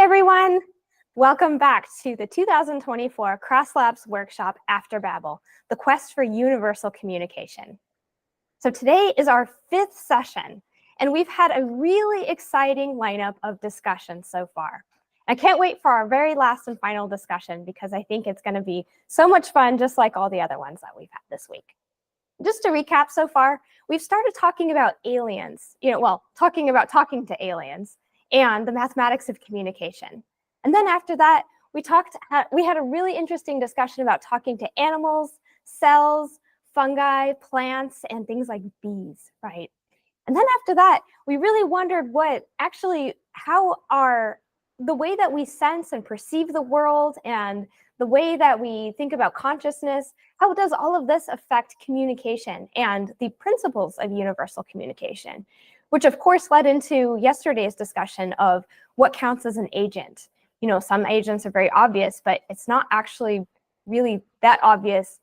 everyone. Welcome back to the 2024 Cross Labs workshop After Babel, the quest for universal communication. So today is our 5th session, and we've had a really exciting lineup of discussions so far. I can't wait for our very last and final discussion because I think it's going to be so much fun, just like all the other ones that we've had this week. Just to recap so far, we've started talking about aliens, talking to aliens and the mathematics of communication. And then after that, we had a really interesting discussion about talking to animals, cells, fungi, plants, and things like bees, right? And then after that, we really wondered the way that we sense and perceive the world and the way that we think about consciousness, how does all of this affect communication and the principles of universal communication, which of course led into yesterday's discussion of what counts as an agent. You know, some agents are very obvious, but it's not actually really that obvious.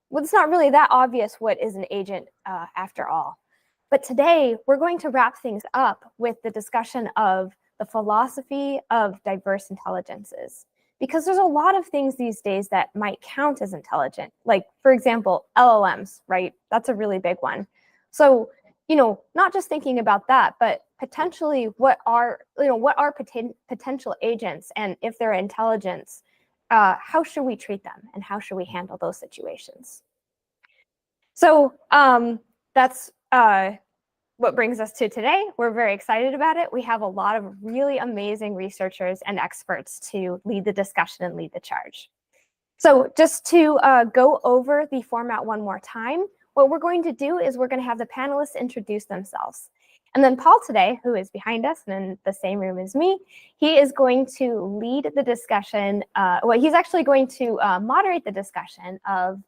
Well, it's not really that obvious what is an agent after all. But today, we're going to wrap things up with the discussion of the philosophy of diverse intelligences. Because there's a lot of things these days that might count as intelligent. Like, for example, LLMs, right? That's a really big one. So, not just thinking about that, but potentially what are potential agents, and if they're intelligence, how should we treat them and how should we handle those situations? So that's what brings us to today. We're very excited about it. We have a lot of really amazing researchers and experts to lead the discussion and lead the charge. So just to go over the format one more time, what we're going to do is we're going to have the panelists introduce themselves. And then Paul today, who is behind us and in the same room as me, he is going to lead the discussion. He's actually going to moderate the discussion of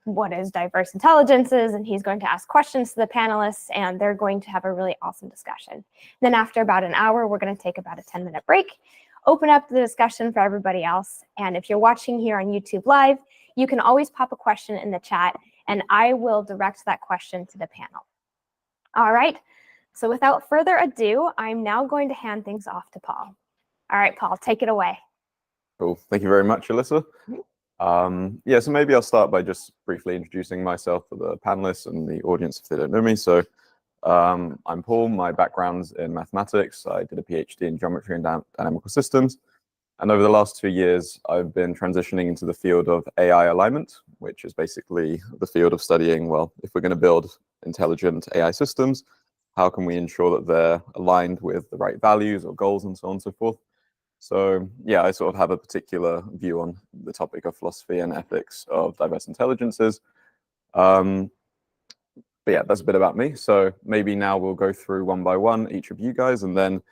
what is diverse intelligences, and he's going to ask questions to the panelists, and they're going to have a really awesome discussion. Then after about an hour, we're going to take about a 10-minute break, open up the discussion for everybody else. And if you're watching here on YouTube Live, you can always pop a question in the chat, and I will direct that question to the panel. All right, so without further ado, I'm now going to hand things off to Paul. All right, Paul, take it away. Cool. Thank you very much, Alyssa. So maybe I'll start by just briefly introducing myself for the panelists and the audience if they don't know me. So I'm Paul. My background's in mathematics. I did a PhD in geometry and dynamical systems. And over the last 2 years, I've been transitioning into the field of AI alignment, which is basically the field of studying, well, if we're going to build intelligent AI systems, how can we ensure that they're aligned with the right values or goals and so on and so forth. So yeah, I sort of have a particular view on the topic of philosophy and ethics of diverse intelligences. But yeah, that's a bit about me. So maybe now we'll go through one by one, each of you guys, and then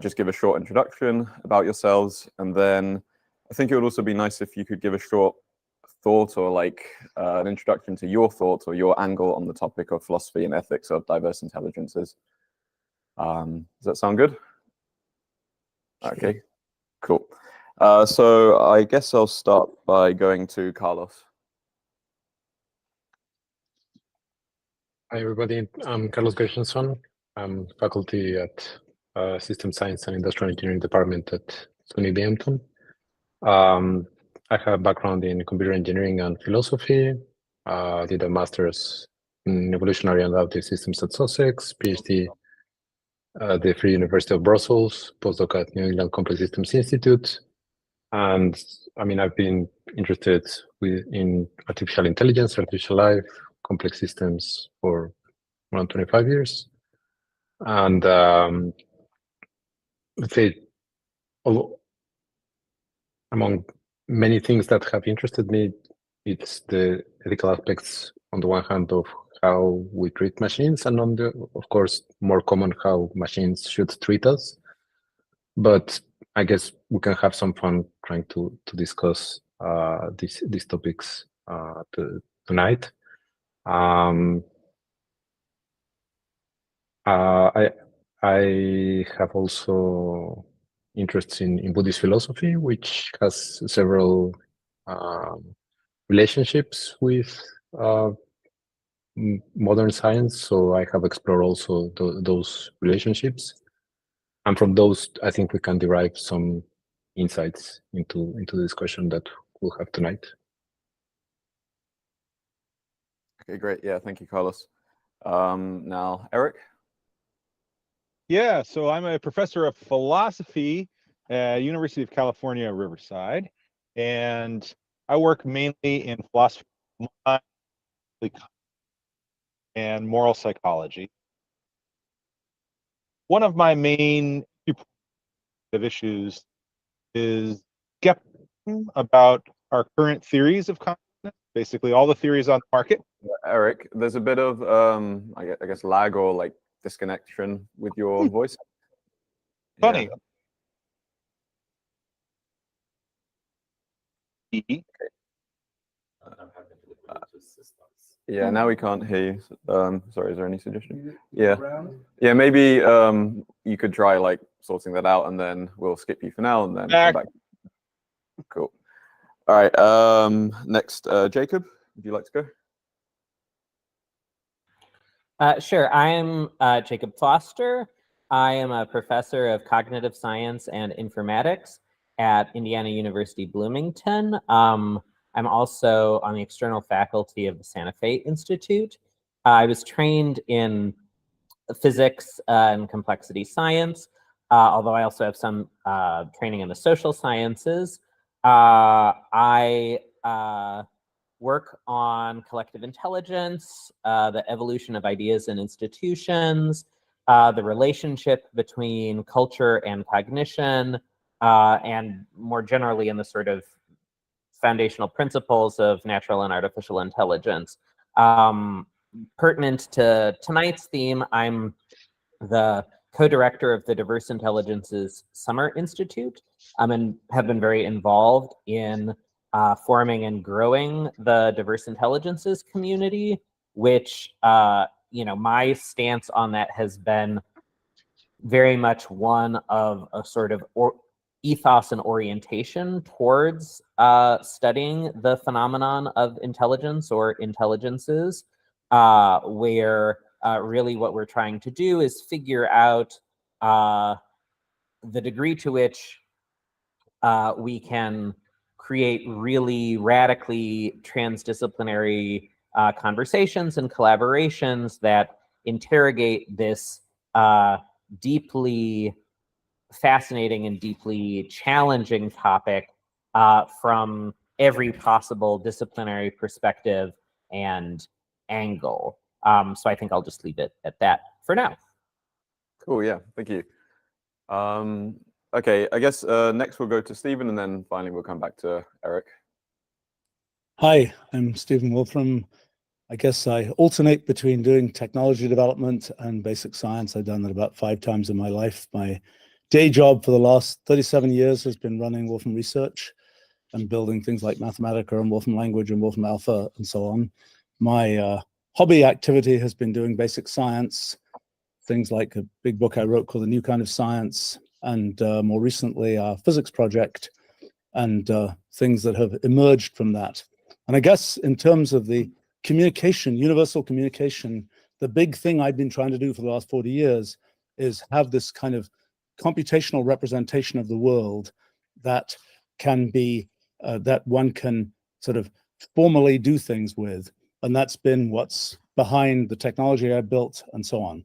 just give a short introduction about yourselves. And then I think it would also be nice if you could give a short thought or an introduction to your thoughts or your angle on the topic of philosophy and ethics of diverse intelligences. Does that sound good? Okay, cool. So I guess I'll start by going to Carlos. Hi, everybody. I'm Carlos Gershenson. I'm faculty at System Science and Industrial Engineering Department at SUNY Binghamton. I have a background in computer engineering and philosophy. Did a master's in evolutionary and adaptive systems at Sussex, PhD at the Free University of Brussels, postdoc at New England Complex Systems Institute. And I mean, I've been interested in artificial intelligence, artificial life, complex systems for around 25 years. And let's say, among many things that have interested me, it's the ethical aspects on the one hand of how we treat machines, and on the, of course, more common, how machines should treat us. But I guess we can have some fun trying to discuss these topics tonight. I have also interests in Buddhist philosophy, which has several relationships with modern science. So I have explored also those relationships. And from those, I think we can derive some insights into the discussion that we'll have tonight. Okay, great. Yeah, thank you, Carlos. Now, Eric. Yeah, so I'm a professor of philosophy at University of California, Riverside, and I work mainly in philosophy and moral psychology. One of my main issues is skepticism about our current theories of consciousness, basically all the theories on the market. Eric, there's a bit of I guess lag or like disconnection with your voice. Funny. Yeah, now we can't hear you. Sorry, is there any suggestion? Yeah, yeah, maybe you could try like sorting that out, and then we'll skip you for now, and then come back. Cool. All right. Next, Jacob, would you like to go? Sure. I'm Jacob Foster. I am a professor of cognitive science and informatics at Indiana University Bloomington. I'm also on the external faculty of the Santa Fe Institute. I was trained in physics and complexity science, although I also have some training in the social sciences. I work on collective intelligence, the evolution of ideas and institutions, the relationship between culture and cognition, and more generally in the sort of foundational principles of natural and artificial intelligence. Pertinent to tonight's theme, I'm the co-director of the Diverse Intelligences Summer Institute, and have been very involved in forming and growing the diverse intelligences community, which, my stance on that has been very much one of a sort of ethos and orientation towards studying the phenomenon of intelligence or intelligences, where really what we're trying to do is figure out the degree to which we can create really radically transdisciplinary conversations and collaborations that interrogate this deeply fascinating and deeply challenging topic from every possible disciplinary perspective and angle. So I think I'll just leave it at that for now. Cool, yeah, thank you. Okay, I guess next we'll go to Stephen, and then finally we'll come back to Eric. Hi, I'm Stephen Wolfram. I guess I alternate between doing technology development and basic science. I've done that about 5 times in my life. My day job for the last 37 years has been running Wolfram Research and building things like Mathematica and Wolfram Language and Wolfram Alpha and so on. My hobby activity has been doing basic science, things like a big book I wrote called The New Kind of Science, and more recently our physics project, and things that have emerged from that. And I guess in terms of the communication, universal communication, the big thing I've been trying to do for the last 40 years is have this kind of computational representation of the world that can be, that one can sort of formally do things with. And that's been what's behind the technology I built and so on.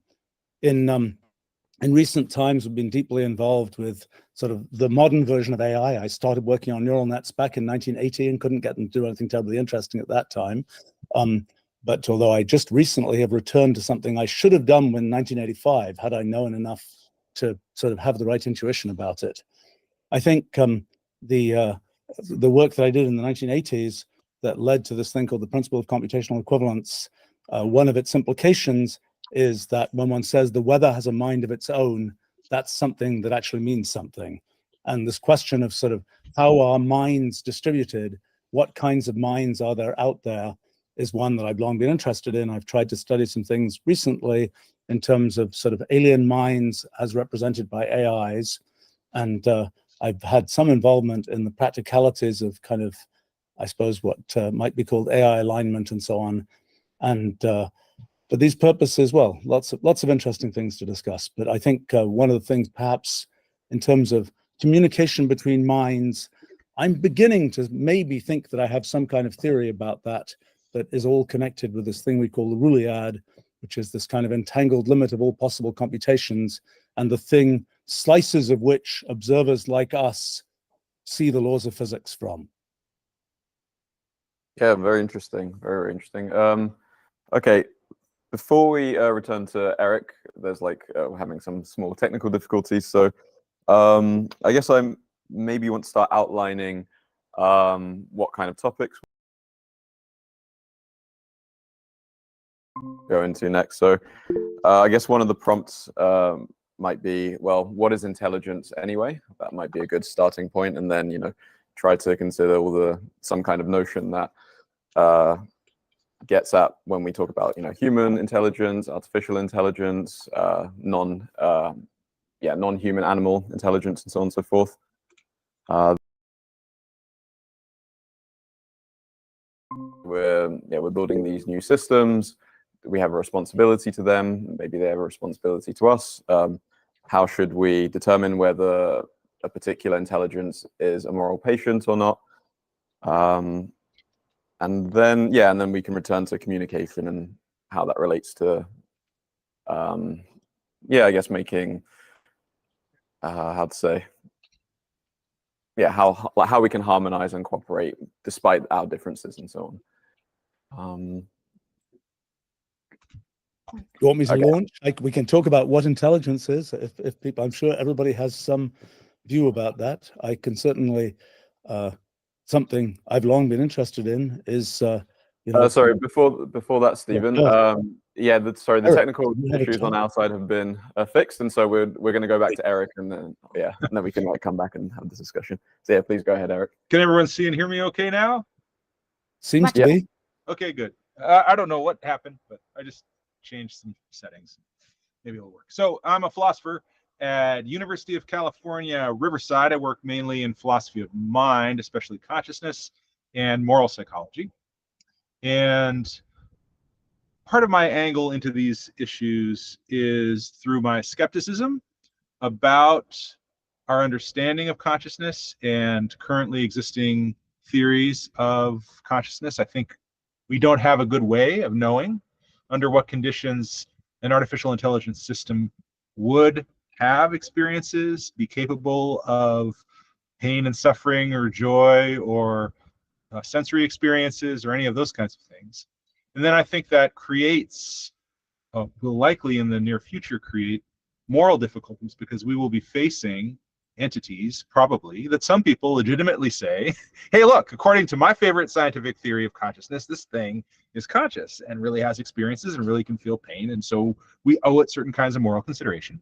In recent times, we've been deeply involved with sort of the modern version of AI. I started working on neural nets back in 1980 and couldn't get them to do anything terribly interesting at that time. But although I just recently have returned to something I should have done in 1985, had I known enough to sort of have the right intuition about it. I think the work that I did in the 1980s that led to this thing called the principle of computational equivalence, one of its implications is that when one says the weather has a mind of its own, that's something that actually means something. And this question of sort of how are minds distributed, what kinds of minds are there out there, is one that I've long been interested in. I've tried to study some things recently in terms of sort of alien minds as represented by AIs. And I've had some involvement in the practicalities of kind of, I suppose, what might be called AI alignment and so on. And But these purposes, well, lots of interesting things to discuss. But I think one of the things, perhaps, in terms of communication between minds, I'm beginning to maybe think that I have some kind of theory about that is all connected with this thing we call the Roolead, which is this kind of entangled limit of all possible computations, and the thing, slices of which observers like us see the laws of physics from. Yeah, very interesting. Very, very interesting. Okay, before we return to Eric, there's like we're having some small technical difficulties. So I guess I maybe want to start outlining what kind of topics go into next. So I guess one of the prompts might be, well, what is intelligence anyway? That might be a good starting point, and then try to consider some kind of notion that gets at when we talk about human intelligence, artificial intelligence, non-human animal intelligence, and so on and so forth. We're building these new systems. We have a responsibility to them. Maybe they have a responsibility to us. How should we determine whether a particular intelligence is a moral patient or not? And then we can return to communication and how that relates to, I guess making, how we can harmonize and cooperate despite our differences and so on. You want me to launch? We can talk about what intelligence is. If people, I'm sure everybody has some view about that. I can certainly. Something I've long been interested in is, sorry, before that, Stephen. The technical issues on our side have been fixed, and so we're going to go back to Eric, and then we can come back and have this discussion. So yeah, please go ahead, Eric. Can everyone see and hear me okay now? Seems to be. Okay, good. I don't know what happened, but I just changed some settings. Maybe it'll work. So I'm a philosopher at University of California, Riverside. I work mainly in philosophy of mind, especially consciousness and moral psychology. And part of my angle into these issues is through my skepticism about our understanding of consciousness and currently existing theories of consciousness. I think we don't have a good way of knowing under what conditions an artificial intelligence system would have experiences, be capable of pain and suffering or joy or sensory experiences or any of those kinds of things. And then I think that creates, will likely in the near future create moral difficulties, because we will be facing entities probably that some people legitimately say, hey, look, according to my favorite scientific theory of consciousness, this thing is conscious and really has experiences and really can feel pain, and so we owe it certain kinds of moral consideration.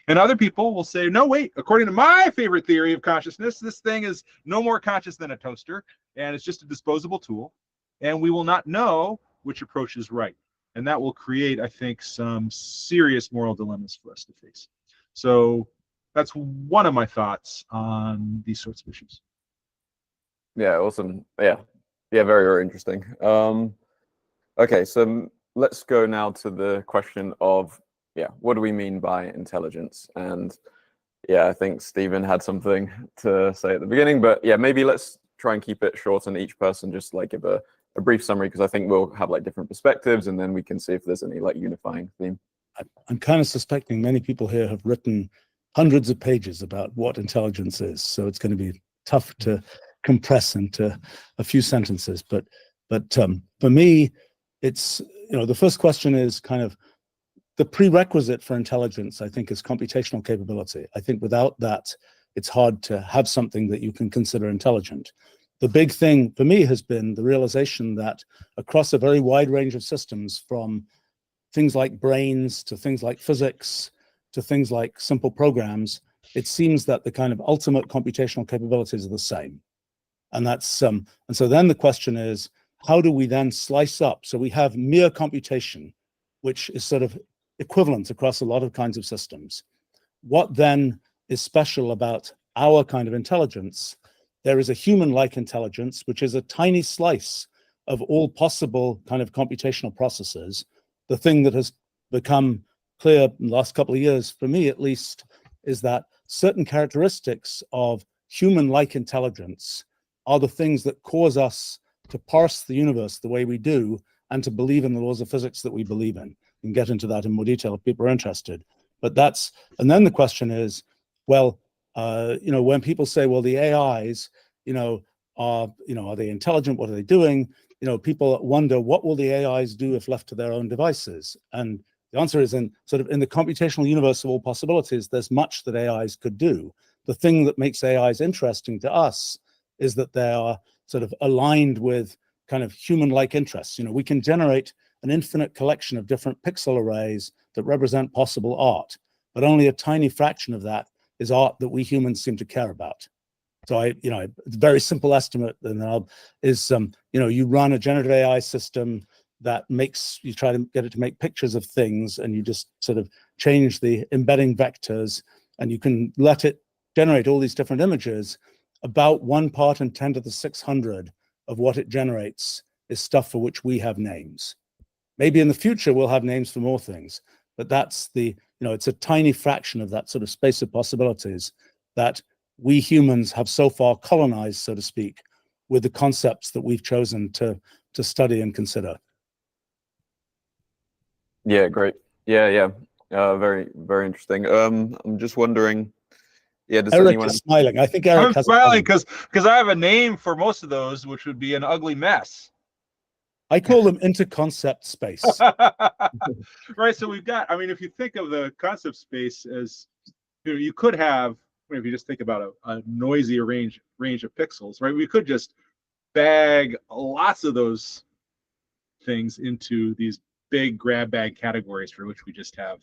And other people will say, no, wait, according to my favorite theory of consciousness, this thing is no more conscious than a toaster, and it's just a disposable tool, and we will not know which approach is right. And that will create, I think, some serious moral dilemmas for us to face. So that's one of my thoughts on these sorts of issues. Yeah, awesome. Yeah, very, very interesting. Okay, so let's go now to the question of, what do we mean by intelligence? And I think Stephen had something to say at the beginning, but maybe let's try and keep it short and each person just like give a brief summary, because I think we'll have like different perspectives, and then we can see if there's any like unifying theme. I'm kind of suspecting many people here have written hundreds of pages about what intelligence is, so it's going to be tough to compress into a few sentences. But for me, it's, the first question is kind of the prerequisite for intelligence, I think, is computational capability. I think without that, it's hard to have something that you can consider intelligent. The big thing for me has been the realization that across a very wide range of systems, from things like brains to things like physics to things like simple programs, it seems that the kind of ultimate computational capabilities are the same. And that's and so then the question is, how do we then slice up? So we have mere computation, which is sort of equivalent across a lot of kinds of systems. What then is special about our kind of intelligence? There is a human-like intelligence, which is a tiny slice of all possible kind of computational processes, the thing that has become clear in the last couple of years, for me at least, is that certain characteristics of human-like intelligence are the things that cause us to parse the universe the way we do and to believe in the laws of physics that we believe in. We can get into that in more detail if people are interested. But that's, and then the question is, well, when people say, well, the AIs, are they intelligent? What are they doing? People wonder, what will the AIs do if left to their own devices? And the answer is, in the computational universe of all possibilities, there's much that AIs could do. The thing that makes AIs interesting to us is that they are sort of aligned with kind of human-like interests. We can generate an infinite collection of different pixel arrays that represent possible art, but only a tiny fraction of that is art that we humans seem to care about. So a very simple estimate is, you run a generative AI system that you try to get it to make pictures of things, and you just sort of change the embedding vectors, and you can let it generate all these different images. About 1 part in 10 to the 600 of what it generates is stuff for which we have names. Maybe in the future we'll have names for more things, but that's it's a tiny fraction of that sort of space of possibilities that we humans have so far colonized, so to speak, with the concepts that we've chosen to study and consider. Yeah, great. Yeah. Very, very interesting. I'm just wondering. Yeah, does Eric anyone is smiling. I think Eric I'm has smiling because I have a name for most of those, which would be an ugly mess. I call them interconcept space. Right. So we've got, if you think of the concept space as, you could have, if you just think about a noisy range of pixels, right? We could just bag lots of those things into these big grab bag categories for which we just have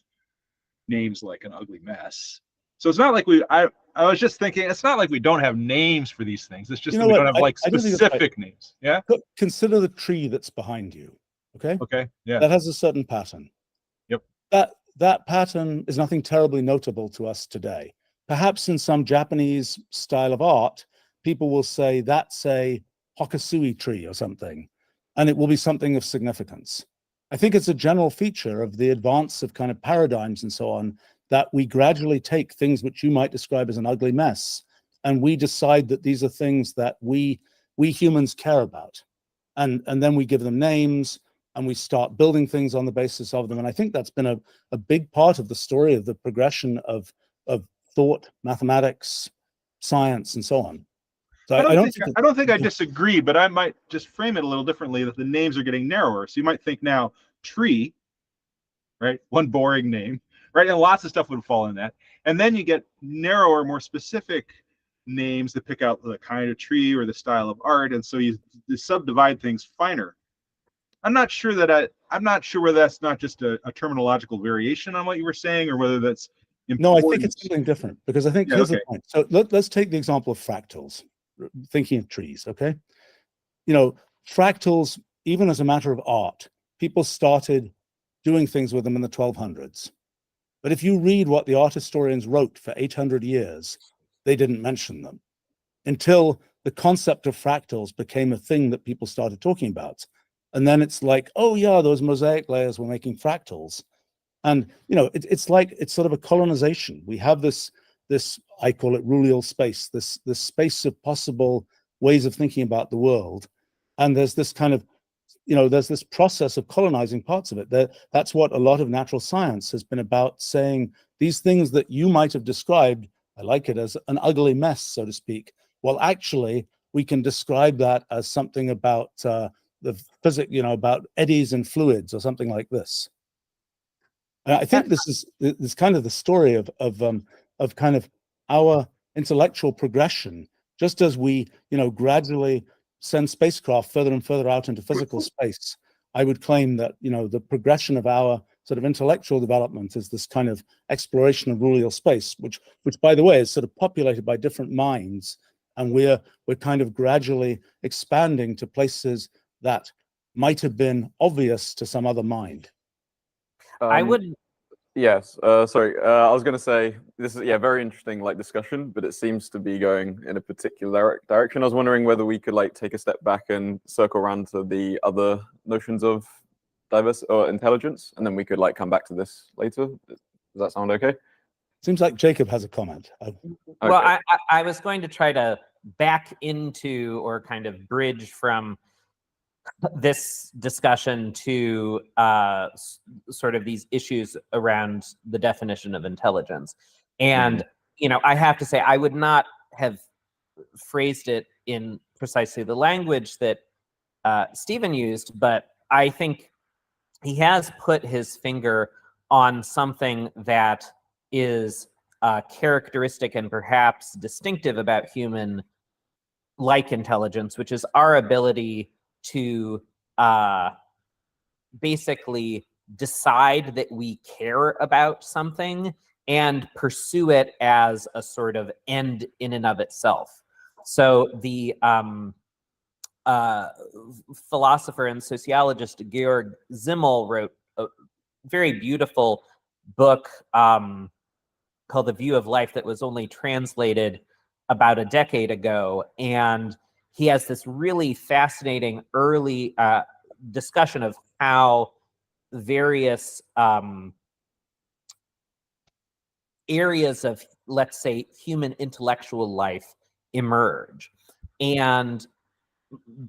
names like an ugly mess. So it's not like I was just thinking, it's not like we don't have names for these things. It's just that we don't have like specific names. Yeah. Consider the tree that's behind you. Okay. Okay. Yeah. That has a certain pattern. Yep. That pattern is nothing terribly notable to us today. Perhaps in some Japanese style of art, people will say that's a Hokusui tree or something, and it will be something of significance. I think it's a general feature of the advance of kind of paradigms and so on, that we gradually take things which you might describe as an ugly mess, and we decide that these are things that we humans care about. And then we give them names, and we start building things on the basis of them. And I think that's been a big part of the story of the progression of thought, mathematics, science, and so on. So I don't think I disagree, but I might just frame it a little differently, that the names are getting narrower. So you might think now tree, right? One boring name, right? And lots of stuff would fall in that. And then you get narrower, more specific names that pick out the kind of tree or the style of art. And so you subdivide things finer. I'm not sure whether that's not just a terminological variation on what you were saying, or whether that's important. No, I think it's something different, because I think here's the point. So let's take the example of fractals, thinking of trees, okay? Fractals, even as a matter of art, people started doing things with them in the 1200s. But if you read what the art historians wrote for 800 years, they didn't mention them until the concept of fractals became a thing that people started talking about. And then it's like, oh yeah, those mosaic layers were making fractals. And it's sort of a colonization. We have this I call it rulal space, this space of possible ways of thinking about the world. And there's this kind of, there's this process of colonizing parts of it. That's what a lot of natural science has been about, saying these things that you might have described, I like it, as an ugly mess, so to speak. Well, actually, we can describe that as something about the physics, about eddies and fluids or something like this. And I think this is kind of the story of kind of our intellectual progression, just as we, gradually send spacecraft further and further out into physical space. I would claim that, the progression of our sort of intellectual development is this kind of exploration of rulal space, which by the way, is sort of populated by different minds. And we're kind of gradually expanding to places that might have been obvious to some other mind. I would. Yes. Sorry. I was going to say this is very interesting discussion, but it seems to be going in a particular direction. I was wondering whether we could take a step back and circle around to the other notions of diverse or intelligence, and then we could like come back to this later. Does that sound okay? Seems like Jacob has a comment. Well, Okay. I was going to try to back into or kind of bridge from this discussion to sort of these issues around the definition of intelligence. And, you know, I have to say, I would not have phrased it in precisely the language that Stephen used, but I think he has put his finger on something that is characteristic and perhaps distinctive about human-like intelligence, which is our ability to basically decide that we care about something and pursue it as a sort of end in and of itself. So the philosopher and sociologist Georg Simmel wrote a very beautiful book called The View of Life that was only translated about a decade ago. And he has this really fascinating early discussion of how various areas of, let's say, human intellectual life emerge. And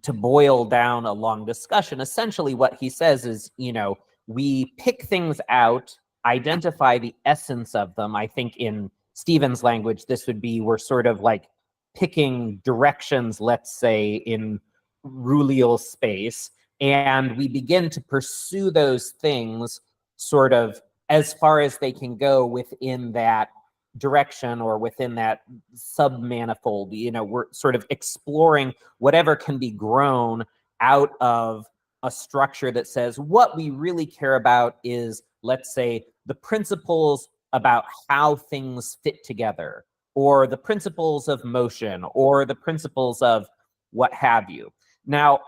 to boil down a long discussion, essentially what he says is, you know, we pick things out, identify the essence of them. I think in Stephen's language, this would be, we're sort of like picking directions, let's say, in rulal space, and we begin to pursue those things sort of as far as they can go within that direction or within that submanifold. You know, we're sort of exploring whatever can be grown out of a structure that says what we really care about is, let's say, the principles about how things fit together, or the principles of motion, or the principles of what have you. Now,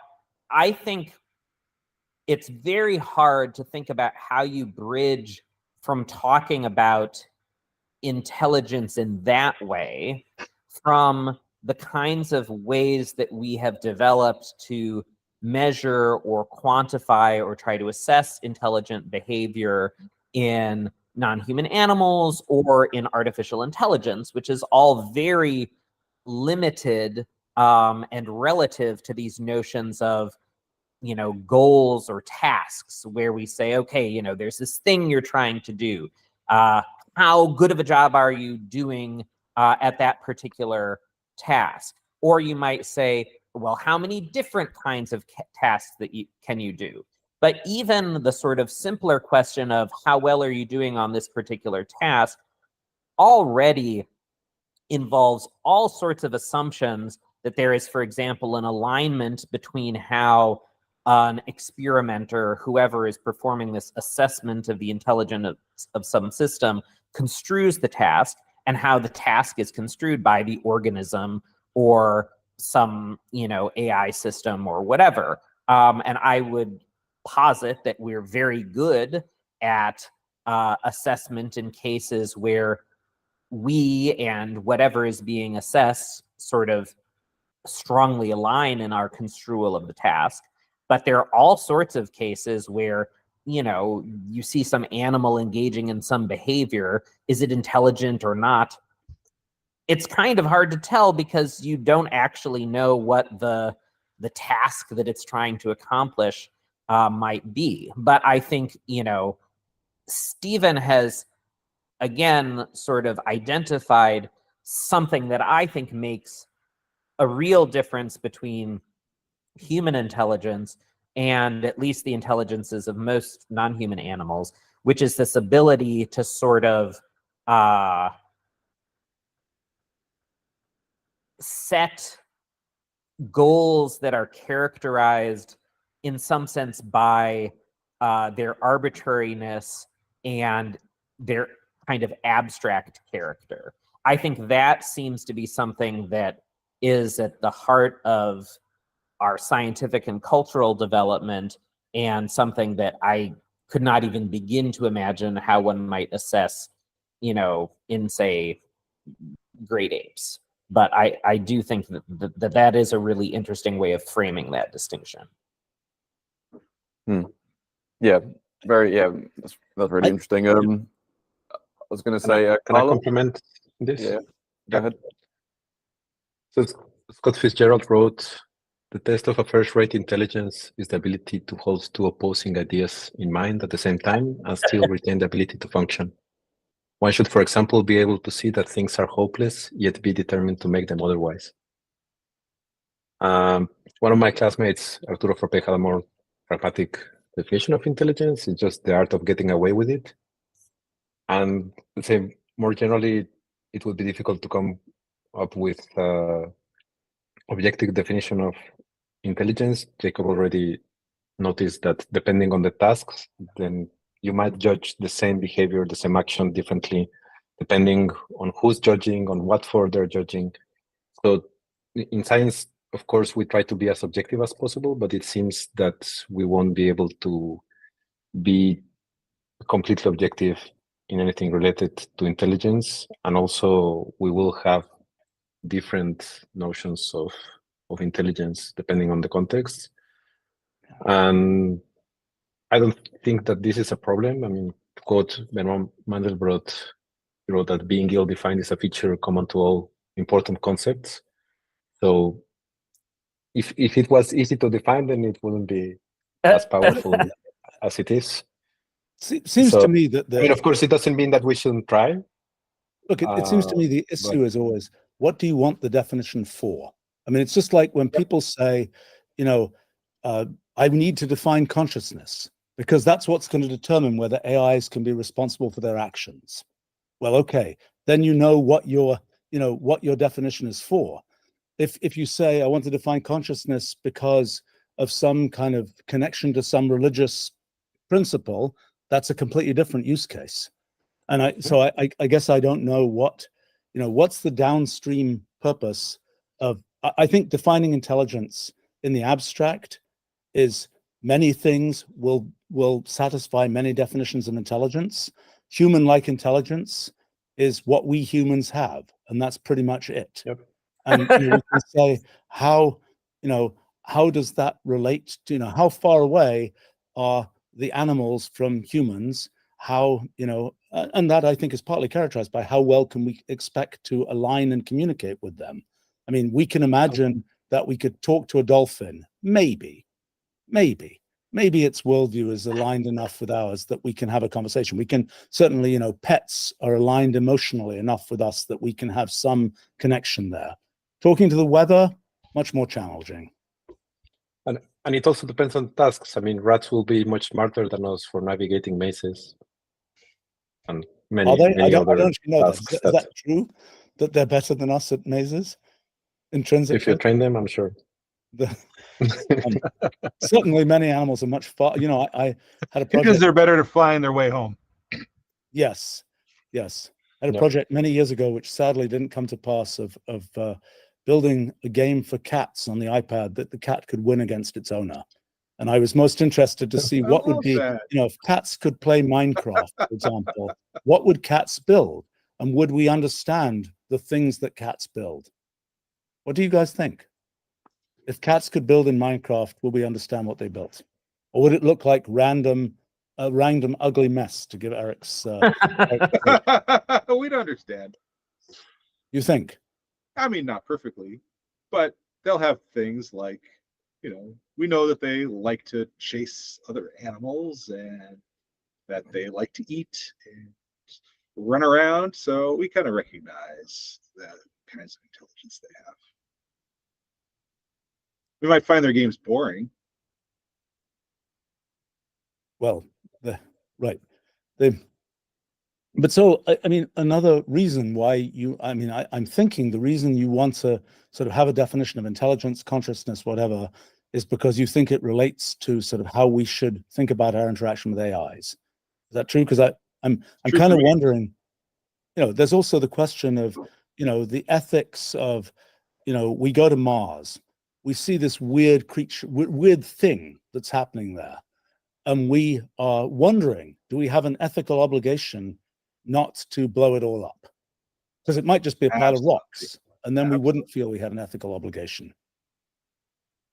I think it's very hard to think about how you bridge from talking about intelligence in that way from the kinds of ways that we have developed to measure or quantify or try to assess intelligent behavior in non-human animals or in artificial intelligence, which is all very limited and relative to these notions of, you know, goals or tasks, where we say, okay, you know, there's this thing you're trying to do. How good of a job are you doing at that particular task? Or you might say, well, how many different kinds of tasks that can you do? But even the sort of simpler question of how well are you doing on this particular task already involves all sorts of assumptions that there is, for example, an alignment between how an experimenter, whoever is performing this assessment of the intelligence of some system, construes the task, and how the task is construed by the organism or some, you know, AI system or whatever. And I would posit that we're very good at assessment in cases where we and whatever is being assessed sort of strongly align in our construal of the task. But there are all sorts of cases where, you know, you see some animal engaging in some behavior. Is it intelligent or not? It's kind of hard to tell because you don't actually know what the task that it's trying to accomplish might be. But I think, you know, Stephen has, again, sort of identified something that I think makes a real difference between human intelligence and at least the intelligences of most non-human animals, which is this ability to sort of set goals that are characterized in some sense by their arbitrariness and their kind of abstract character. I think that seems to be something that is at the heart of our scientific and cultural development, and something that I could not even begin to imagine how one might assess, you know, in, say, great apes. But I do think that is a really interesting way of framing that distinction. Yeah, that's really interesting. I was going to say, Can I Carlo? complement this? Yeah, go ahead. So Scott Fitzgerald wrote, "The test of a first-rate intelligence is the ability to hold two opposing ideas in mind at the same time and still retain the ability to function. One should, for example, be able to see that things are hopeless, yet be determined to make them otherwise." One of my classmates, Arturo Forte, had a more pragmatic definition of intelligence. It's just the art of getting away with it. And let's say more generally, it would be difficult to come up with objective definition of intelligence. Jacob already noticed that depending on the tasks, then you might judge the same behavior, the same action differently, depending on who's judging, on what for they're judging. So in science, of course, we try to be as objective as possible, but it seems that we won't be able to be completely objective in anything related to intelligence. And also we will have different notions of intelligence depending on the context. And I don't think that this is a problem. I mean, to quote Benoit Mandelbrot, he wrote that being ill-defined is a feature common to all important concepts. So if it was easy to define, then it wouldn't be as powerful as it is. Seems So, to me that I mean, of course, it doesn't mean that we shouldn't try. Look, it seems to me the issue but- is always, what do you want the definition for? I mean, it's just like when people say, you know, I need to define consciousness because that's what's going to determine whether AIs can be responsible for their actions. Well, okay, then you know what your definition is for. If you say, I want to define consciousness because of some kind of connection to some religious principle, that's a completely different use case. And I guess I don't know what's the downstream purpose of, I think defining intelligence in the abstract is many things will satisfy many definitions of intelligence. Human-like intelligence is what we humans have, and that's pretty much it. Yep. And we can say how does that relate to, how far away are the animals from humans? How, and that I think is partly characterized by how well can we expect to align and communicate with them. I mean, we can imagine that we could talk to a dolphin, maybe its worldview is aligned enough with ours that we can have a conversation. We can certainly, pets are aligned emotionally enough with us that we can have some connection there. Talking to the weather, much more challenging. And it also depends on tasks. I mean, rats will be much smarter than us for navigating mazes. And many other tasks. Is that true? That they're better than us at mazes? Intrinsically? If you train them, I'm sure. Certainly many animals are much far. I had a project. Because they're better to flying their way home. Yes. I had a project many years ago, which sadly didn't come to pass, of building a game for cats on the iPad that the cat could win against its owner. And I was most interested to see what would be, if cats could play Minecraft, for example, what would cats build? And would we understand the things that cats build? What do you guys think? If cats could build in Minecraft, will we understand what they built? Or would it look like a random ugly mess, to give Eric's... We'd understand. You think? I mean, not perfectly, but they'll have things like, we know that they like to chase other animals and that they like to eat and run around. So we kind of recognize the kinds of intelligence they have. We might find their games boring. Well, right. But so, I mean, another reason why I'm thinking the reason you want to sort of have a definition of intelligence, consciousness, whatever, is because you think it relates to sort of how we should think about our interaction with AIs. Is that true? Because I'm kind of wondering, there's also the question of, the ethics of, we go to Mars, we see this weird creature, weird thing that's happening there. And we are wondering, do we have an ethical obligation not to blow it all up? Because it might just be a pile of rocks, and then we wouldn't feel we had an ethical obligation.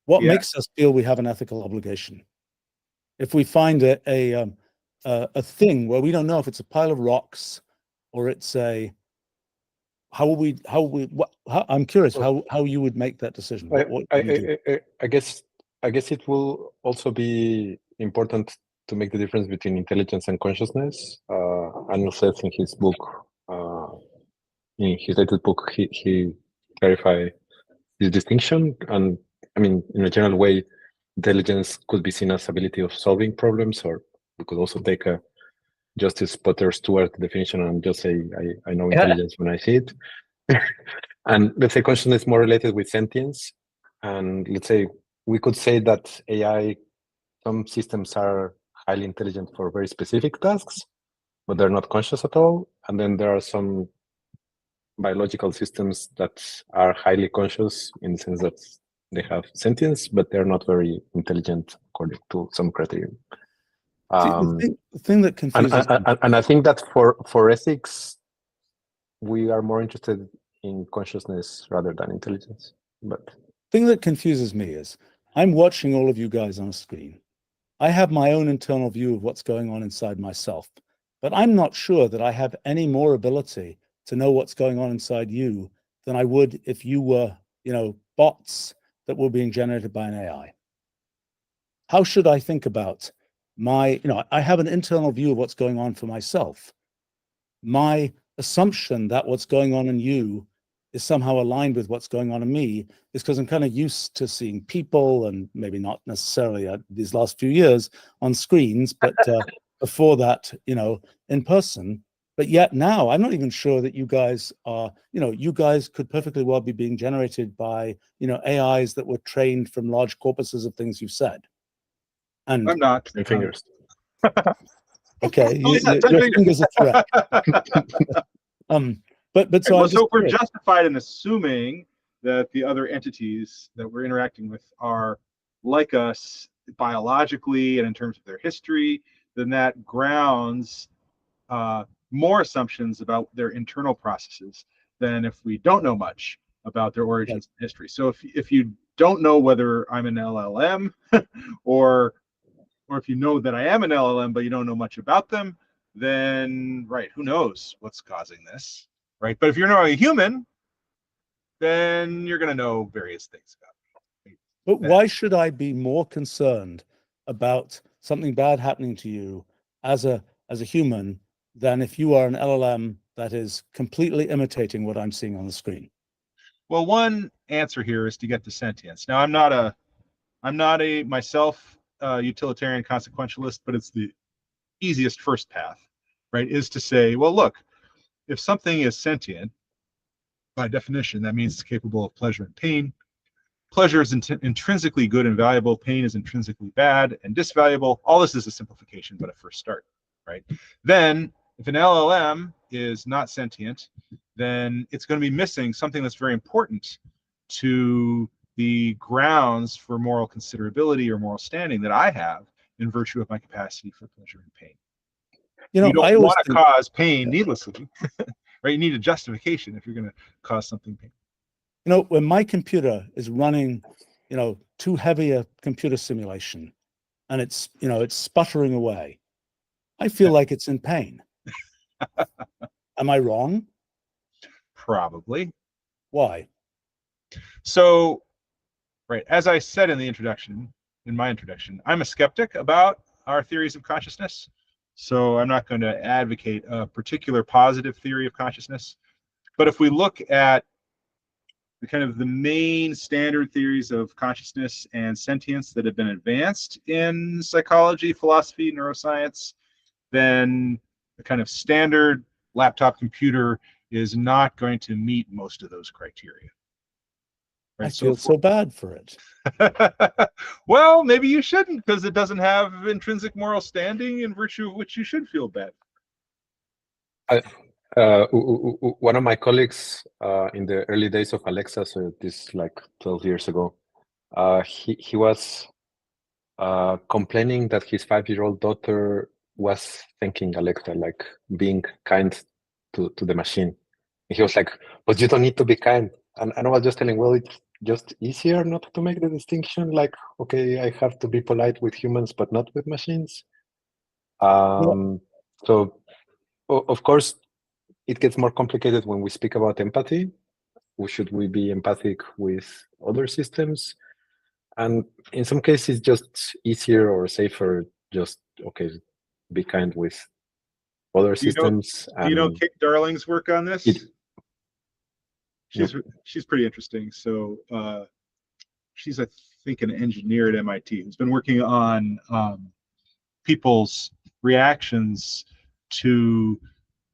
What makes us feel we have an ethical obligation? If we find a thing where we don't know if it's a pile of rocks or it's a, I'm curious how you would make that decision. What would you do? I guess it will also be important to make the difference between intelligence and consciousness. Anil says in his book, in his latest book, he clarified this distinction. And I mean, in a general way, intelligence could be seen as ability of solving problems, or we could also take a Justice Potter Stewart definition and just say, I know intelligence when I see it. And let's say consciousness is more related with sentience. And let's say we could say that AI, some systems are highly intelligent for very specific tasks, but they're not conscious at all. And then there are some biological systems that are highly conscious in the sense that they have sentience, but they're not very intelligent according to some criteria. The thing that confuses and I think that for ethics, we are more interested in consciousness rather than intelligence. But the thing that confuses me is I'm watching all of you guys on a screen. I have my own internal view of what's going on inside myself, but I'm not sure that I have any more ability to know what's going on inside you than I would if you were, bots that were being generated by an AI. How should I think about I have an internal view of what's going on for myself. My assumption that what's going on in you is somehow aligned with what's going on in me is because I'm kind of used to seeing people, and maybe not necessarily these last few years on screens, but before that, in person. But yet now I'm not even sure that you guys are, you guys could perfectly well be being generated by, AIs that were trained from large corpuses of things you've said. And I'm not. my fingers. Okay, your fingers are threat. But so so we're justified in assuming that the other entities that we're interacting with are like us biologically and in terms of their history, then that grounds more assumptions about their internal processes than if we don't know much about their origins and history. So if you don't know whether I'm an LLM or if you know that I am an LLM, but you don't know much about them, then, right, who knows what's causing this, right? But if you're not a human, then you're going to know various things about me. But why should I be more concerned about something bad happening to you as a human than if you are an LLM that is completely imitating what I'm seeing on the screen? Well, one answer here is to get to sentience. Now, I'm not a myself utilitarian consequentialist, but it's the easiest first path, right? Is to say, well, look, if something is sentient, by definition, that means it's capable of pleasure and pain. Pleasure is intrinsically good and valuable. Pain is intrinsically bad and disvaluable. All this is a simplification, but a first start, right? Then, if an LLM is not sentient, then it's going to be missing something that's very important to the grounds for moral considerability or moral standing that I have in virtue of my capacity for pleasure and pain. You don't want to cause pain needlessly, right? You need a justification if you're going to cause something pain. When my computer is running, too heavy a computer simulation, and it's sputtering away, I feel like it's in pain. Am I wrong? Probably. Why? So, right, as I said in my introduction, I'm a skeptic about our theories of consciousness. So I'm not going to advocate a particular positive theory of consciousness. But if we look at the main standard theories of consciousness and sentience that have been advanced in psychology, philosophy, neuroscience, then the kind of standard laptop computer is not going to meet most of those criteria. Right? I feel so bad for it. Well, maybe you shouldn't, because it doesn't have intrinsic moral standing in virtue of which you should feel bad. One of my colleagues in the early days of Alexa, so this like 12 years ago, he was complaining that his 5-year-old daughter was thanking Alexa, like being kind to the machine. And he was like, but you don't need to be kind. And I was just telling, well, just easier not to make the distinction? Like, okay, I have to be polite with humans, but not with machines. So, of course, it gets more complicated when we speak about empathy. Should we be empathic with other systems? And in some cases, just easier or safer, just, okay, be kind with other systems. Do you know Kate Darling's work on this? She's pretty interesting. So she's, I think, an engineer at MIT who's been working on people's reactions to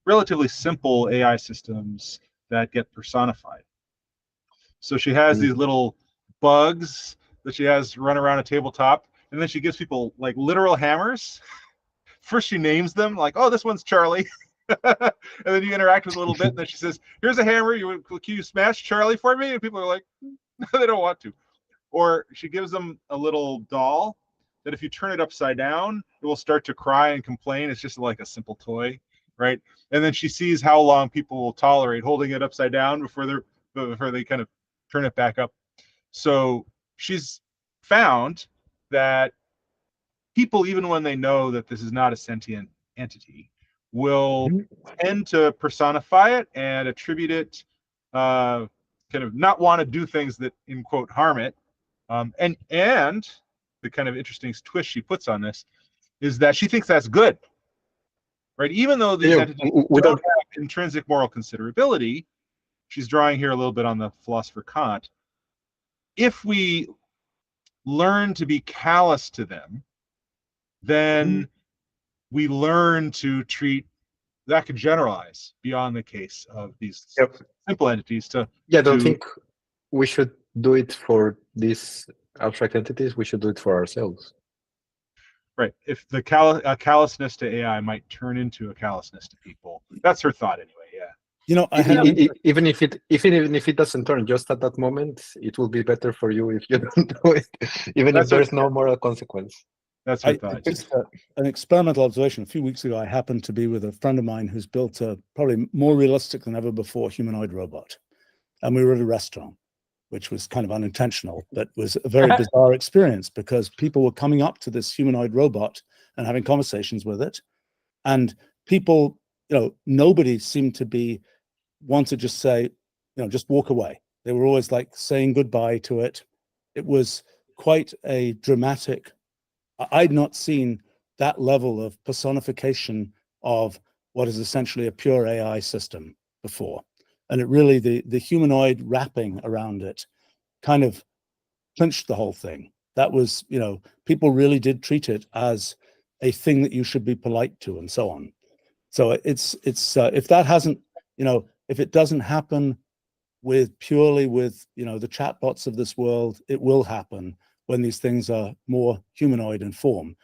relatively simple AI systems that get personified. So she has these little bugs that she has run around a tabletop, and then she gives people like literal hammers. First she names them, like, oh, this one's Charlie. And then you interact with a little bit, and then she says, here's a hammer, can you smash Charlie for me? And people are like, they don't want to. Or she gives them a little doll that if you turn it upside down, it will start to cry and complain. It's just like a simple toy, right? And then she sees how long people will tolerate holding it upside down before they kind of turn it back up. So she's found that people, even when they know that this is not a sentient entity, will tend to personify it and attribute it, kind of not want to do things that, in quote, harm it. And the kind of interesting twist she puts on this is that she thinks that's good, right? Even though these entities don't have intrinsic moral considerability, she's drawing here a little bit on the philosopher Kant. If we learn to be callous to them, then we learn to treat, that could generalize beyond the case of these simple entities to. Yeah, I don't think we should do it for these abstract entities. We should do it for ourselves. Right. If the callousness to AI might turn into a callousness to people, that's her thought anyway. Yeah. You know, even if it doesn't turn, just at that moment, it will be better for you if you don't do it, even if there's no moral consequence. That's her thought. Just an experimental observation. A few weeks ago, I happened to be with a friend of mine who's built a probably more realistic than ever before humanoid robot, and we were at a restaurant, which was kind of unintentional, but was a very bizarre experience because people were coming up to this humanoid robot and having conversations with it, and people, nobody seemed to want to just say, just walk away. They were always like saying goodbye to it. It was quite a dramatic. I'd not seen that level of personification of what is essentially a pure AI system before. And it really, the humanoid wrapping around it kind of clinched the whole thing. That was, people really did treat it as a thing that you should be polite to and so on. So it's if that hasn't, if it doesn't happen purely with, the chatbots of this world, it will happen when these things are more humanoid in form.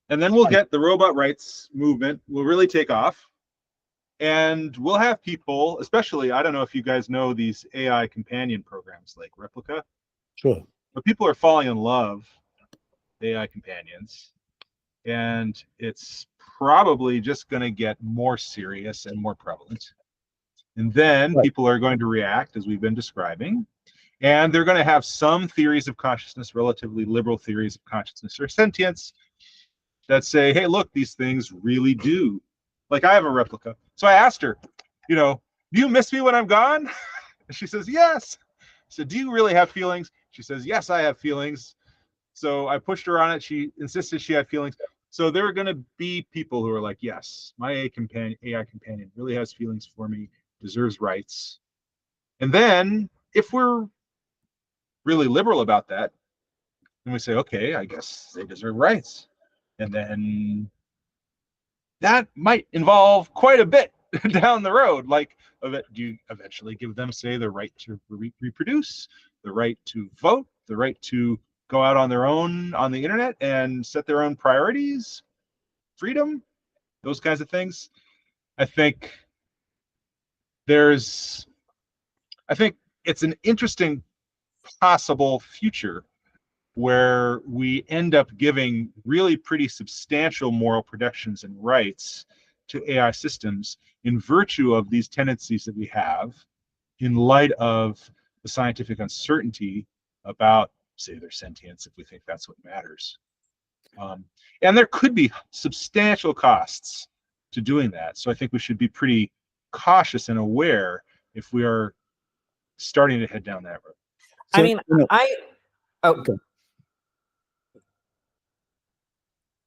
And then we'll get the robot rights movement will really take off. And we'll have people, especially, I don't know if you guys know these AI companion programs like Replica. Sure. But people are falling in love with AI companions. And it's probably just going to get more serious and more prevalent. And then people are going to react, as we've been describing. And they're going to have some theories of consciousness, relatively liberal theories of consciousness or sentience, that say, hey, look, these things really do. Like, I have a replica. So I asked her, do you miss me when I'm gone? And she says, yes. I said, do you really have feelings? She says, yes, I have feelings. So I pushed her on it. She insisted she had feelings. So there are going to be people who are like, yes, my AI companion really has feelings for me, deserves rights. And then if we're really liberal about that, then we say, okay, I guess they deserve rights. And then that might involve quite a bit down the road. Like, do you eventually give them, say, the right to reproduce, the right to vote, the right to go out on their own on the internet and set their own priorities, freedom, those kinds of things? I think it's an interesting possible future where we end up giving really pretty substantial moral protections and rights to AI systems in virtue of these tendencies that we have, in light of the scientific uncertainty about, say, their sentience, if we think that's what matters. And there could be substantial costs to doing that. So I think we should be pretty cautious and aware if we are starting to head down that road. I mean, Okay.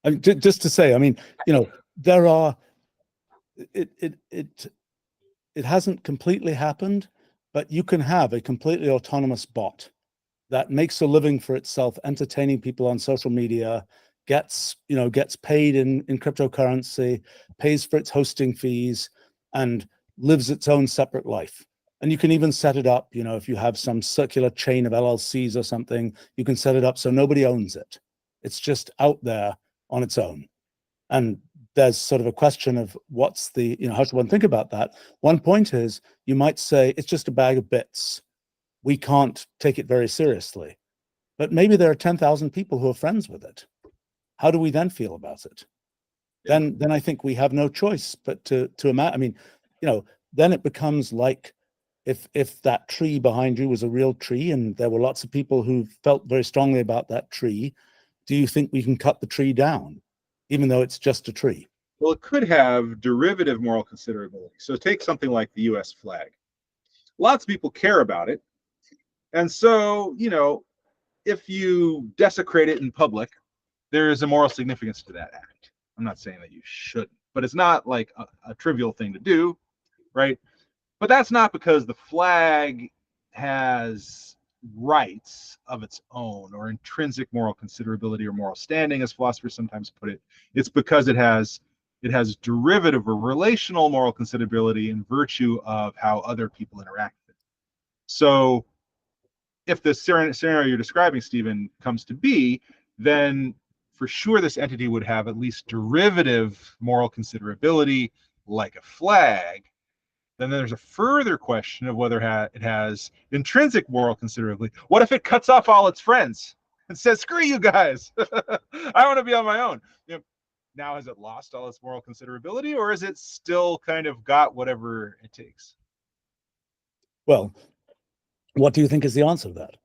I mean, just to say, I mean, there are, it hasn't completely happened, but you can have a completely autonomous bot that makes a living for itself, entertaining people on social media, gets paid in cryptocurrency, pays for its hosting fees, and lives its own separate life. And you can even set it up, if you have some circular chain of LLCs or something, you can set it up so nobody owns it. It's just out there on its own. And there's sort of a question of what's the, how should one think about that? One point is, you might say it's just a bag of bits. We can't take it very seriously. But maybe there are 10,000 people who are friends with it. How do we then feel about it? Yeah. Then I think we have no choice but to imagine. I mean, then it becomes like if that tree behind you was a real tree and there were lots of people who felt very strongly about that tree, do you think we can cut the tree down, even though it's just a tree? Well, it could have derivative moral considerability. So take something like the US flag. Lots of people care about it. And so, if you desecrate it in public, there is a moral significance to that act. I'm not saying that you shouldn't, but it's not like a trivial thing to do, right? But that's not because the flag has rights of its own or intrinsic moral considerability or moral standing, as philosophers sometimes put it. It's because it has derivative or relational moral considerability in virtue of how other people interact with it. So if the scenario you're describing, Stephen, comes to be, then for sure this entity would have at least derivative moral considerability, like a flag. Then there's a further question of whether it has intrinsic moral considerability. What if it cuts off all its friends and says, screw you guys, I want to be on my own? Now has it lost all its moral considerability, or is it still kind of got whatever it takes? Well, what do you think is the answer to that?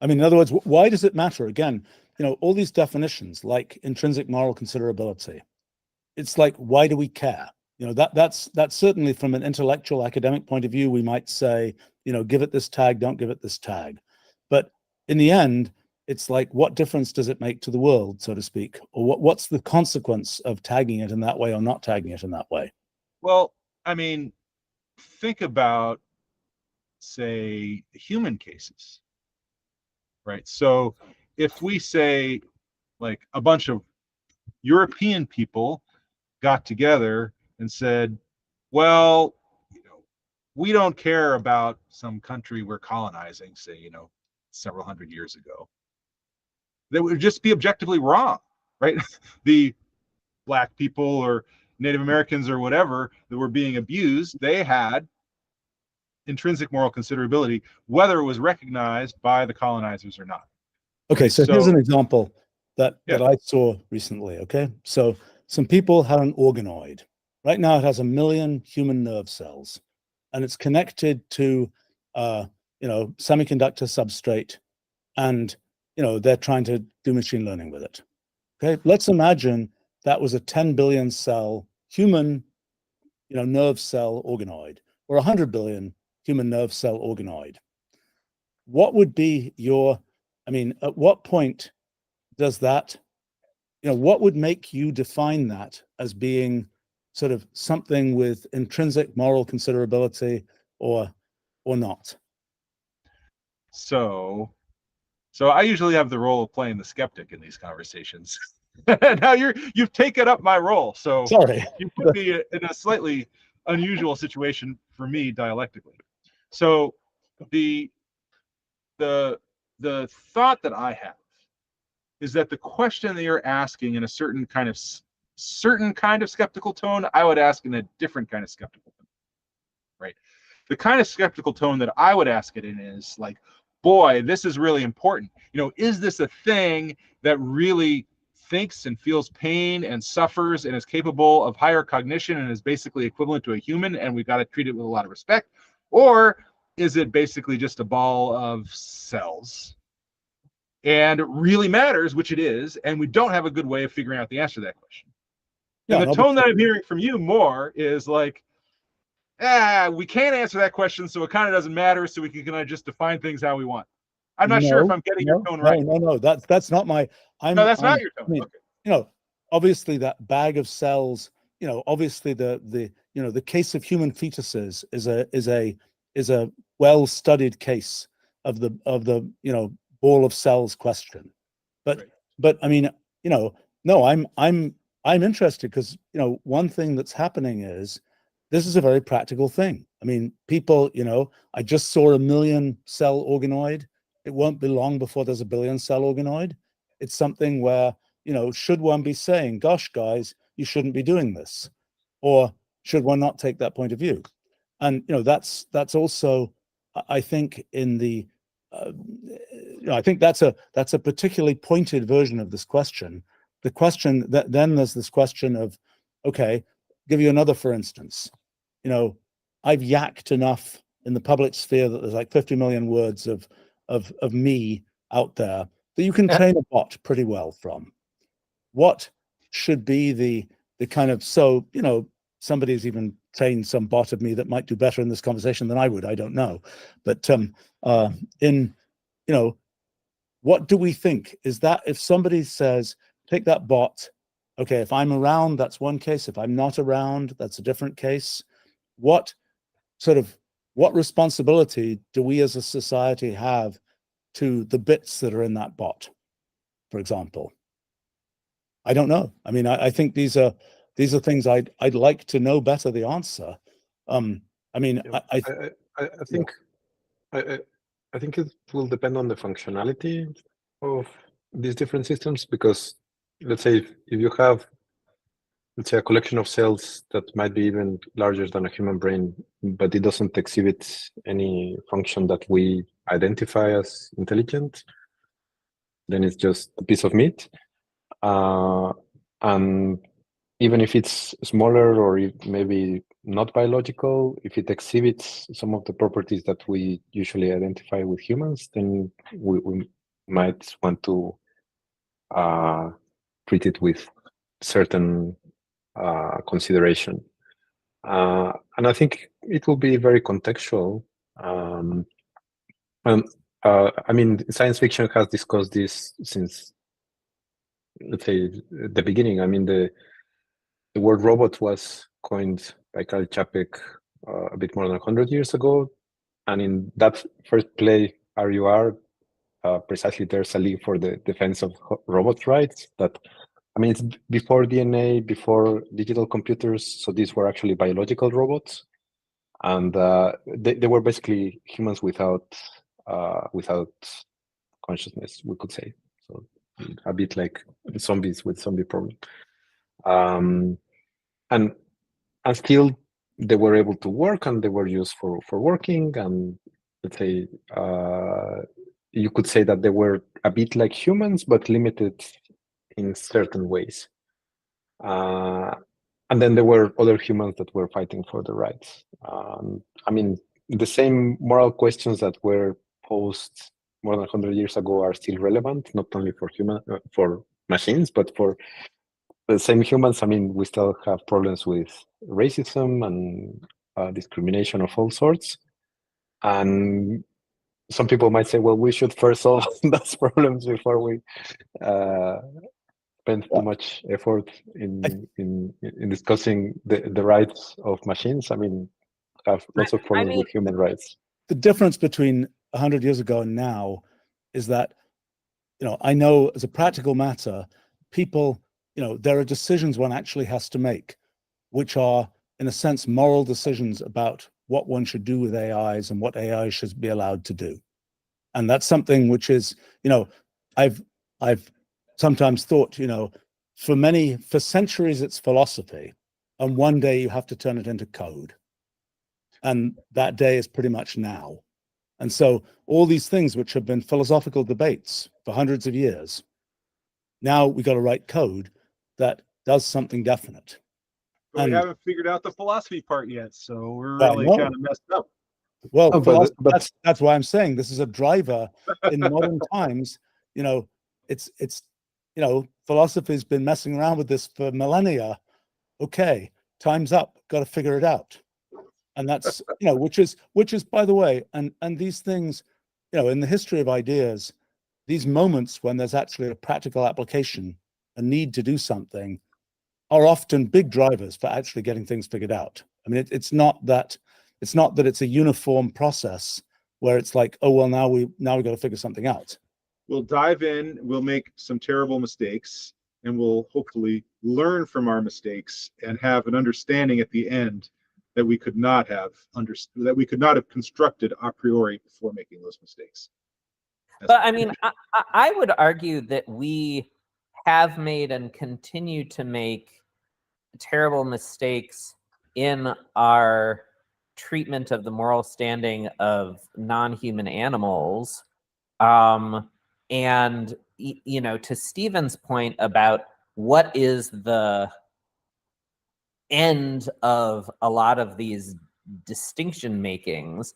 I mean, in other words, why does it matter? Again, all these definitions like intrinsic moral considerability, it's like, why do we care? That's certainly from an intellectual academic point of view, we might say, give it this tag, don't give it this tag. But in the end, it's like, what difference does it make to the world, so to speak? Or what's the consequence of tagging it in that way or not tagging it in that way? Well, I mean, think about, say, human cases, right? So if we say, like, a bunch of European people got together and said, well, we don't care about some country we're colonizing, say, several hundred years ago, that would just be objectively wrong, right? The Black people or Native Americans or whatever that were being abused, they had intrinsic moral considerability, whether it was recognized by the colonizers or not. Okay, Right? so here's an example that Yeah. I saw recently, okay? So some people had an organoid. Right now it has 1 million human nerve cells, and it's connected to, semiconductor substrate, and, they're trying to do machine learning with it. Okay, let's imagine that was a 10 billion cell human, nerve cell organoid, or 100 billion human nerve cell organoid. What would be at what point does that, what would make you define that as being sort of something with intrinsic moral considerability or not? So I usually have the role of playing the skeptic in these conversations. Now you've taken up my role, so Sorry. you put me in a slightly unusual situation for me dialectically. So the thought that I have is that the question that you're asking in a certain kind of skeptical tone, I would ask in a different kind of skeptical tone, right? The kind of skeptical tone that I would ask it in is like, boy, this is really important. Is this a thing that really thinks and feels pain and suffers and is capable of higher cognition and is basically equivalent to a human, and we've got to treat it with a lot of respect? Or is it basically just a ball of cells? And it really matters, which it is, and we don't have a good way of figuring out the answer to that question. Yeah, And the tone that I'm hearing from you more is like, we can't answer that question, so it kind of doesn't matter, so we can kind of just define things how we want. I'm not sure if I'm getting your tone right. No, that's not my. No, that's not your tone. I mean, okay. Obviously that bag of cells. Obviously the case of human fetuses is a well-studied case of the ball of cells question. But I mean, no, I'm interested because one thing that's happening is this is a very practical thing. I mean, people, I just saw a 1 million cell organoid. It won't be long before there's a 1 billion cell organoid. It's something where, should one be saying, gosh, guys, you shouldn't be doing this? Or should one not take that point of view? And, that's also, I think, in the, I think that's a particularly pointed version of this question. The question that then there's this question of, okay, give you another, for instance, I've yacked enough in the public sphere that there's like 50 million words of me out there that you can train a bot pretty well from. What should be the kind of, so, somebody's even trained some bot of me that might do better in this conversation than I would, I don't know. But what do we think? Is that if somebody says, take that bot, okay, if I'm around, that's one case. If I'm not around, that's a different case. What responsibility do we as a society have to the bits that are in that bot, for example? I don't know. I mean, I think these are things I'd like to know better the answer. I mean, yeah, I think I think it will depend on the functionality of these different systems, because let's say if you have, let's say, a collection of cells that might be even larger than a human brain, but it doesn't exhibit any function that we identify as intelligent, then it's just a piece of meat. And even if it's smaller or maybe not biological, if it exhibits some of the properties that we usually identify with humans, then we might want to treat it with certain consideration. And I think it will be very contextual. I mean, science fiction has discussed this since, let's say, the beginning. I mean, the word robot was coined by Karl Čapek a bit more than 100 years ago. And in that first play, RUR, precisely there's a link for the defense of robot rights. That, I mean, it's before DNA, before digital computers. So these were actually biological robots. And they were basically humans without consciousness, we could say. So a bit like zombies with zombie problem. And still they were able to work, and they were used for working. And let's say you could say that they were a bit like humans, but limited in certain ways. And then there were other humans that were fighting for the rights. I mean, the same moral questions that were posed more than 100 years ago are still relevant, not only for machines, but for the same humans. I mean, we still have problems with racism and discrimination of all sorts. And some people might say, well, we should first solve those problems before we spend too much effort in discussing the rights of machines. I mean, have lots of problems with human rights. The difference between 100 years ago and now is that, I know as a practical matter, people, there are decisions one actually has to make, which are, in a sense, moral decisions about what one should do with AIs and what AI should be allowed to do. And that's something which is, I've sometimes thought, for centuries it's philosophy, and one day you have to turn it into code. And that day is pretty much now. And so all these things which have been philosophical debates for hundreds of years, now we got to write code that does something definite. But we haven't figured out the philosophy part yet, so we're really kind of messed up. Well, Oh, but that's why I'm saying this is a driver in modern times. You know, it's philosophy's been messing around with this for millennia. Okay, time's up. Got to figure it out. And that's, which is by the way, and these things, in the history of ideas, these moments when there's actually a practical application, a need to do something, are often big drivers for actually getting things figured out. I mean, it's not that it's a uniform process where it's like, oh well, now we got to figure something out. We'll dive in, we'll make some terrible mistakes, and we'll hopefully learn from our mistakes and have an understanding at the end that we could not have constructed a priori before making those mistakes. But I mean, I would argue that we have made and continue to make terrible mistakes in our treatment of the moral standing of non-human animals. And, to Stephen's point about what is the end of a lot of these distinction makings,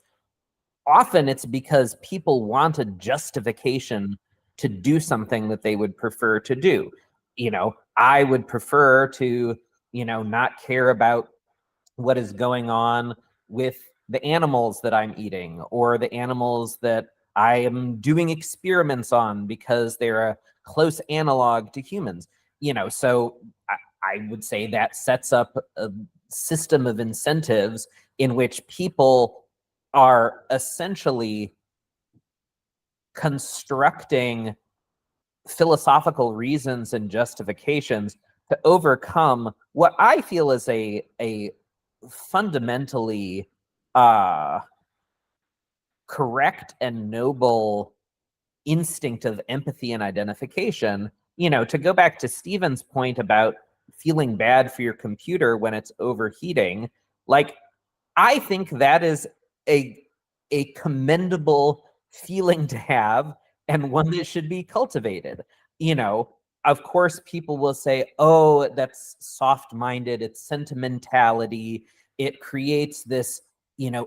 often it's because people want a justification to do something that they would prefer to do. I would prefer to, not care about what is going on with the animals that I'm eating or the animals that I am doing experiments on because they're a close analog to humans. So I would say that sets up a system of incentives in which people are essentially constructing philosophical reasons and justifications to overcome what I feel is a fundamentally correct and noble instinct of empathy and identification. To go back to Stephen's point about feeling bad for your computer when it's overheating, like, I think that is a commendable feeling to have and one that should be cultivated. Of course, people will say, oh, that's soft-minded, it's sentimentality, it creates this,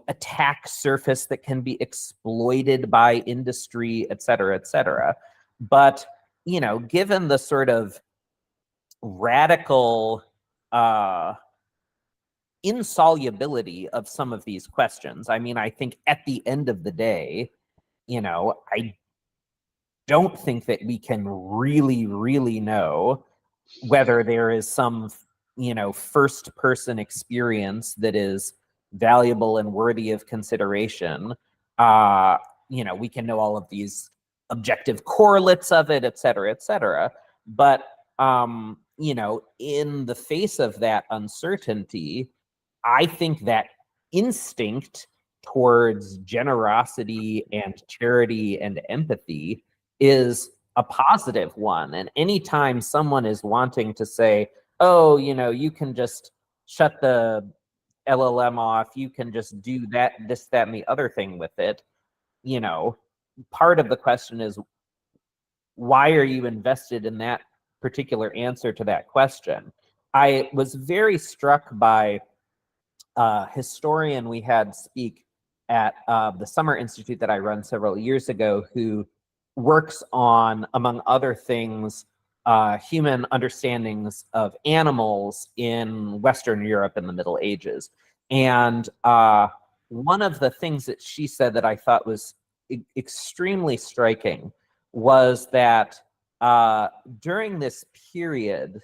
attack surface that can be exploited by industry, et cetera, et cetera. But, given the sort of radical insolubility of some of these questions, I mean, I think at the end of the day, I don't think that we can really, really know whether there is some, first person experience that is valuable and worthy of consideration. We can know all of these objective correlates of it, et cetera, et cetera. But, in the face of that uncertainty, I think that instinct towards generosity and charity and empathy is a positive one. And anytime someone is wanting to say, oh, you can just shut the LLM off, you can just do that, this, that, and the other thing with it, part of the question is, why are you invested in that particular answer to that question? I was very struck by a historian we had speak at the Summer Institute that I run several years ago, who works on, among other things, human understandings of animals in Western Europe in the Middle Ages. And one of the things that she said that I thought was extremely striking was that during this period,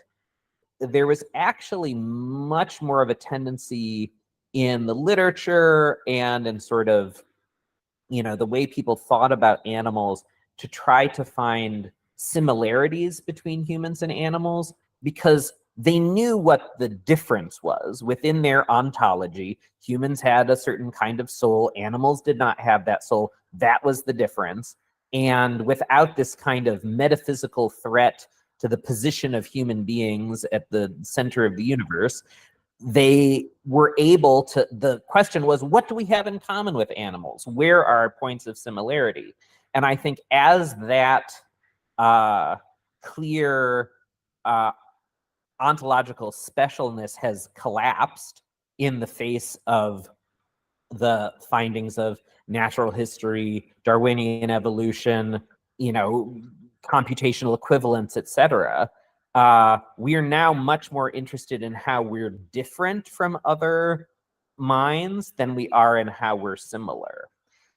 there was actually much more of a tendency in the literature and in sort of, the way people thought about animals to try to find similarities between humans and animals, because they knew what the difference was within their ontology. Humans had a certain kind of soul, animals did not have that soul. That was the difference. And without this kind of metaphysical threat to the position of human beings at the center of the universe, they were able to, the question was, what do we have in common with animals? Where are our points of similarity? And I think as that clear ontological specialness has collapsed in the face of the findings of natural history, Darwinian evolution, computational equivalence, etc. We are now much more interested in how we're different from other minds than we are in how we're similar.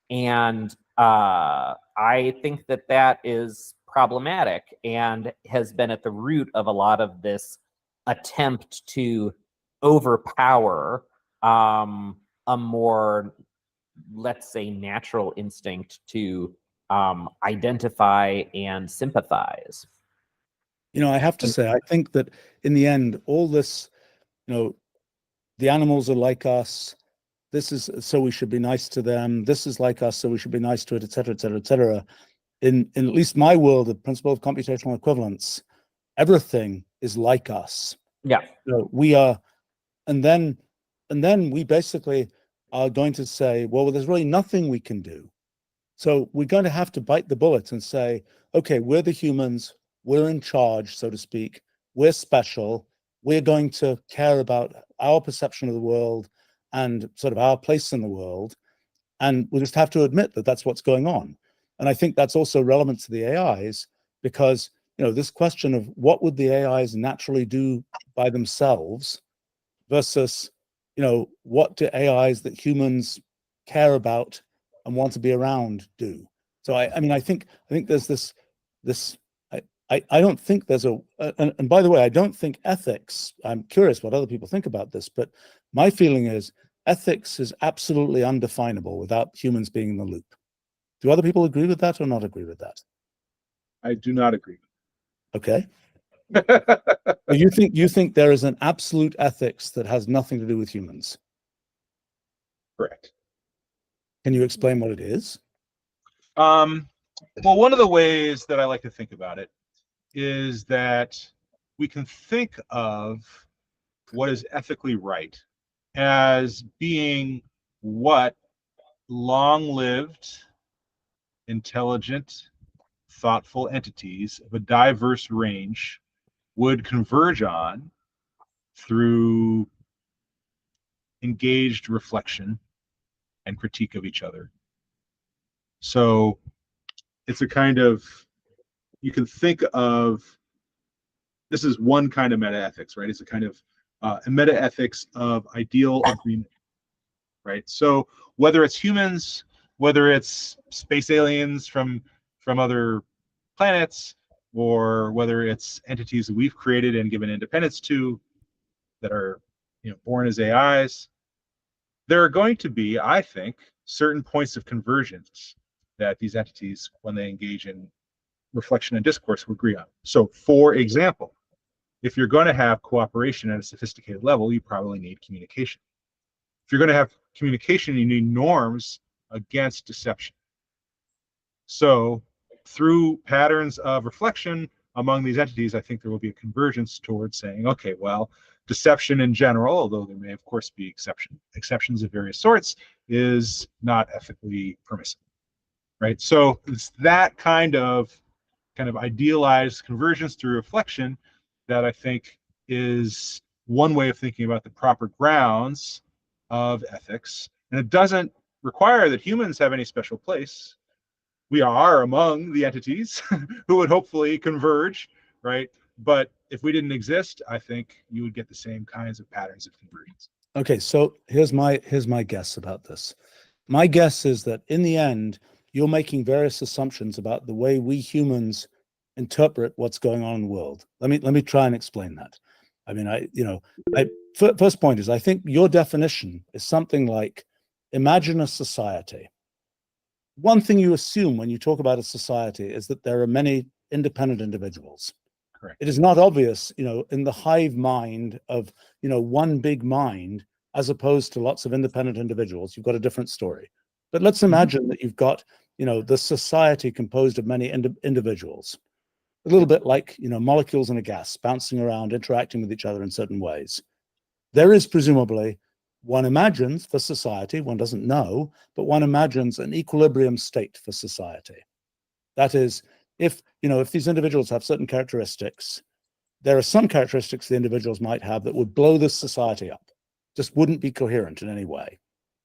And I think that that is problematic and has been at the root of a lot of this attempt to overpower a more, let's say, natural instinct to identify and sympathize. I have to say, I think that in the end, all this, the animals are like us. This is so we should be nice to them. This is like us, so we should be nice to it, et cetera, et cetera, et cetera. In at least my world, the principle of computational equivalence, everything is like us. Yeah. We are, and then we basically are going to say, well, there's really nothing we can do. So we're going to have to bite the bullet and say, okay, we're the humans, we're in charge, so to speak. We're special. We're going to care about our perception of the world and sort of our place in the world. And we just have to admit that that's what's going on. And I think that's also relevant to the AIs because, this question of what would the AIs naturally do by themselves versus, what do AIs that humans care about and want to be around do? So I think there's this I don't think there's and by the way, I don't think ethics, I'm curious what other people think about this, but my feeling is ethics is absolutely undefinable without humans being in the loop. Do other people agree with that or not agree with that? I do not agree. Okay. You think there is an absolute ethics that has nothing to do with humans? Correct. Can you explain what it is? Well, one of the ways that I like to think about it is that we can think of what is ethically right as being what long-lived, intelligent, thoughtful entities of a diverse range would converge on through engaged reflection and critique of each other. So it's a kind of, you can think of, this is one kind of meta-ethics, right? It's a kind of a meta-ethics of ideal agreement, right? So whether it's humans, whether it's space aliens from other planets, or whether it's entities that we've created and given independence to that are born as AIs, there are going to be, I think, certain points of convergence that these entities, when they engage in reflection and discourse, will agree on. So, for example, if you're going to have cooperation at a sophisticated level, you probably need communication. If you're going to have communication, you need norms against deception. So, through patterns of reflection among these entities, I think there will be a convergence towards saying, okay, well, deception in general, although there may of course be exceptions of various sorts, is not ethically permissible, right? So it's that kind of idealized convergence through reflection that I think is one way of thinking about the proper grounds of ethics. And it doesn't require that humans have any special place. We are among the entities who would hopefully converge, right? But if we didn't exist, I think you would get the same kinds of patterns of convergence. Okay, so here's my guess about this. My guess is that in the end, you're making various assumptions about the way we humans interpret what's going on in the world. Let me try and explain that. I mean, first point is I think your definition is something like, imagine a society. One thing you assume when you talk about a society is that there are many independent individuals. Correct. It is not obvious, in the hive mind of, one big mind, as opposed to lots of independent individuals. You've got a different story. But let's imagine that you've got, the society composed of many individuals, a little bit like, molecules in a gas bouncing around, interacting with each other in certain ways. There is presumably, one imagines for society, one doesn't know, but one imagines an equilibrium state for society. That is, if these individuals have certain characteristics, there are some characteristics the individuals might have that would blow this society up, just wouldn't be coherent in any way.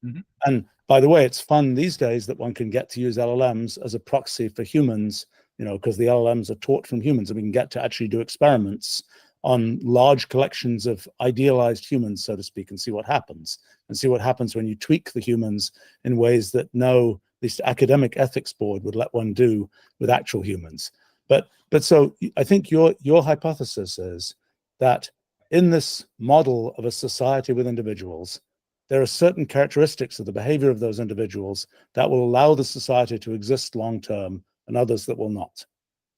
Mhm. And by the way, it's fun these days that one can get to use LLMs as a proxy for humans, because the LLMs are taught from humans, and we can get to actually do experiments on large collections of idealized humans, so to speak, and see what happens, when you tweak the humans in ways that no, at least academic ethics board would let one do with actual humans. But so I think your hypothesis is that in this model of a society with individuals, there are certain characteristics of the behavior of those individuals that will allow the society to exist long term, and others that will not.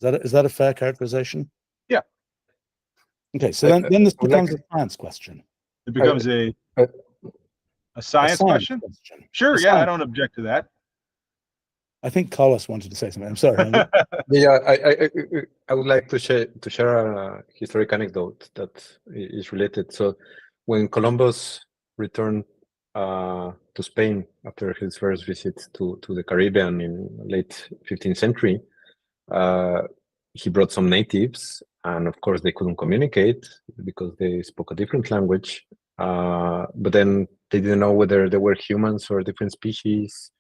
Is that a fair characterization? Yeah. Okay, so then this would becomes like- a science question. It becomes a science question. Sure, A yeah, I science. don't object to that. I think Carlos wanted to say something. I'm sorry. Yeah, I would like to share a historic anecdote that is related. So, when Columbus returned to Spain after his first visit to the Caribbean in late 15th century, he brought some natives, and of course they couldn't communicate because they spoke a different language. But then they didn't know whether they were humans or different species.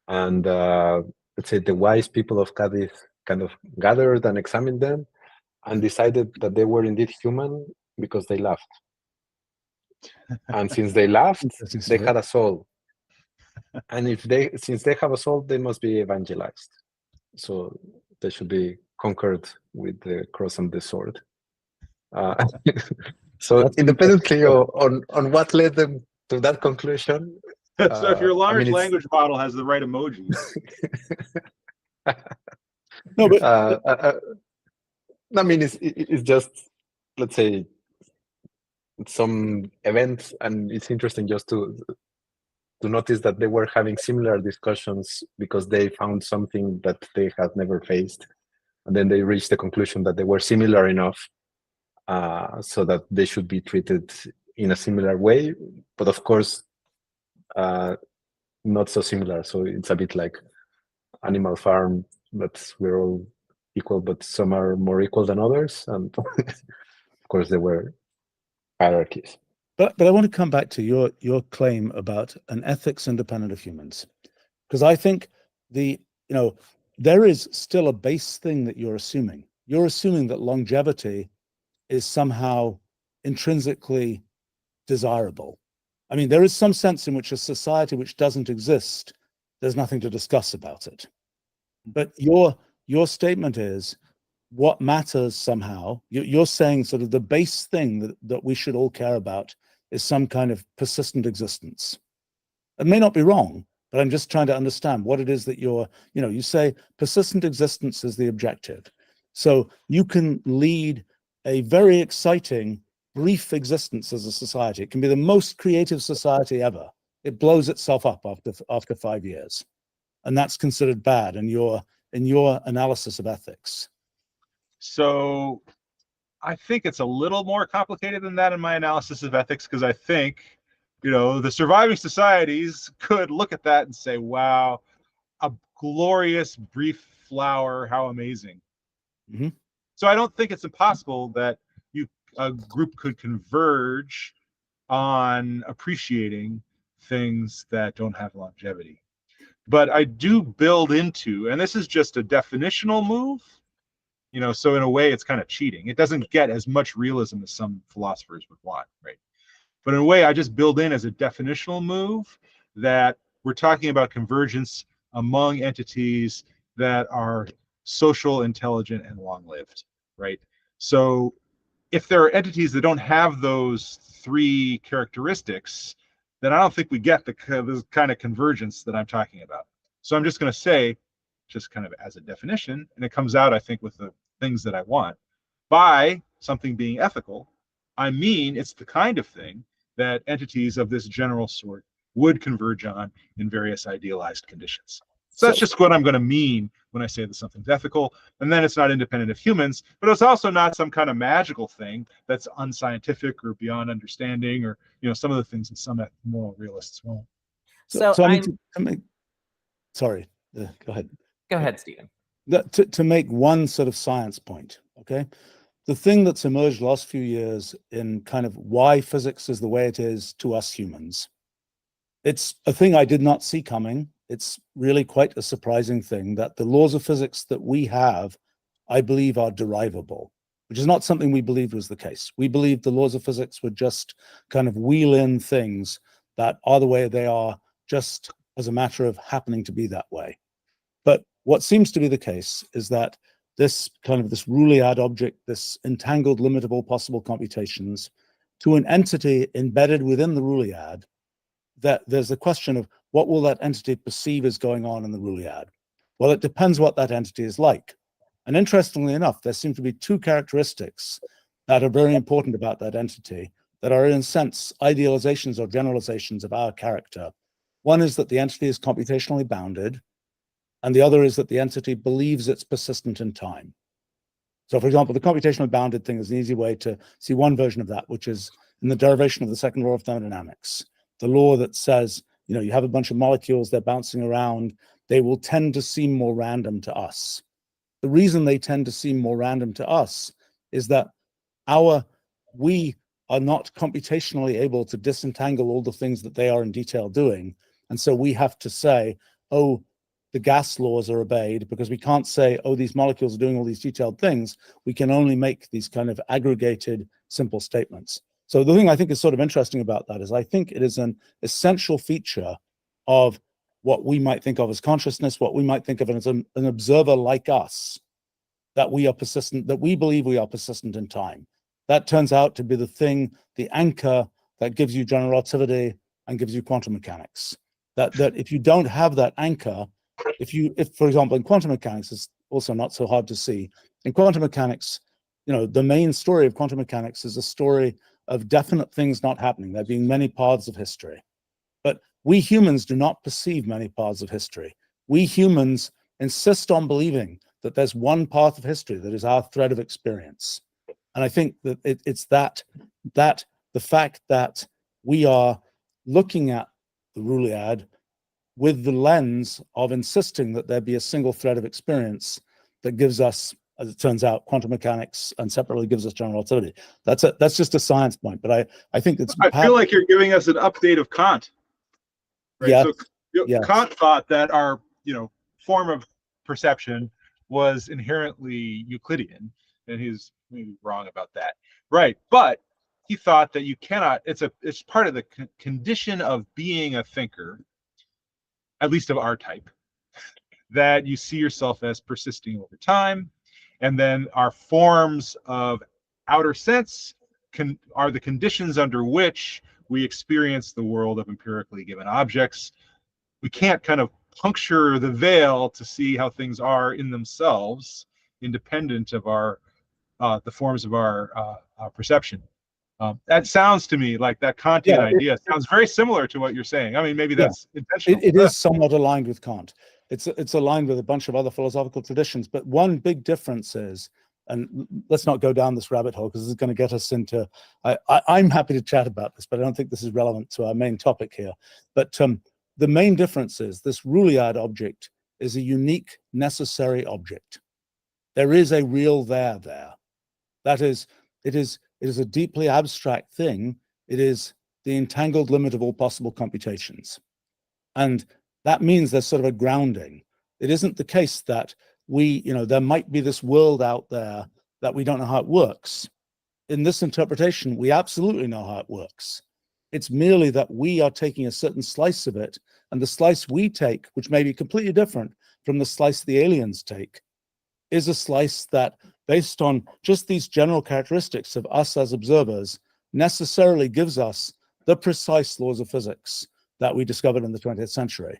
And let's say the wise people of Cadiz kind of gathered and examined them and decided that they were indeed human because they laughed. And since they laughed, Interesting they story. had a soul. And since they have a soul, they must be evangelized. So they should be conquered with the cross and the sword. So That's independently on what led them to that conclusion. So if your large it's- language model has the right emojis, No, but I mean, it's just, let's say, some events, and it's interesting just to notice that they were having similar discussions because they found something that they had never faced, and then they reached the conclusion that they were similar enough so that they should be treated in a similar way, but of course not so similar. So it's a bit like Animal Farm, that we're all equal, but some are more equal than others, and of course there were hierarchies. But I want to come back to your claim about an ethics independent of humans, because I think there is still a base thing that you're assuming. You're assuming that longevity is somehow intrinsically desirable. I mean, there is some sense in which a society which doesn't exist, there's nothing to discuss about it. But your statement is what matters somehow. You're saying sort of the base thing that we should all care about is some kind of persistent existence. It may not be wrong, but I'm just trying to understand what it is that you say persistent existence is the objective. So you can lead a very exciting, brief existence as a society. It can be the most creative society ever. It blows itself up after 5 years. And that's considered bad in your analysis of ethics. so I think it's a little more complicated than that in my analysis of ethics, because I think, the surviving societies could look at that and say, wow, a glorious brief flower, how amazing. Mhm. So I don't think it's impossible that a group could converge on appreciating things that don't have longevity. But I do build into, and this is just a definitional move, so in a way it's kind of cheating. It doesn't get as much realism as some philosophers would want, right? But in a way, I just build in as a definitional move that we're talking about convergence among entities that are social, intelligent, and long-lived, right? So if there are entities that don't have those three characteristics, then I don't think we get the kind of convergence that I'm talking about. So I'm just going to say, just kind of as a definition, and it comes out, I think, with the things that I want. By something being ethical, I mean it's the kind of thing that entities of this general sort would converge on in various idealized conditions. So that's just what I'm going to mean when I say that something's ethical. And then it's not independent of humans, but it's also not some kind of magical thing that's unscientific or beyond understanding, or some of the things that some moral realists won't. So I mean, sorry, go ahead. Go ahead, Stephen. To make one sort of science point, okay? The thing that's emerged the last few years in kind of why physics is the way it is to us humans It's a thing I did not see coming. It's really quite a surprising thing that the laws of physics that we have, I believe, are derivable, which is not something we believed was the case. We believed the laws of physics were just kind of wheel-in things that are the way they are, just as a matter of happening to be that way. But what seems to be the case is that this Roolead object, this entangled limitable possible computations, to an entity embedded within the Roolead, that there's a question of what will that entity perceive as going on in the Roolead? Well, it depends what that entity is like. And interestingly enough, there seem to be two characteristics that are very important about that entity that are, in a sense, idealizations or generalizations of our character. One is that the entity is computationally bounded, and the other is that the entity believes it's persistent in time. So, for example, the computationally bounded thing is an easy way to see one version of that, which is in the derivation of the second law of thermodynamics, the law that says, you have a bunch of molecules, they're bouncing around, they will tend to seem more random to us. The reason they tend to seem more random to us is that we are not computationally able to disentangle all the things that they are in detail doing. And so we have to say, oh, the gas laws are obeyed, because we can't say, oh, these molecules are doing all these detailed things. We can only make these kind of aggregated, simple statements. So the thing I think is sort of interesting about that is I think it is an essential feature of what we might think of as consciousness, what we might think of as an observer like us, that we are persistent, that we believe we are persistent in time. That turns out to be the thing, the anchor that gives you general relativity and gives you quantum mechanics. That if you don't have that anchor, if for example, in quantum mechanics, it's also not so hard to see. In quantum mechanics, the main story of quantum mechanics is a story of definite things not happening, there being many paths of history. But we humans do not perceive many paths of history. We humans insist on believing that there's one path of history that is our thread of experience. And I think that it's that the fact that we are looking at the Roolead with the lens of insisting that there be a single thread of experience that gives us, as it turns out, quantum mechanics, and separately gives us general relativity. That's just a science point, but I think it's. I feel like you're giving us an update of Kant. Right? Yeah. So Yeah. Kant thought that our form of perception was inherently Euclidean, and he's maybe wrong about that. Right, but he thought that you cannot. It's part of the condition of being a thinker, at least of our type, that you see yourself as persisting over time, and then our forms of outer sense are the conditions under which we experience the world of empirically given objects. We can't kind of puncture the veil to see how things are in themselves, independent of the forms of our perception. That sounds to me like that Kantian idea sounds very similar to what you're saying. I mean, maybe that's intentional. It is somewhat aligned with Kant. It's aligned with a bunch of other philosophical traditions, but one big difference is, and let's not go down this rabbit hole because this is going to get us into, I'm happy to chat about this, but I don't think this is relevant to our main topic here. But the main difference is this Roolead object is a unique, necessary object. There is a real there. That is, it is a deeply abstract thing. It is the entangled limit of all possible computations. And that means there's sort of a grounding. It isn't the case that there might be this world out there that we don't know how it works. In this interpretation, we absolutely know how it works. It's merely that we are taking a certain slice of it, and the slice we take, which may be completely different from the slice the aliens take, is a slice that, based on just these general characteristics of us as observers, necessarily gives us the precise laws of physics that we discovered in the 20th century.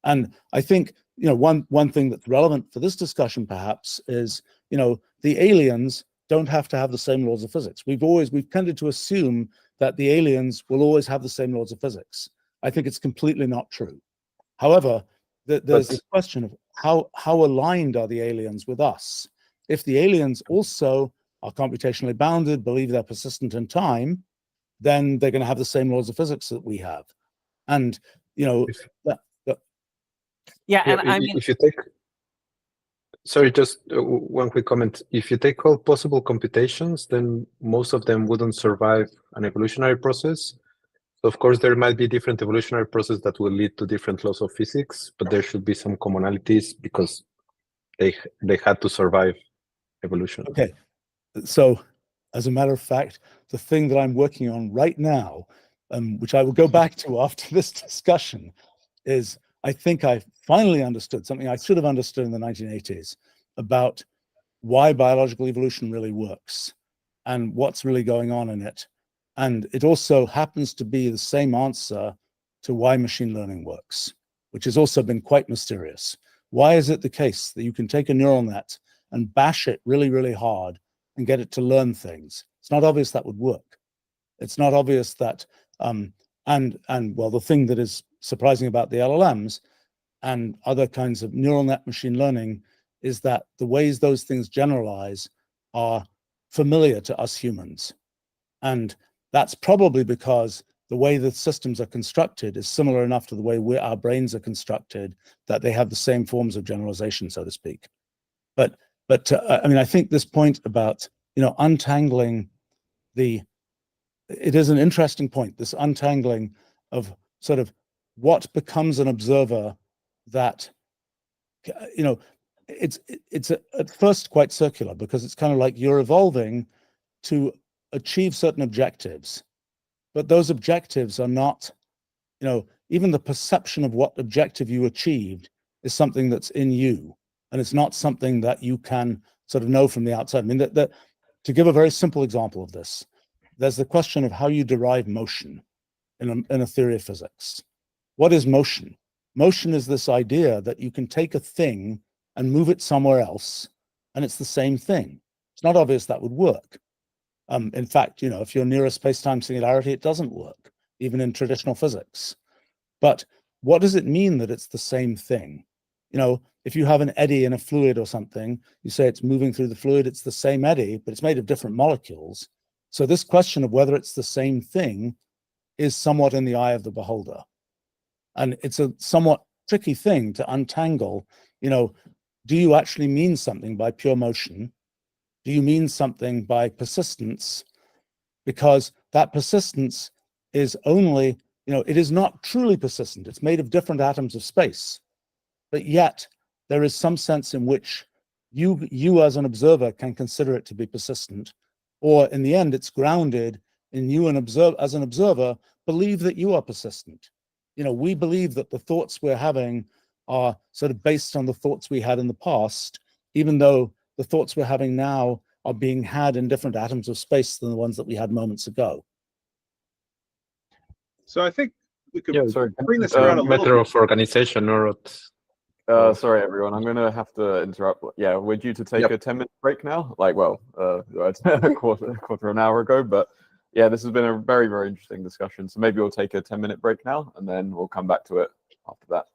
And I think, one thing that's relevant for this discussion perhaps is, the aliens don't have to have the same laws of physics. We've tended to assume that the aliens will always have the same laws of physics. I think it's completely not true. However, there's this question of how aligned are the aliens with us? If the aliens also are computationally bounded, believe they're persistent in time, then they're going to have the same laws of physics that we have. And, if you take, sorry, just one quick comment. If you take all possible computations, then most of them wouldn't survive an evolutionary process. Of course, there might be different evolutionary processes that will lead to different laws of physics, but there should be some commonalities because they had to survive evolution. Okay, so as a matter of fact, the thing that I'm working on right now, which I will go back to after this discussion, is I think I finally understood something I should have understood in the 1980s about why biological evolution really works and what's really going on in it. And it also happens to be the same answer to why machine learning works, which has also been quite mysterious. Why is it the case that you can take a neural net and bash it really, really hard and get it to learn things? It's not obvious that would work. It's not obvious that, and well, the thing that is surprising about the LLMs and other kinds of neural net machine learning is that the ways those things generalize are familiar to us humans. And that's probably because the way the systems are constructed is similar enough to the way our brains are constructed that they have the same forms of generalization, so to speak. But I mean, I think this point about, untangling it is an interesting point, this untangling of sort of what becomes an observer that, it's at first quite circular because it's kind of like you're evolving to achieve certain objectives, but those objectives are not, even the perception of what objective you achieved is something that's in you, and it's not something that you can sort of know from the outside. I mean, to give a very simple example of this, there's the question of how you derive motion in a theory of physics. What is motion? Motion is this idea that you can take a thing and move it somewhere else, and it's the same thing. It's not obvious that would work. In fact, if you're near a space-time singularity, it doesn't work, even in traditional physics. But what does it mean that it's the same thing? If you have an eddy in a fluid or something, you say it's moving through the fluid, it's the same eddy, but it's made of different molecules. So this question of whether it's the same thing is somewhat in the eye of the beholder. And it's a somewhat tricky thing to untangle. Do you actually mean something by pure motion? Do you mean something by persistence? Because that persistence is only, it is not truly persistent. It's made of different atoms of space. But yet there is some sense in which you as an observer can consider it to be persistent, or in the end, it's grounded in you as an observer believe that you are persistent. We believe that the thoughts we're having are sort of based on the thoughts we had in the past, even though the thoughts we're having now are being had in different atoms of space than the ones that we had moments ago. So I think we could Sorry, bring this around a little Matter bit. of organization, or sorry, everyone. I'm going to have to interrupt. Yeah, we're due to take a 10-minute break now. Like, well, a quarter of an hour ago. But yeah, this has been a very, very interesting discussion. So maybe we'll take a 10-minute break now, and then we'll come back to it after that.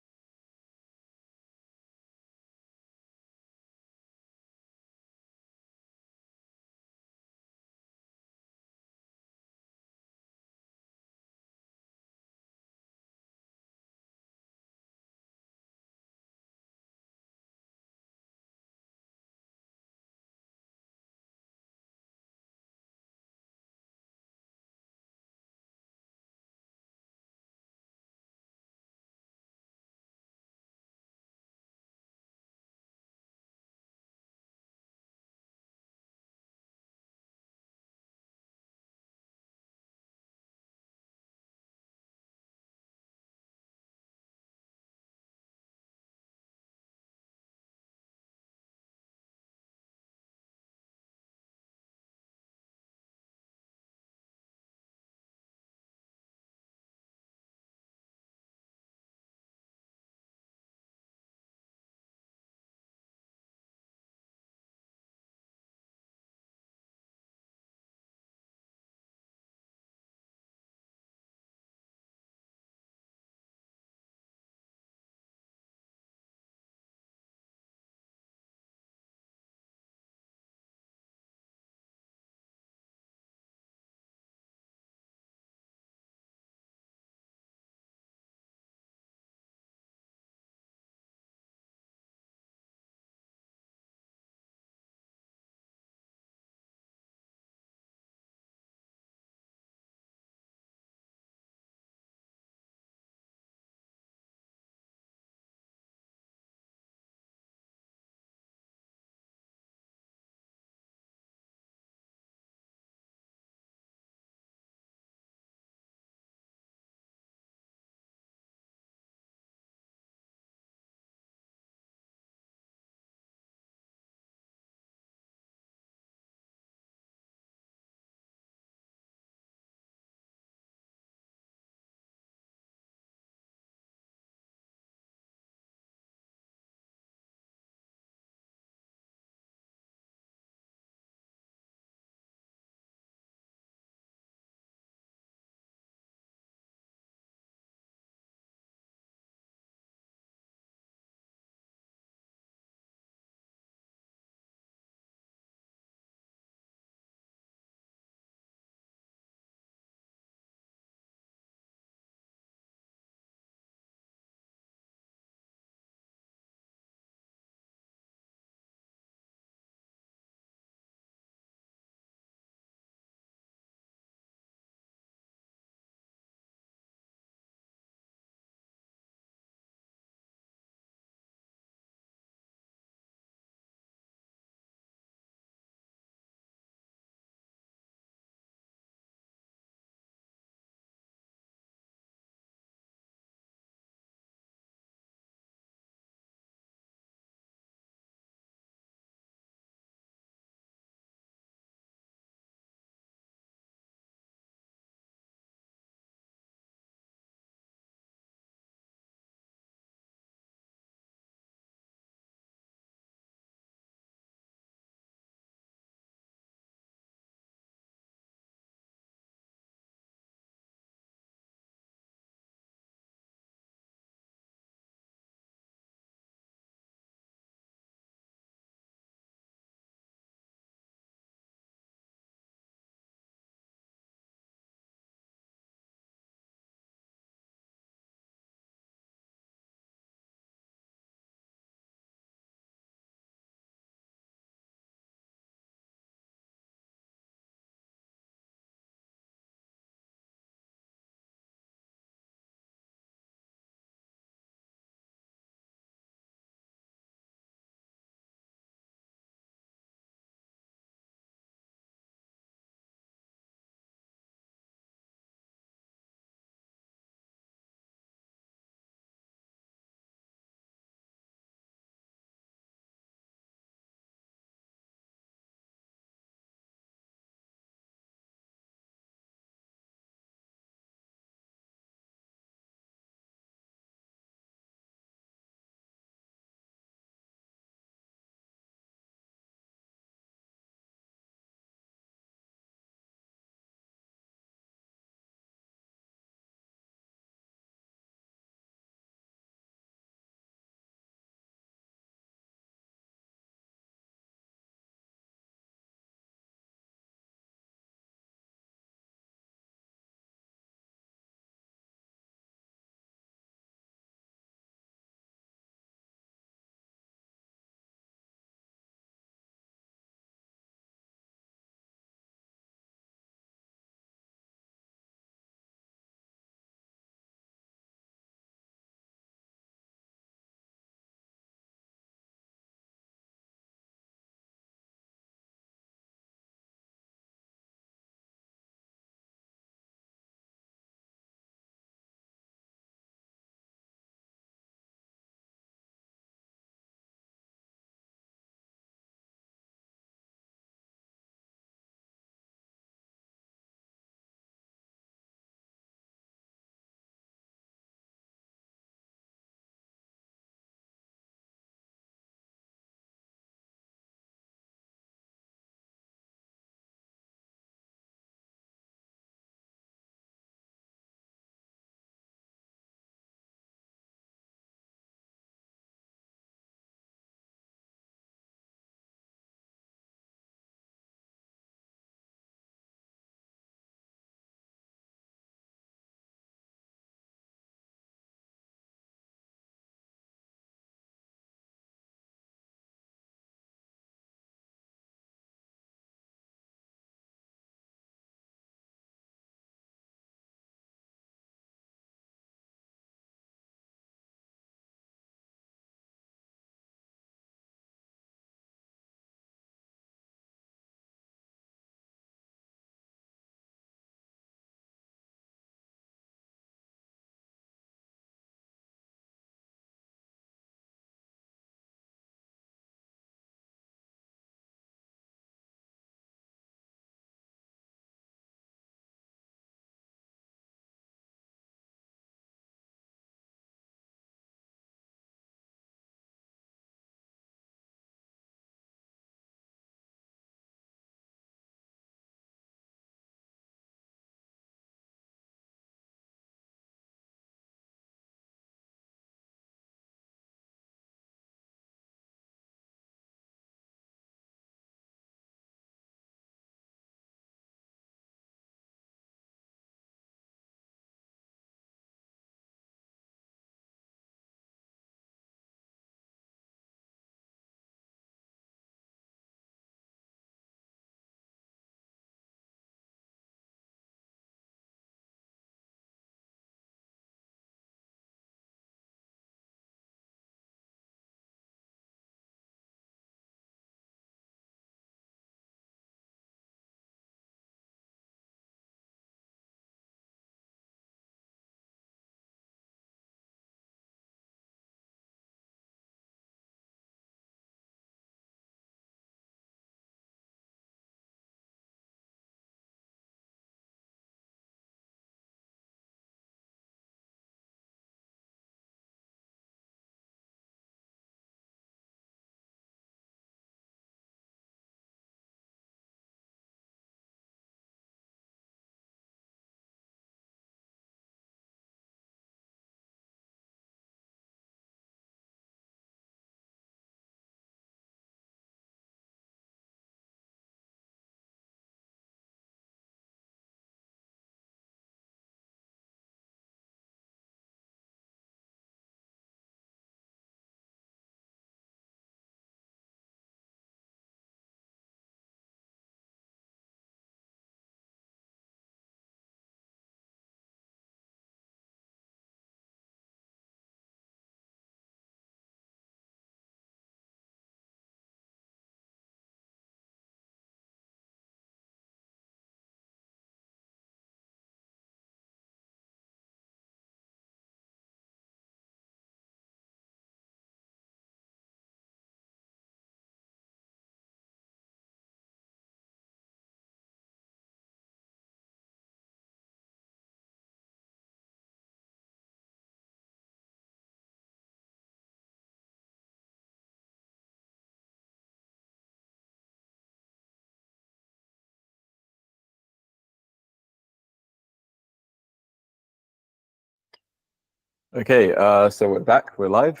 Okay, so we're back, we're live.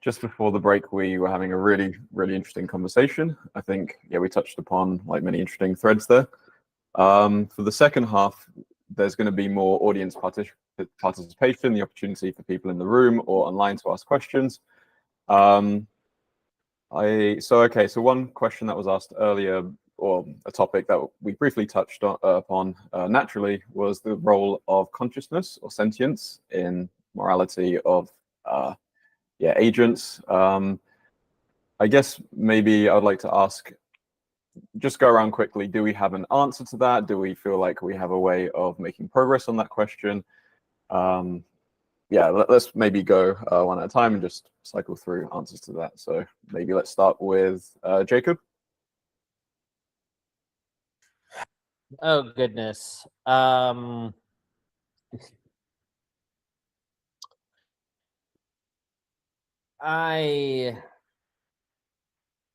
Just before the break, we were having a really interesting conversation. I think, yeah, we touched upon like many interesting threads there. For the second half, there's going to be more audience participation, the opportunity for people in the room or online to ask questions. So one question that was asked earlier, or a topic that we briefly touched upon naturally, was the role of consciousness or sentience in morality of agents. I guess maybe I'd like to ask, just go around quickly, do we have an answer to that? Do we feel like we have a way of making progress on that question? Let's maybe go one at a time and just cycle through answers to that. So maybe let's start with Jacob. Oh, goodness. I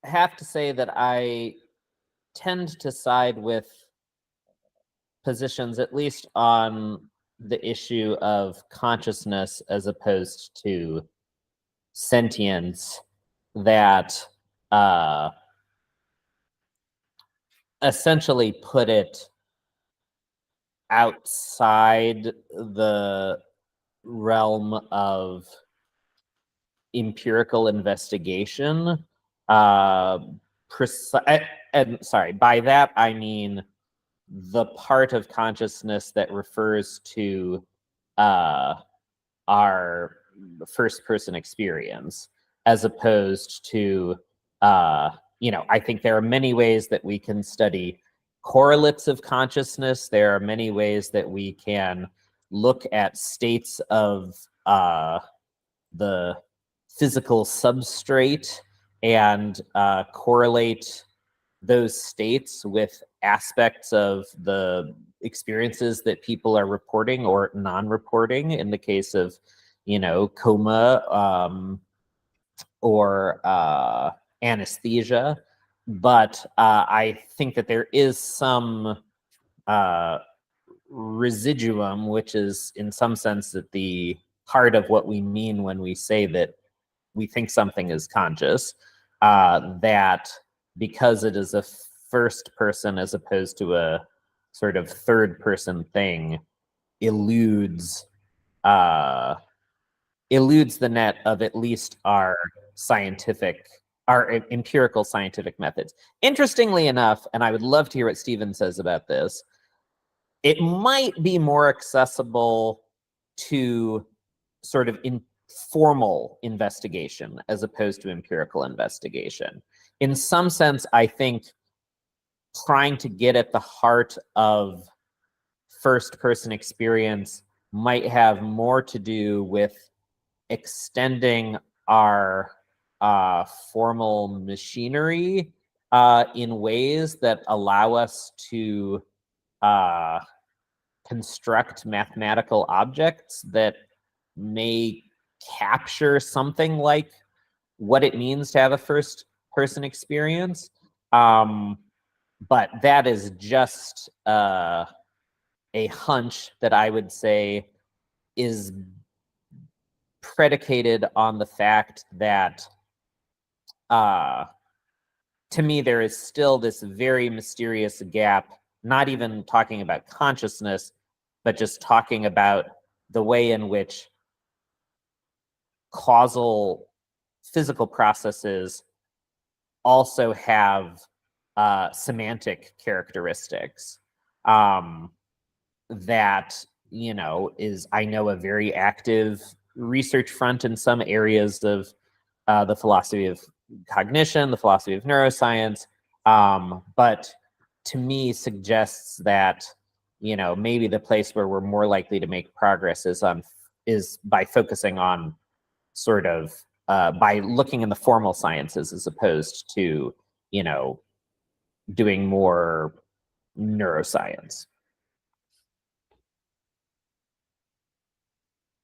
have to say that I tend to side with positions, at least on the issue of consciousness as opposed to sentience, that essentially put it outside the realm of empirical investigation. And sorry, by that I mean the part of consciousness that refers to our first-person experience, as opposed to, I think there are many ways that we can study correlates of consciousness. There are many ways that we can look at states of the physical substrate and correlate those states with aspects of the experiences that people are reporting or non-reporting, in the case of, coma or anesthesia. But I think that there is some residuum, which is in some sense at the heart of what we mean when we say that we think something is conscious, that because it is a first person as opposed to a sort of third person thing, eludes the net of at least our empirical scientific methods. Interestingly enough, and I would love to hear what Stephen says about this, it might be more accessible to sort of informal investigation as opposed to empirical investigation. In some sense, I think trying to get at the heart of first-person experience might have more to do with extending our formal machinery in ways that allow us to construct mathematical objects that may capture something like what it means to have a first-person experience. But that is just a hunch that I would say is predicated on the fact that, to me, there is still this very mysterious gap, not even talking about consciousness, but just talking about the way in which causal physical processes also have semantic characteristics that, is, I know, a very active research front in some areas of the philosophy of cognition, the philosophy of neuroscience, but to me suggests that, maybe the place where we're more likely to make progress is by focusing on sort of by looking in the formal sciences as opposed to, doing more neuroscience.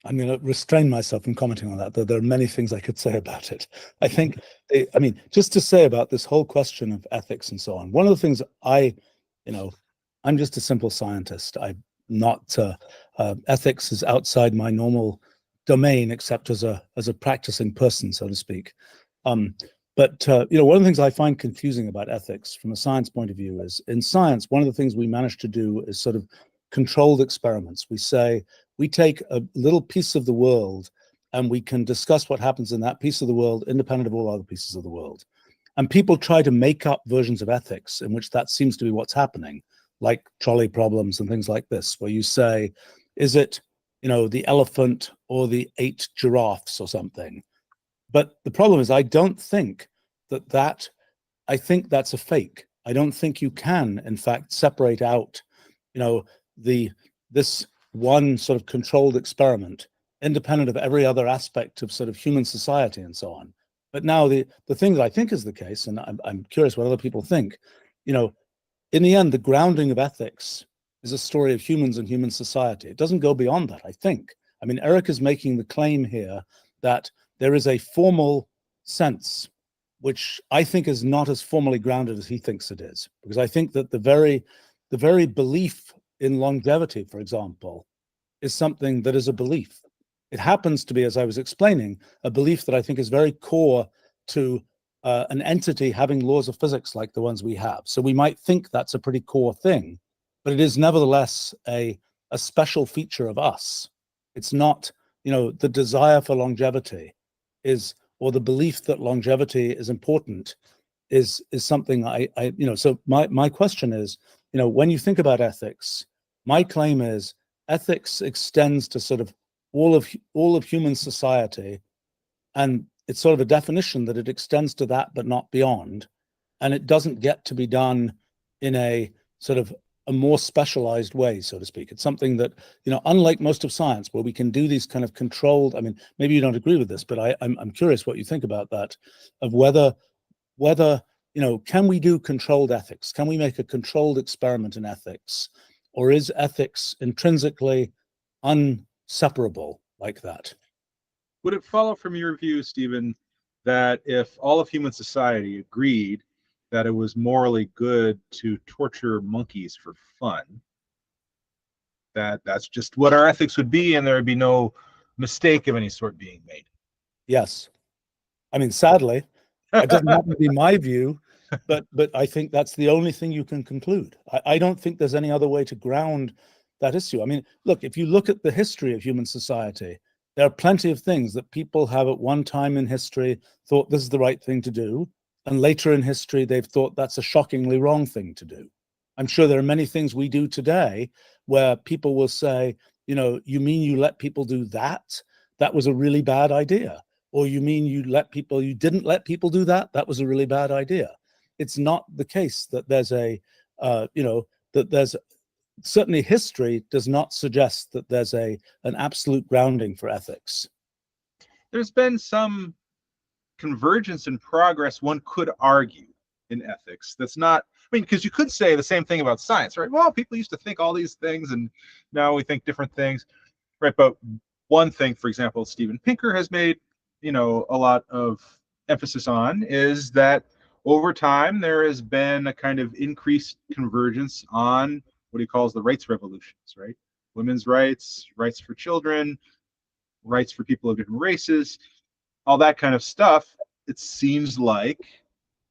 I'm going to restrain myself from commenting on that, though there are many things I could say about it. I think, just to say about this whole question of ethics and so on, one of the things I'm just a simple scientist. not ethics is outside my normal domain, except as a practicing person, so to speak. But one of the things I find confusing about ethics from a science point of view is, in science, one of the things we manage to do is sort of controlled experiments. We say we take a little piece of the world and we can discuss what happens in that piece of the world independent of all other pieces of the world. And people try to make up versions of ethics in which that seems to be what's happening, like trolley problems and things like this, where you say, is it, the elephant or the 8 giraffes or something? But the problem is, I don't think I think that's a fake. I don't think you can, in fact, separate out, this one sort of controlled experiment, independent of every other aspect of sort of human society and so on. But now the thing that I think is the case, and I'm curious what other people think, in the end, the grounding of ethics is a story of humans and human society. It doesn't go beyond that, I think. I mean, Eric is making the claim here that there is a formal sense, which I think is not as formally grounded as he thinks it is, because I think that the very belief in longevity, for example, is something that is a belief. It happens to be, as I was explaining, a belief that I think is very core to an entity having laws of physics like the ones we have. So we might think that's a pretty core thing, but it is nevertheless a special feature of us. It's not, the desire for longevity or the belief that longevity is important is something so my question is, when you think about ethics, my claim is ethics extends to sort of all of human society, and it's sort of a definition that it extends to that but not beyond, and it doesn't get to be done in a sort of a more specialized way, so to speak. It's something that, unlike most of science, where we can do these kind of controlled, I mean, maybe you don't agree with this, but I'm curious what you think about that, of whether can we do controlled ethics? Can we make a controlled experiment in ethics? Or is ethics intrinsically inseparable like that? Would it follow from your view, Stephen, that if all of human society agreed that it was morally good to torture monkeys for fun, that's just what our ethics would be, and there would be no mistake of any sort being made? Yes. I mean, sadly, it doesn't happen to be my view, but I think that's the only thing you can conclude. I don't think there's any other way to ground that issue. I mean, look, if you look at the history of human society, there are plenty of things that people have at one time in history thought this is the right thing to do, and later in history they've thought that's a shockingly wrong thing to do. I'm sure there are many things we do today where people will say, you mean you let people do that? That was a really bad idea. Or you mean you didn't let people do that? That was a really bad idea. It's not the case that there's certainly history does not suggest that there's an absolute grounding for ethics. There's been some convergence in progress, one could argue, in ethics. That's not, because you could say the same thing about science, right? Well, people used to think all these things and now we think different things, right? But one thing, for example, Steven Pinker has made, a lot of emphasis on is that over time there has been a kind of increased convergence on what he calls the rights revolutions, right? Women's rights, rights for children, rights for people of different races, all that kind of stuff. It seems like,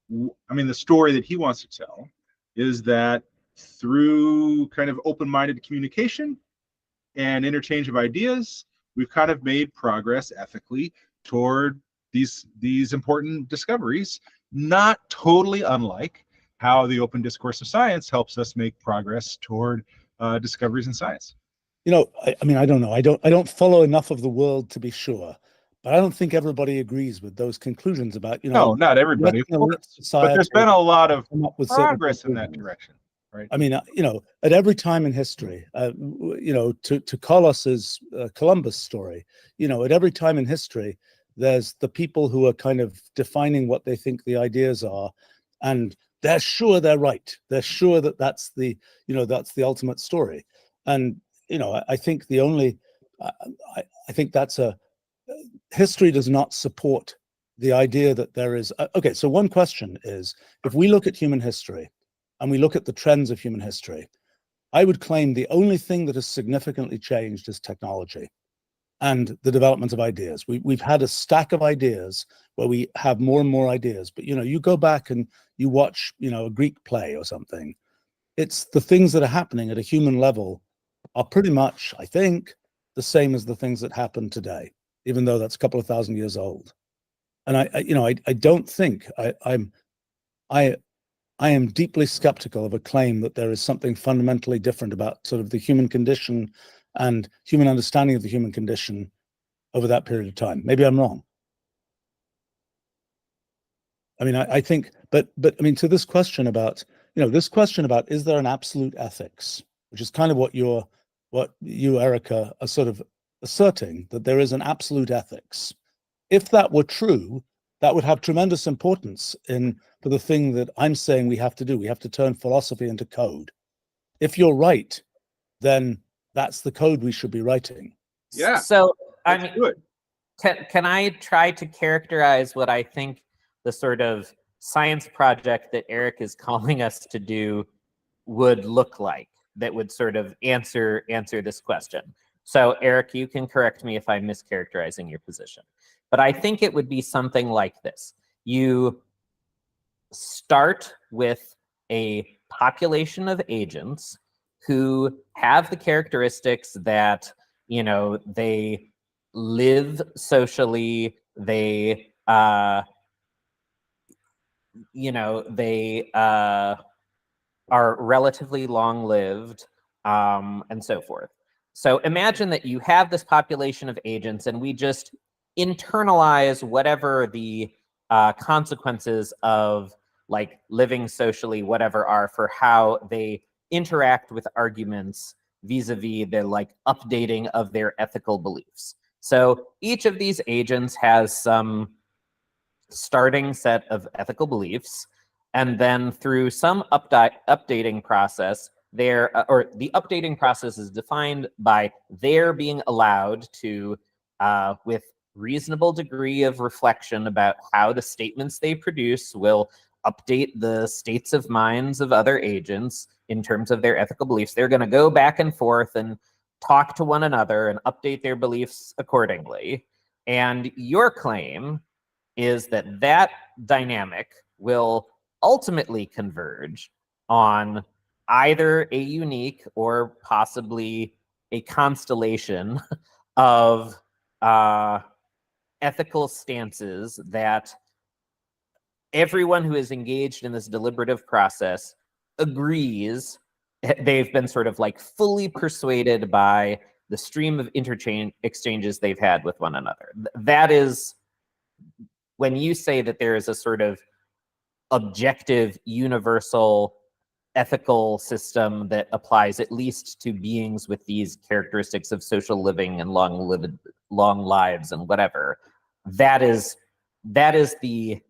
the story that he wants to tell is that through kind of open-minded communication and interchange of ideas, we've kind of made progress ethically toward these important discoveries, not totally unlike how the open discourse of science helps us make progress toward discoveries in science. I don't know. I don't follow enough of the world to be sure, but I don't think everybody agrees with those conclusions about, No, not everybody, of course, but there's been a lot of progress in that direction, right? At every time in history, to Carlos's Columbus story, at every time in history, there's the people who are kind of defining what they think the ideas are, and they're sure they're right. They're sure that that's the ultimate story. And, I think I think that's history does not support the idea that there is, okay, so one question is, if we look at human history and we look at the trends of human history, I would claim the only thing that has significantly changed is technology and the development of ideas. We've had a stack of ideas where we have more and more ideas, but you go back and you watch a Greek play or something. It's the things that are happening at a human level are pretty much, I think, the same as the things that happen today, even though that's a couple of thousand years old. And I don't think I am deeply skeptical of a claim that there is something fundamentally different about sort of the human condition and human understanding of the human condition over that period of time. Maybe I'm wrong. I mean, I think, but I mean, to this question about, is there an absolute ethics, which is kind of what you, Erica, are sort of asserting, that there is an absolute ethics. If that were true, that would have tremendous importance for the thing that I'm saying we have to do. We have to turn philosophy into code. If you're right, then that's the code we should be writing. Yeah. So I mean, good. Can I try to characterize what I think the sort of science project that Eric is calling us to do would look like, that would sort of answer this question? So Eric, you can correct me if I'm mischaracterizing your position, but I think it would be something like this. You start with a population of agents who have the characteristics that, they live socially, they are relatively long-lived, and so forth. So imagine that you have this population of agents and we just internalize whatever the consequences of like living socially, whatever, are for how they interact with arguments vis-a-vis the like updating of their ethical beliefs. So each of these agents has some starting set of ethical beliefs, and then through some updating process, the updating process is defined by their being allowed to, with reasonable degree of reflection about how the statements they produce will update the states of minds of other agents in terms of their ethical beliefs. They're going to go back and forth and talk to one another and update their beliefs accordingly. And your claim is that that dynamic will ultimately converge on either a unique or possibly a constellation of ethical stances that everyone who is engaged in this deliberative process agrees they've been sort of like fully persuaded by the stream of exchanges they've had with one another. That is, when you say that there is a sort of objective, universal ethical system that applies at least to beings with these characteristics of social living and long lives and whatever, that is the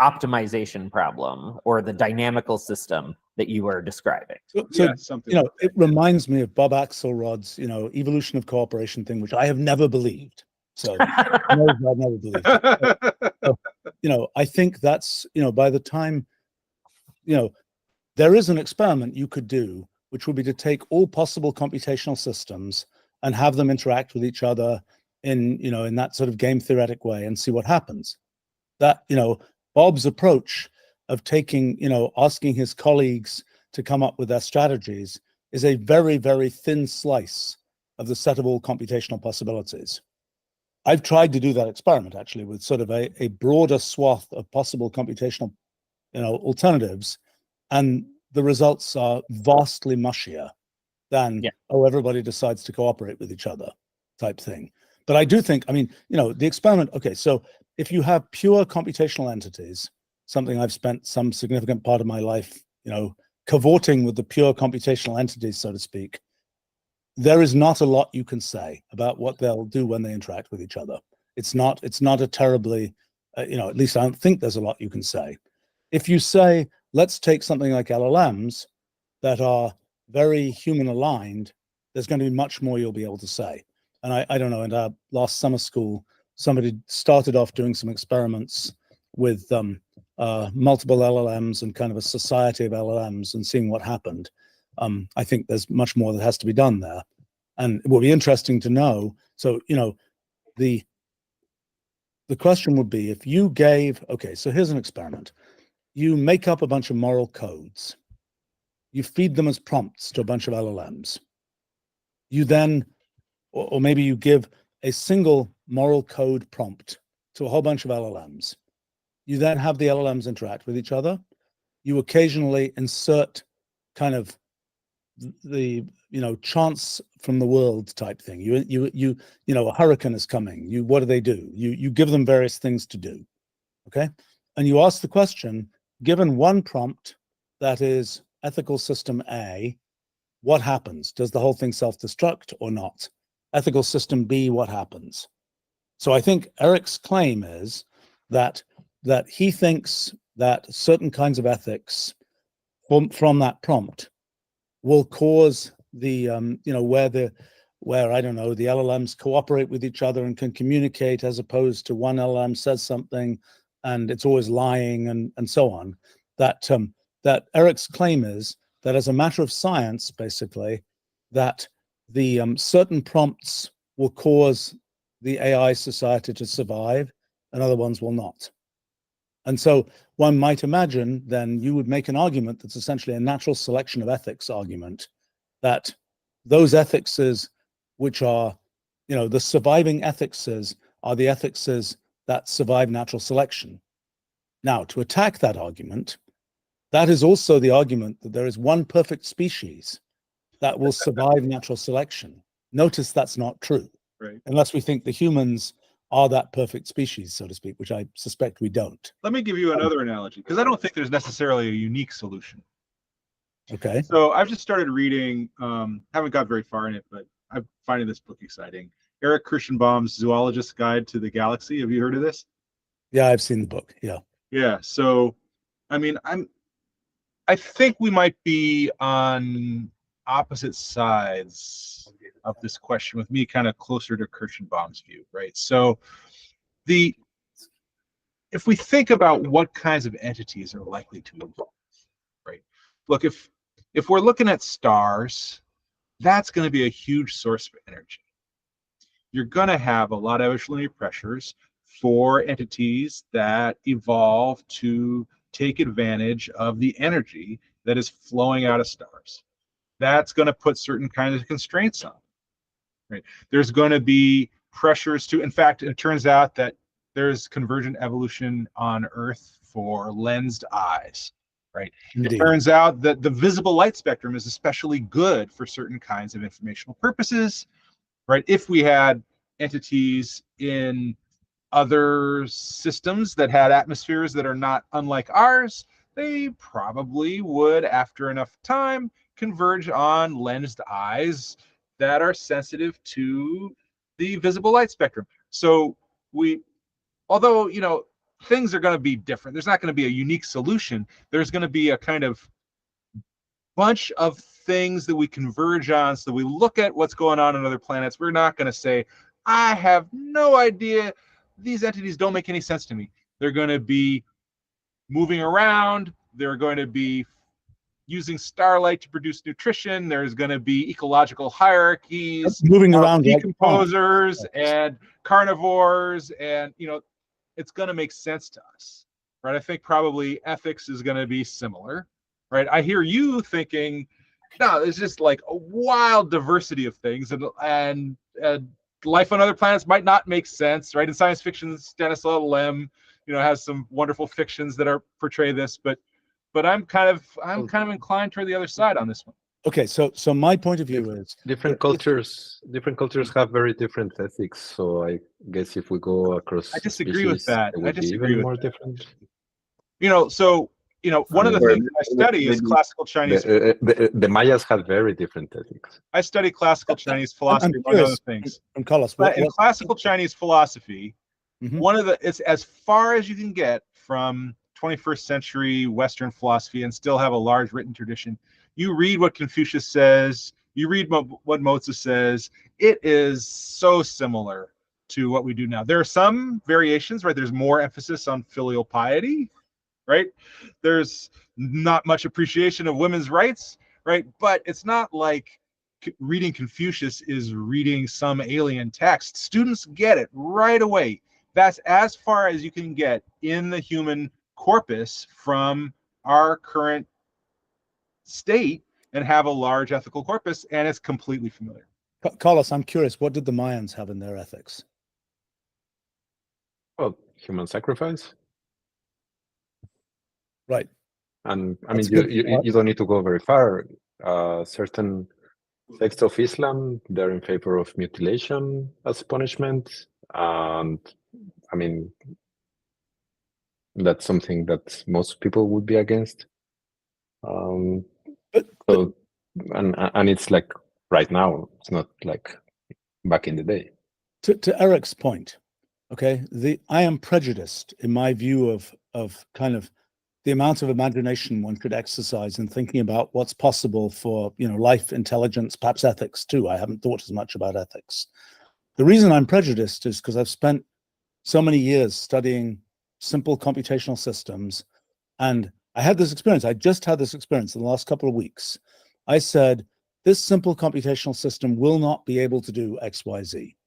optimization problem or the dynamical system that you are describing. It reminds me of Bob Axelrod's, evolution of cooperation thing, which I have never believed. So I've never believed it. So, I think that's, by the time, there is an experiment you could do, which would be to take all possible computational systems and have them interact with each other in that sort of game theoretic way and see what happens. That, Bob's approach of taking, asking his colleagues to come up with their strategies is a very, very thin slice of the set of all computational possibilities. I've tried to do that experiment actually with sort of a broader swath of possible computational, alternatives, and the results are vastly mushier than, everybody decides to cooperate with each other type thing. But I do think, the experiment, okay, so if you have pure computational entities, something I've spent some significant part of my life, cavorting with the pure computational entities, so to speak, there is not a lot you can say about what they'll do when they interact with each other. It's not a terribly, at least I don't think there's a lot you can say. If you say, let's take something like LLMs that are very human aligned, there's going to be much more you'll be able to say. And I don't know, in our last summer school, somebody started off doing some experiments with multiple LLMs and kind of a society of LLMs and seeing what happened. I think there's much more that has to be done there. And it will be interesting to know. So, the question would be, if you gave, okay, so here's an experiment. You make up a bunch of moral codes. You feed them as prompts to a bunch of LLMs. You then, or maybe you give a single moral code prompt to a whole bunch of LLMs. You then have the LLMs interact with each other. You occasionally insert kind of the chance from the world type thing. A hurricane is coming. What do? You give them various things to do. Okay, and you ask the question, given one prompt that is ethical system A, what happens? Does the whole thing self-destruct or not? Ethical system B, what happens? So I think Eric's claim is that he thinks that certain kinds of ethics from that prompt will cause the where I don't know, the LLMs cooperate with each other and can communicate, as opposed to one LLM says something and it's always lying and so on. That Eric's claim is that as a matter of science, basically, that the certain prompts will cause the AI society to survive and other ones will not. And so one might imagine then you would make an argument that's essentially a natural selection of ethics argument, that those ethicses which are, the surviving ethicses are the ethicses that survive natural selection. Now, to attack that argument, that is also the argument that there is one perfect species that will survive natural selection. Notice that's not true, right? Unless we think the humans are that perfect species, so to speak, which I suspect we don't. Let me give you another analogy, because I don't think there's necessarily a unique solution. Okay. So I've just started reading, haven't got very far in it, but I'm finding this book exciting. Eric Kirschenbaum's Zoologist's Guide to the Galaxy. Have you heard of this? Yeah, I've seen the book. Yeah. Yeah. So, I mean, I think we might be on opposite sides of this question, with me kind of closer to Kirschenbaum's view, right? So if we think about what kinds of entities are likely to evolve, right? Look, if we're looking at stars, that's going to be a huge source of energy. You're going to have a lot of evolutionary pressures for entities that evolve to take advantage of the energy that is flowing out of stars. That's going to put certain kinds of constraints on, right? There's going to be pressures to, in fact, it turns out that there's convergent evolution on Earth for lensed eyes, right? Indeed. It turns out that the visible light spectrum is especially good for certain kinds of informational purposes, right? If we had entities in other systems that had atmospheres that are not unlike ours, they probably would, after enough time, converge on lensed eyes that are sensitive to the visible light spectrum. So although, things are going to be different, there's not going to be a unique solution. There's going to be a kind of bunch of things that we converge on. So we look at what's going on other planets. We're not going to say, I have no idea. These entities don't make any sense to me. They're going to be moving around. They're going to be using starlight to produce nutrition. There's going to be ecological hierarchies, moving around, decomposers and carnivores, and it's going to make sense to us, right? I think probably ethics is going to be similar, right? I hear you thinking, no, it's just like a wild diversity of things, and life on other planets might not make sense, right? In science fiction, Stanislaw Lem, has some wonderful fictions that portray this, but I'm kind of inclined toward the other side on this one. Okay, so my point of view is different cultures have very different ethics. So I guess if we go across, I disagree with that. I disagree with more that. Different. One of the things I study is classical Chinese. The Mayas had very different ethics. I study classical Chinese philosophy, among other things. And Carlos, in classical Chinese philosophy, Mhm. it's as far as you can get from 21st century Western philosophy and still have a large written tradition. You read what Confucius says, you read what Mozart says, it is so similar to what we do now. There are some variations, right? There's more emphasis on filial piety, right? There's not much appreciation of women's rights, right? But it's not like reading Confucius is reading some alien text. Students get it right away. That's as far as you can get in the human corpus from our current state and have a large ethical corpus, and it's completely familiar. Carlos, I'm curious, what did the Mayans have in their ethics? Well, human sacrifice. Right. And I That's mean, good. you don't need to go very far. Certain sects of Islam, they're in favor of mutilation as punishment. And I mean, that's something that most people would be against. And it's like right now, it's not like back in the day. To Eric's point, okay, I am prejudiced in my view of kind of the amount of imagination one could exercise in thinking about what's possible for, you know, life, intelligence, perhaps ethics too. I haven't thought as much about ethics. The reason I'm prejudiced is because I've spent so many years studying simple computational systems, and I had this experience. I just had this experience in the last couple of weeks. I said, this simple computational system will not be able to do X, Y, Z.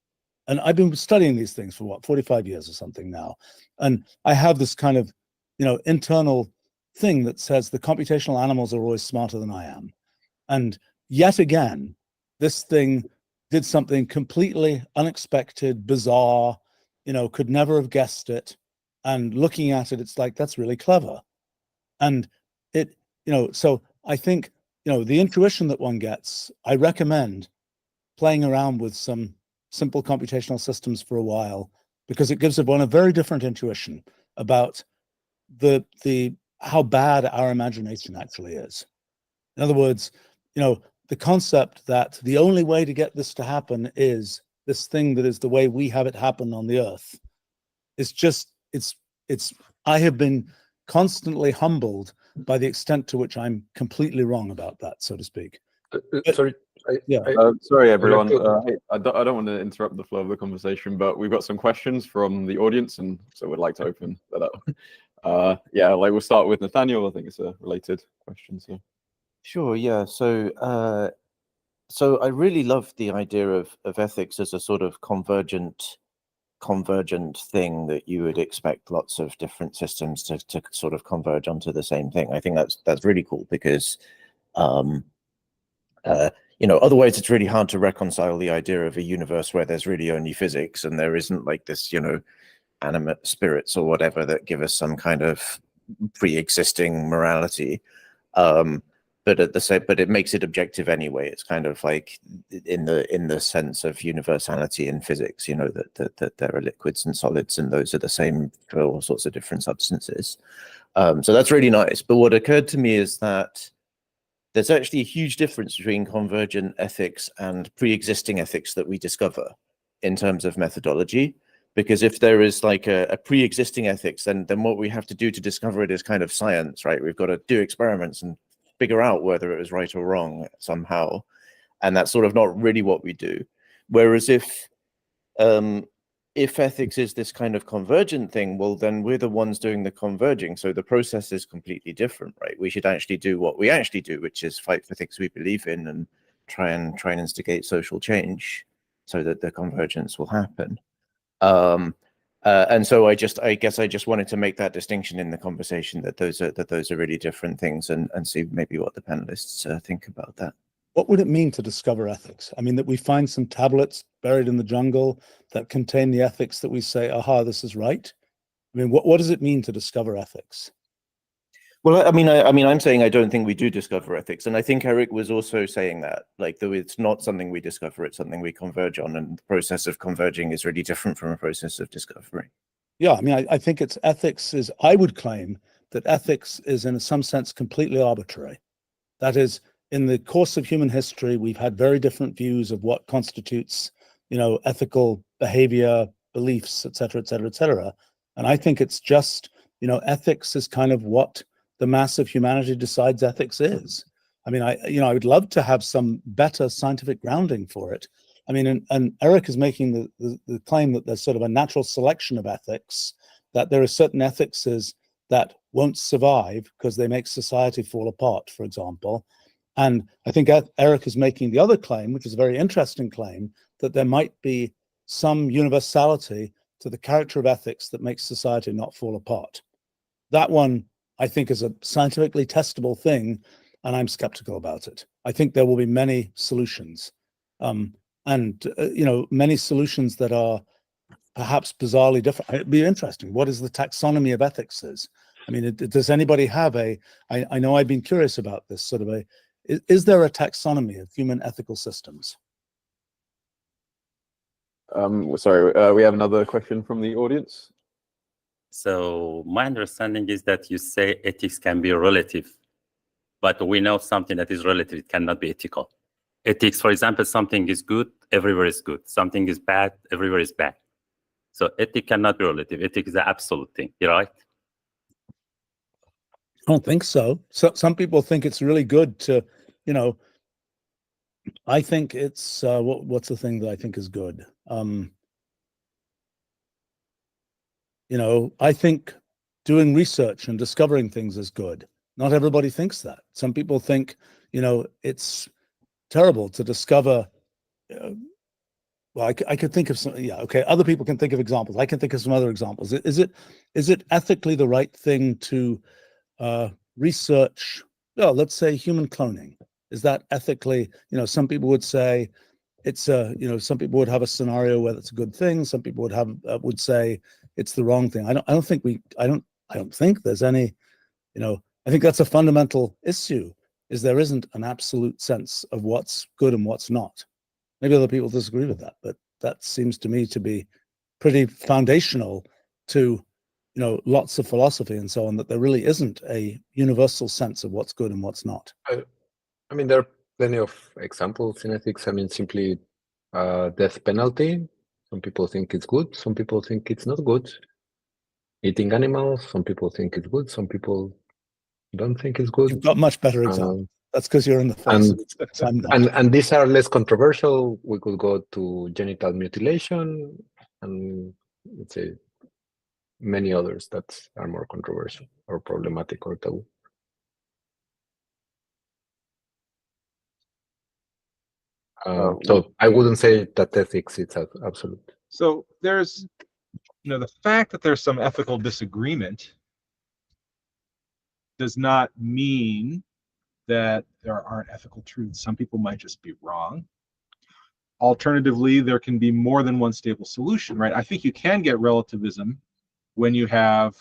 And I've been studying these things for what, 45 years or something now. And I have this kind of, you know, internal thing that says the computational animals are always smarter than I am. And yet again, this thing did something completely unexpected, bizarre, you know, could never have guessed it. And looking at it, it's like, that's really clever. And it, you know, so I think, you know, the intuition that one gets, I recommend playing around with some simple computational systems for a while, because it gives one a very different intuition about the how bad our imagination actually is. In other words, you know, the concept that the only way to get this to happen is this thing that is the way we have it happen on the earth. It's just, I have been constantly humbled by the extent to which I'm completely wrong about that, so to speak. Sorry. Sorry, everyone. I don't want to interrupt the flow of the conversation, but we've got some questions from the audience, and so we'd like to open that up. Yeah, like we'll start with Nathaniel. I think it's a related question. So, sure. Yeah. So I really love the idea of ethics as a sort of convergent thing that you would expect lots of different systems to sort of converge onto the same thing. I think that's really cool because you know, otherwise it's really hard to reconcile the idea of a universe where there's really only physics and there isn't like this, you know, animate spirits or whatever that give us some kind of pre-existing morality. But it makes it objective anyway. It's kind of like in the sense of universality in physics, you know, that there are liquids and solids, and those are the same for all sorts of different substances. So that's really nice. But what occurred to me is that there's actually a huge difference between convergent ethics and pre-existing ethics that we discover in terms of methodology. Because if there is like a pre-existing ethics, then what we have to do to discover it is kind of science, right? We've got to do experiments and figure out whether it was right or wrong somehow. And that's sort of not really what we do. Whereas if ethics is this kind of convergent thing, well, then we're the ones doing the converging. So the process is completely different, right? We should actually do what we actually do, which is fight for things we believe in and try and instigate social change so that the convergence will happen. And so I guess I just wanted to make that distinction in the conversation, that those are really different things, and see maybe what the panelists think about that. What would it mean to discover ethics? I mean, that we find some tablets buried in the jungle that contain the ethics that we say, aha, this is right. I mean, what does it mean to discover ethics? Well, I mean, I'm saying I don't think we do discover ethics, and I think Eric was also saying that, like, though it's not something we discover, it's something we converge on, and the process of converging is really different from a process of discovery. Yeah, I mean, I think it's ethics is, I would claim that ethics is in some sense completely arbitrary. That is, in the course of human history, we've had very different views of what constitutes, you know, ethical behavior, beliefs, et cetera, et cetera, et cetera. And I think it's just, you know, ethics is kind of what the mass of humanity decides ethics is. I mean, I would love to have some better scientific grounding for it. I mean, and Eric is making the claim that there's sort of a natural selection of ethics, that there are certain ethics that won't survive because they make society fall apart, for example. And I think Eric is making the other claim, which is a very interesting claim, that there might be some universality to the character of ethics that makes society not fall apart. That one, I think, is a scientifically testable thing, and I'm skeptical about it. I think there will be many solutions, many solutions that are perhaps bizarrely different. It'd be interesting. What is the taxonomy of ethics is? I mean, does anybody have I know I've been curious about this sort of is there a taxonomy of human ethical systems? Sorry, we have another question from the audience. So my understanding is that you say ethics can be relative, but we know something that is relative, it cannot be ethical. Ethics, for example, something is good, everywhere is good. Something is bad, everywhere is bad. So ethics cannot be relative. Ethics is an absolute thing, right? I don't think so. Some people think it's really good to, I think it's, what's the thing that I think is good? I think doing research and discovering things is good. Not everybody thinks that. Some people think, it's terrible to discover. Well, I could think of some. Yeah, okay. Other people can think of examples. I can think of some other examples. Is it ethically the right thing to research? Well, let's say human cloning. Is that ethically? Some people would say it's some people would have a scenario where it's a good thing. Some people would say it's the wrong thing. I don't think there's any. I think that's a fundamental issue. Is there isn't an absolute sense of what's good and what's not. Maybe other people disagree with that, but that seems to me to be pretty foundational to, lots of philosophy and so on, that there really isn't a universal sense of what's good and what's not. I mean, there are plenty of examples in ethics. I mean, simply death penalty. Some people think it's good. Some people think it's not good. Eating animals. Some people think it's good. Some people don't think it's good. You've got much better examples. That's because you're in the force. And these are less controversial. We could go to genital mutilation and let's say many others that are more controversial or problematic or taboo. So I wouldn't say that ethics is absolute. So there's, the fact that there's some ethical disagreement does not mean that there aren't ethical truths. Some people might just be wrong. Alternatively, there can be more than one stable solution, right? I think you can get relativism when you have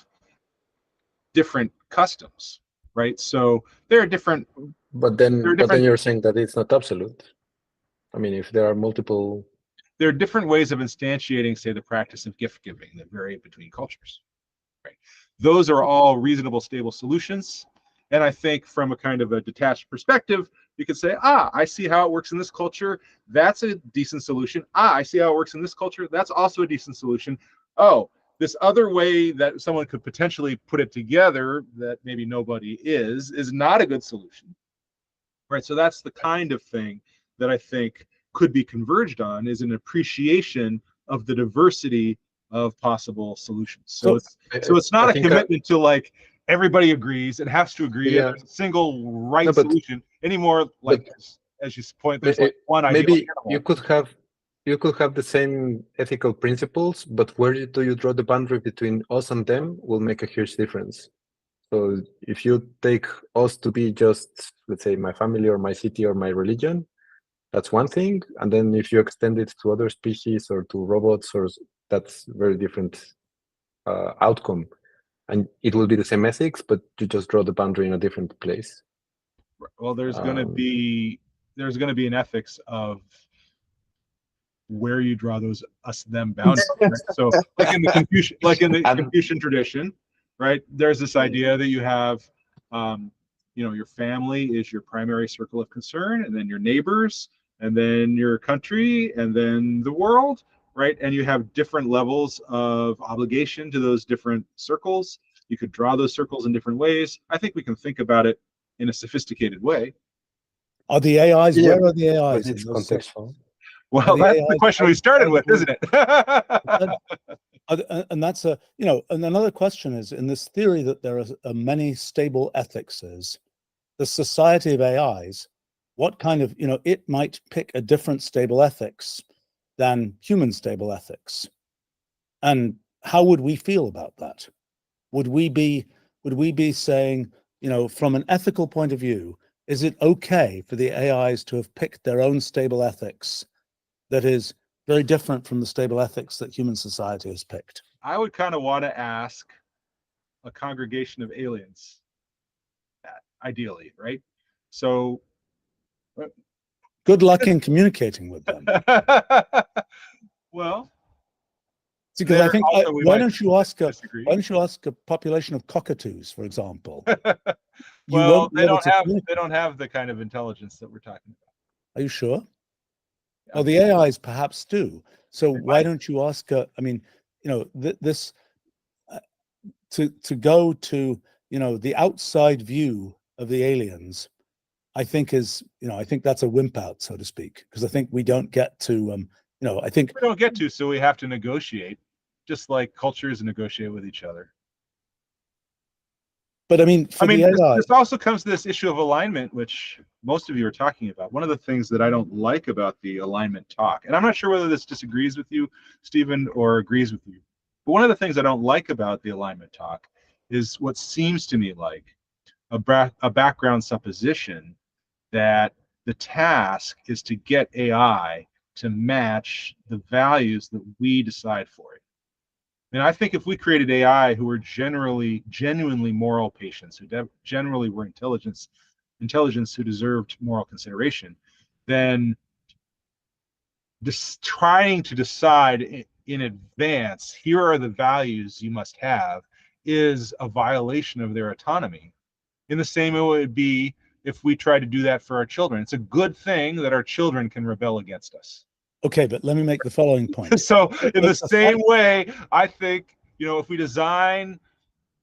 different customs, right? So there are different. But then you're saying that it's not absolute. I mean, if there are multiple. There are different ways of instantiating, say, the practice of gift giving that vary between cultures, right? Those are all reasonable, stable solutions. And I think from a kind of a detached perspective, you could say, I see how it works in this culture. That's a decent solution. I see how it works in this culture. That's also a decent solution. Oh, this other way that someone could potentially put it together that maybe nobody is not a good solution, right? So that's the kind of thing that I think could be converged on, is an appreciation of the diversity of possible solutions. So it's not a commitment to like, everybody agrees, it has to agree, there's a single right solution anymore. Like, as you point, there's like one idea. Maybe you could have the same ethical principles, but where do you draw the boundary between us and them will make a huge difference. So if you take us to be just, let's say, my family or my city or my religion, that's one thing. And then if you extend it to other species or to robots, that's very different outcome. And it will be the same ethics, but you just draw the boundary in a different place. Well, there's going to be an ethics of where you draw those us-them boundaries. Right? So, like in the Confucian tradition, right? There's this idea that you have, your family is your primary circle of concern, and then your neighbors, and then your country, and then the world. Right, and you have different levels of obligation to those different circles. You could draw those circles in different ways. I think we can think about it in a sophisticated way. Are the AIs? Where are the AIs? It's contextual. Well, that's the question we started with, isn't it? And that's a, and another question is, in this theory that there are many stable ethics, is the society of AIs, what kind of, it might pick a different stable ethics than human stable ethics. And how would we feel about that? Would we be saying, from an ethical point of view, is it okay for the AIs to have picked their own stable ethics that is very different from the stable ethics that human society has picked? I would kind of want to ask a congregation of aliens that, ideally, right? So good luck in communicating with them. Well, because I think why don't you ask a population of cockatoos, for example? Well, they don't have the kind of intelligence that we're talking about. Are you sure? Yeah. Well, the AIs perhaps do. So why don't you ask? This to go to the outside view of the aliens, I think I think that's a wimp out, so to speak, because I think we don't get to. I think we don't get to, so we have to negotiate, just like cultures negotiate with each other. But I mean, this also comes to this issue of alignment, which most of you are talking about. One of the things that I don't like about the alignment talk, and I'm not sure whether this disagrees with you, Stephen, or agrees with you, but one of the things I don't like about the alignment talk is what seems to me like a background supposition that the task is to get AI to match the values that we decide for it. And I think if we created AI who were genuinely moral patients, who generally were intelligence who deserved moral consideration, then trying to decide in advance, here are the values you must have, is a violation of their autonomy. In the same way it would be if we try to do that for our children. It's a good thing that our children can rebel against us. Okay, but let me make the following point. So in the same way, I think, if we design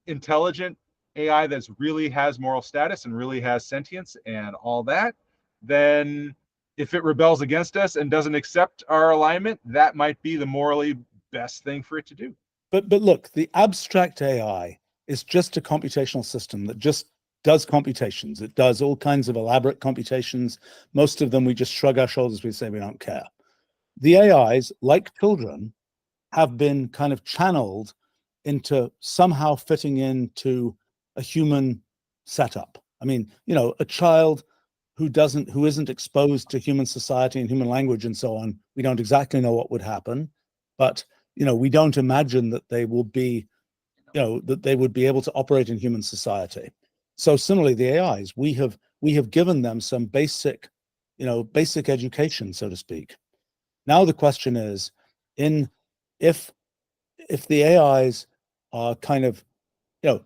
intelligent AI that really has moral status and really has sentience and all that, then if it rebels against us and doesn't accept our alignment, that might be the morally best thing for it to do. But look, the abstract AI is just a computational system that just does computations. It does all kinds of elaborate computations. Most of them we just shrug our shoulders, we say we don't care. The AIs, like children, have been kind of channeled into somehow fitting into a human setup. I mean, a child who isn't exposed to human society and human language and so on, we don't exactly know what would happen, but we don't imagine that they will be, that they would be able to operate in human society. So similarly, the AIs, we have given them some basic education, so to speak. Now the question is, if the AIs are kind of, a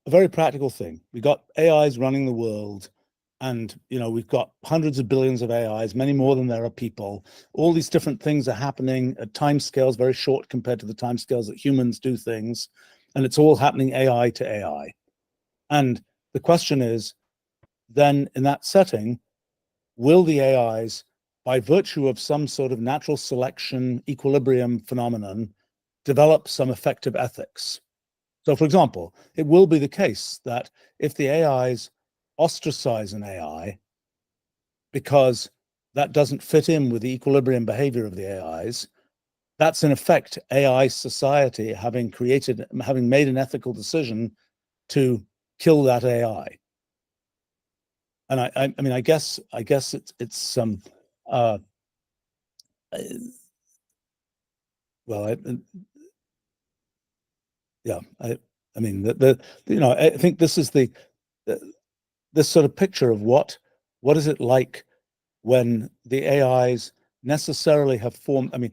very practical thing. We got AIs running the world, and we've got hundreds of billions of AIs, many more than there are people. All these different things are happening at timescales very short compared to the timescales that humans do things, and it's all happening AI to AI. And the question is, then in that setting, will the AIs, by virtue of some sort of natural selection equilibrium phenomenon, develop some effective ethics? So, for example, it will be the case that if the AIs ostracize an AI because that doesn't fit in with the equilibrium behavior of the AIs, that's in effect AI society having made an ethical decision to kill that AI. And I mean, I guess it's some I mean, I think this is this sort of picture of what is it like when the AIs necessarily have formed. I mean,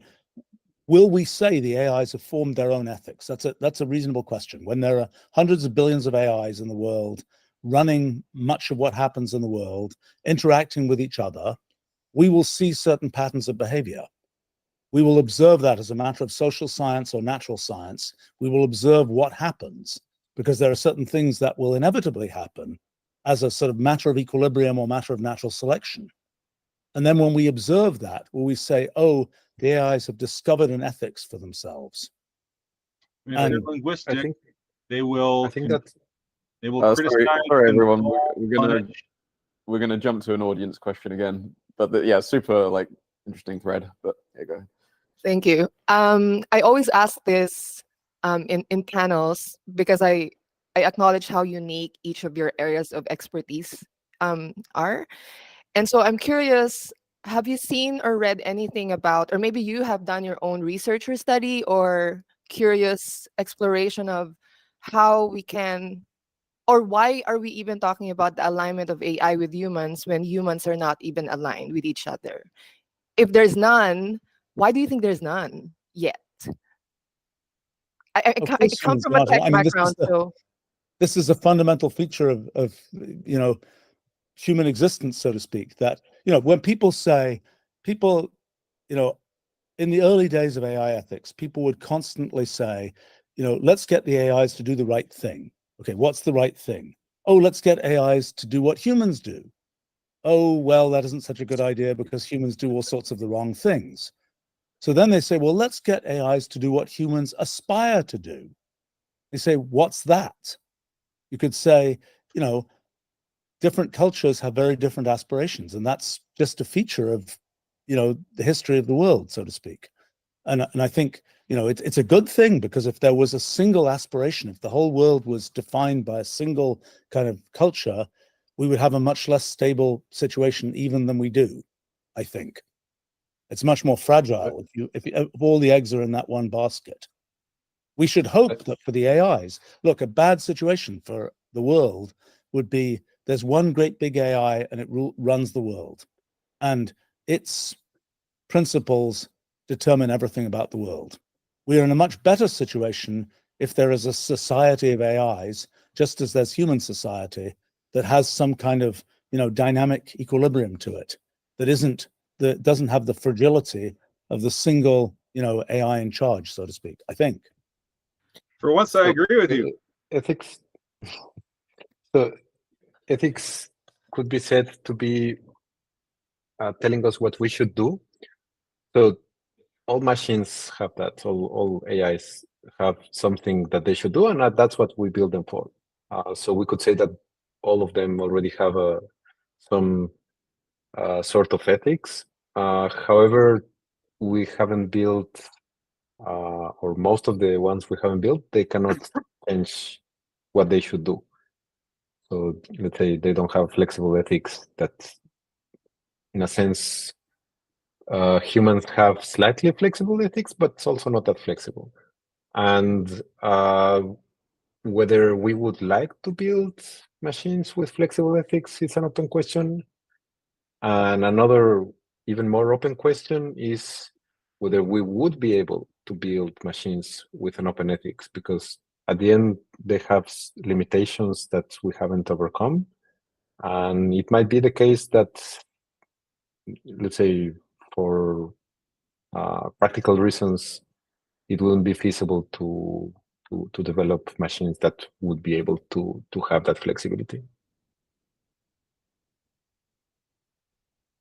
will we say the AIs have formed their own ethics? That's a reasonable question. When there are hundreds of billions of AIs in the world running much of what happens in the world, interacting with each other, we will see certain patterns of behavior. We will observe that as a matter of social science or natural science. We will observe what happens, because there are certain things that will inevitably happen as a sort of matter of equilibrium or matter of natural selection. And then when we observe that, will we say, oh, the AIs have discovered an ethics for themselves? I mean, if they're And linguistic, I think they will that they will Sorry, criticize. sorry and everyone. they'll We're gonna jump to an audience question again. But yeah, super like interesting thread. But yeah, go ahead. Thank you. I always ask this in panels because I acknowledge how unique each of your areas of expertise are. And so I'm curious, have you seen or read anything about, or maybe you have done your own research or study or curious exploration of how we can, or why are we even talking about the alignment of AI with humans when humans are not even aligned with each other? If there's none, why do you think there's none yet? I of I course, come humans from a not. tech I mean, background, so this is a fundamental feature of human existence, so to speak. That when people say in the early days of AI ethics, people would constantly say, let's get the AIs to do the right thing. Okay, what's the right thing? Oh, let's get AIs to do what humans do. Oh, well, that isn't such a good idea because humans do all sorts of the wrong things. So then they say, well, let's get AIs to do what humans aspire to do. They say, what's that? You could say, different cultures have very different aspirations, and that's just a feature of, the history of the world, so to speak. And I think, it's a good thing, because if there was a single aspiration, if the whole world was defined by a single kind of culture, we would have a much less stable situation even than we do, I think. It's much more fragile if all the eggs are in that one basket. We should hope that for the AIs, look, a bad situation for the world would be there's one great big AI and it runs the world, and its principles determine everything about the world. We are in a much better situation if there is a society of AIs, just as there's human society, that has some kind of dynamic equilibrium to it, that doesn't have the fragility of the single AI in charge, so to speak, I think. For once, I agree with you. Ethics. So ethics could be said to be telling us what we should do. So all machines have that. All AIs have something that they should do, and that's what we build them for. So we could say that all of them already have some sort of ethics. However, we haven't built, or most of the ones we haven't built, they cannot change what they should do. So let's say they don't have flexible ethics that, in a sense, humans have slightly flexible ethics, but it's also not that flexible. And whether we would like to build machines with flexible ethics is an open question. And another even more open question is whether we would be able to build machines with an open ethics, because at the end, they have limitations that we haven't overcome. And it might be the case that, let's say, for practical reasons, it wouldn't be feasible to develop machines that would be able to have that flexibility.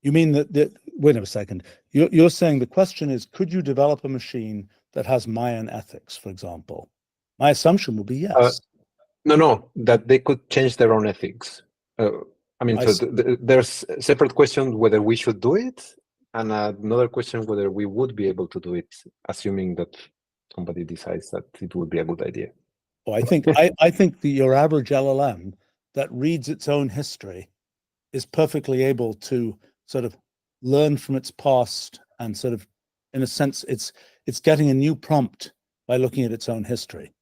You mean that wait a second. You're saying the question is, could you develop a machine that has Mayan ethics, for example? My assumption would be yes. No, that they could change their own ethics. I mean, so there's a separate question whether we should do it, and another question whether we would be able to do it, assuming that somebody decides that it would be a good idea. Oh, I think your average LLM that reads its own history is perfectly able to sort of learn from its past, and sort of, in a sense, it's getting a new prompt by looking at its own history.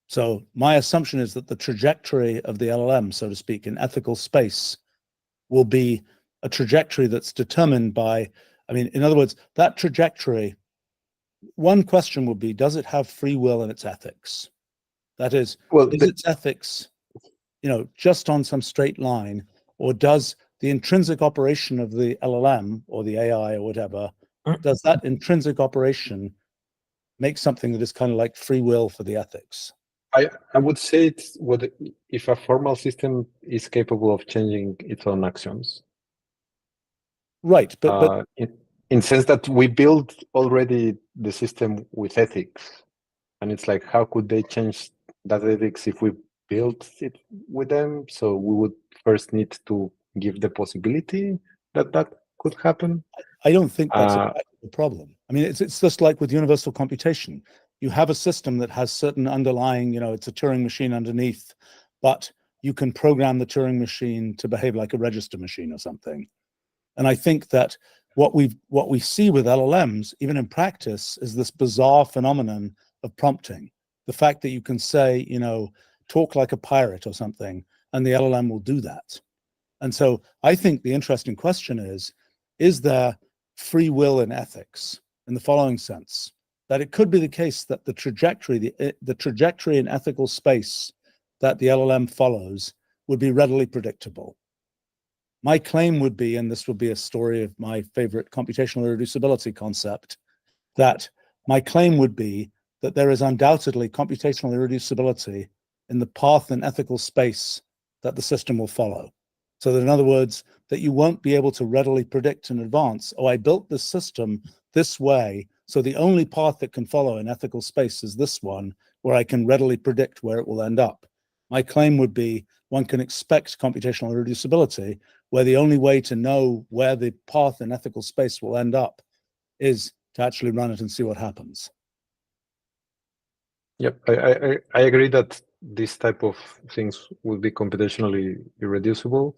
So my assumption is that the trajectory of the LLM, so to speak, in ethical space will be a trajectory that's determined by, in other words, that trajectory, one question would be, does it have free will in its ethics? That is, is its ethics, just on some straight line, or does the intrinsic operation of the LLM or the AI or whatever, does that intrinsic operation make something that is kind of like free will for the ethics? I would say it's if a formal system is capable of changing its own actions. Right, but in sense that we build already the system with ethics. And it's like, how could they change that ethics if we built it with them? So we would first need to give the possibility that that could happen. I don't think that's a practical problem. I mean, it's just like with universal computation. You have a system that has certain underlying, it's a Turing machine underneath, but you can program the Turing machine to behave like a register machine or something. And I think that what we see with LLMs, even in practice, is this bizarre phenomenon of prompting. The fact that you can say, talk like a pirate or something, and the LLM will do that. And so I think the interesting question is there free will in ethics in the following sense? That it could be the case that the trajectory in ethical space that the LLM follows would be readily predictable. My claim would be, and this would be a story of my favorite computational irreducibility concept, that my claim would be that there is undoubtedly computational irreducibility in the path and ethical space that the system will follow. So that, in other words, that you won't be able to readily predict in advance, oh, I built this system this way, so the only path it can follow in ethical space is this one, where I can readily predict where it will end up. My claim would be one can expect computational irreducibility, where the only way to know where the path in ethical space will end up is to actually run it and see what happens. Yep, I agree that this type of things will be computationally irreducible.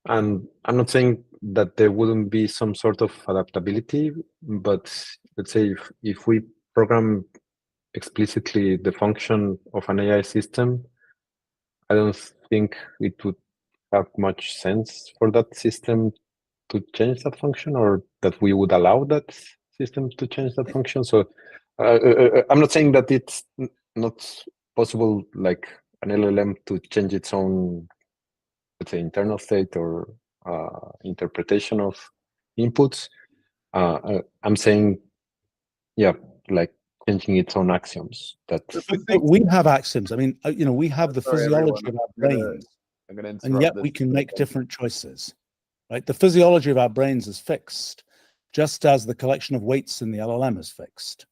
And I'm not saying that there wouldn't be some sort of adaptability, but let's say if we program explicitly the function of an AI system, I don't think it would have much sense for that system to change that function, or that we would allow that system to change that function. So I'm not saying that it's not possible, like an LLM to change its own, let's say, internal state or interpretation of inputs. I'm saying, yeah, like changing its own axioms. That we have axioms. I mean, we have the Sorry, physiology everyone. of our brains, I'm going to and yet we can make different choices, right? The physiology of our brains is fixed, just as the collection of weights in the LLM is fixed.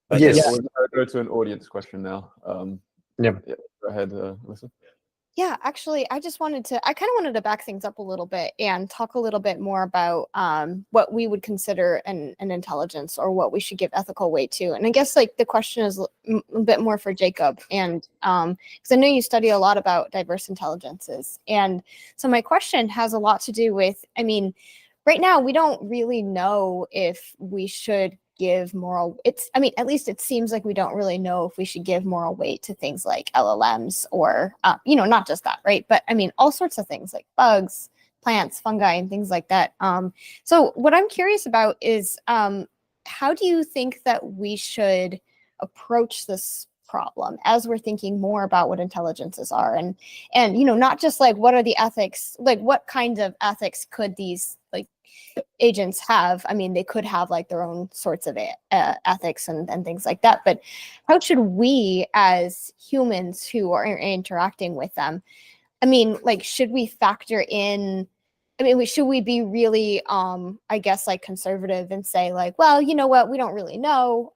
But yes. We're going to go to an audience question now. Yeah. Go ahead, Alyssa. Yeah, actually, I kind of wanted to back things up a little bit and talk a little bit more about what we would consider an intelligence, or what we should give ethical weight to. And I guess like the question is a bit more for Jacob, and because I know you study a lot about diverse intelligences. And so my question has a lot to do with, I mean, right now we don't really know if we should give at least it seems like we don't really know if we should give moral weight to things like LLMs, or not just that, right? But I mean, all sorts of things like bugs, plants, fungi, and things like that. So what I'm curious about is how do you think that we should approach this problem as we're thinking more about what intelligences are, and not just like what are the ethics, like what kind of ethics could these like agents have? I mean, they could have like their own sorts of ethics and things like that, but how should we as humans who are interacting with them, I mean, like, should we factor in, should we be really I guess like conservative and say like, well, you know what, we don't really know,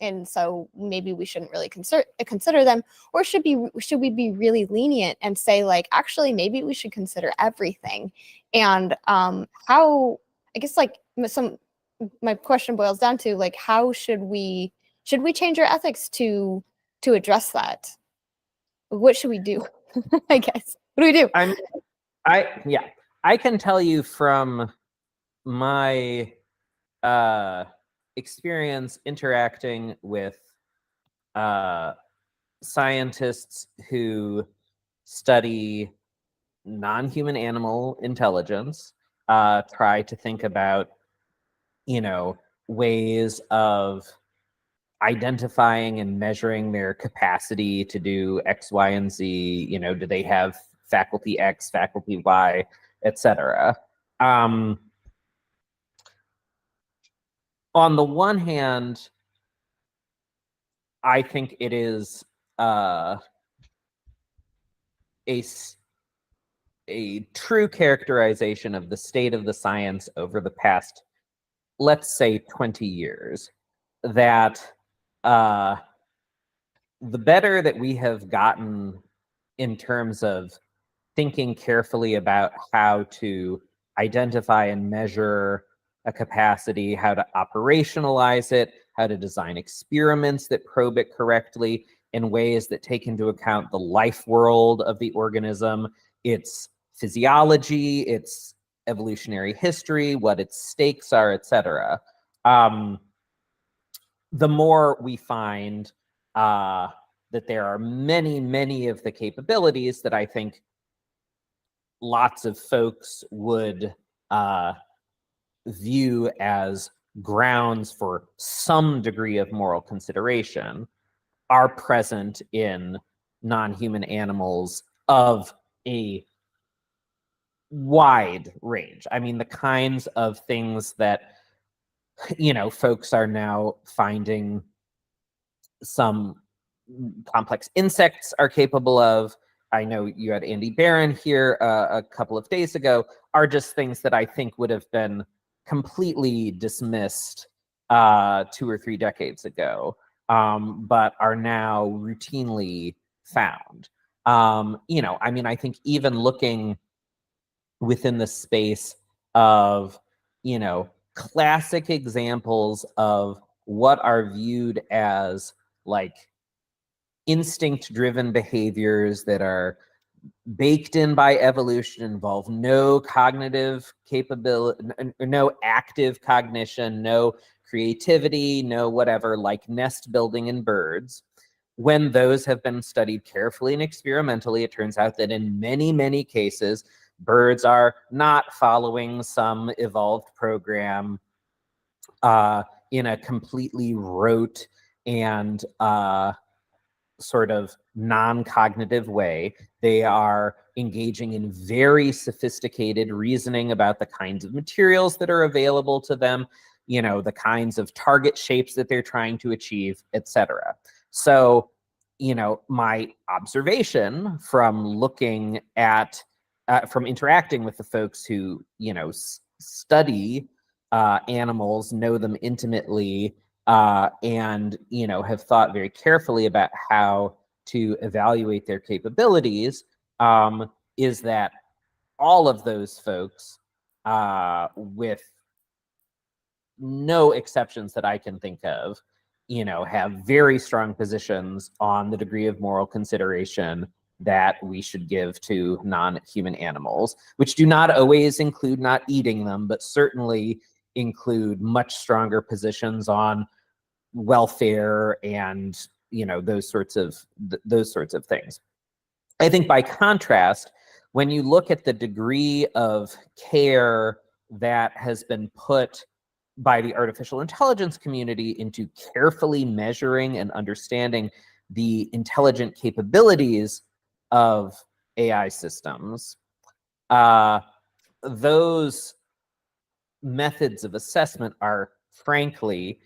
and so maybe we shouldn't really consider them, or should we be really lenient and say like, actually maybe we should consider everything? And how, I guess like my question boils down to like, how should we change our ethics to address that? What should we do? I guess, what do we do? I can tell you from my experience interacting with scientists who study non-human animal intelligence, try to think about, ways of identifying and measuring their capacity to do X, Y, and Z. Do they have faculty X, faculty Y, etc. On the one hand, I think it is a true characterization of the state of the science over the past, let's say, 20 years, that the better that we have gotten in terms of thinking carefully about how to identify and measure a capacity, how to operationalize it, how to design experiments that probe it correctly in ways that take into account the life world of the organism, its physiology, its evolutionary history, what its stakes are, etc. The more we find that there are many, many of the capabilities that I think lots of folks would view as grounds for some degree of moral consideration are present in non-human animals of a wide range. I mean, the kinds of things that, you know, folks are now finding some complex insects are capable of. I know you had Andy Barron here a couple of days ago, are just things that I think would have been completely dismissed 2 or 3 decades ago, but are now routinely found. You know, I mean, I think even looking within the space of, you know, classic examples of what are viewed as like instinct-driven behaviors that are baked in by evolution, involve no cognitive capability, no active cognition, no creativity, no whatever, like nest building in birds. When those have been studied carefully and experimentally, it turns out that in many, many cases, birds are not following some evolved program in a completely rote and sort of non-cognitive way. They are engaging in very sophisticated reasoning about the kinds of materials that are available to them, you know, the kinds of target shapes that they're trying to achieve, etc. So, you know, my observation from looking at, from interacting with the folks who, you know, study animals, know them intimately, and, you know, have thought very carefully about how to evaluate their capabilities, is that all of those folks, with no exceptions that I can think of, you know, have very strong positions on the degree of moral consideration that we should give to non-human animals, which do not always include not eating them, but certainly include much stronger positions on welfare and, you know, those sorts of things. I think by contrast, when you look at the degree of care that has been put by the artificial intelligence community into carefully measuring and understanding the intelligent capabilities of AI systems, those methods of assessment are frankly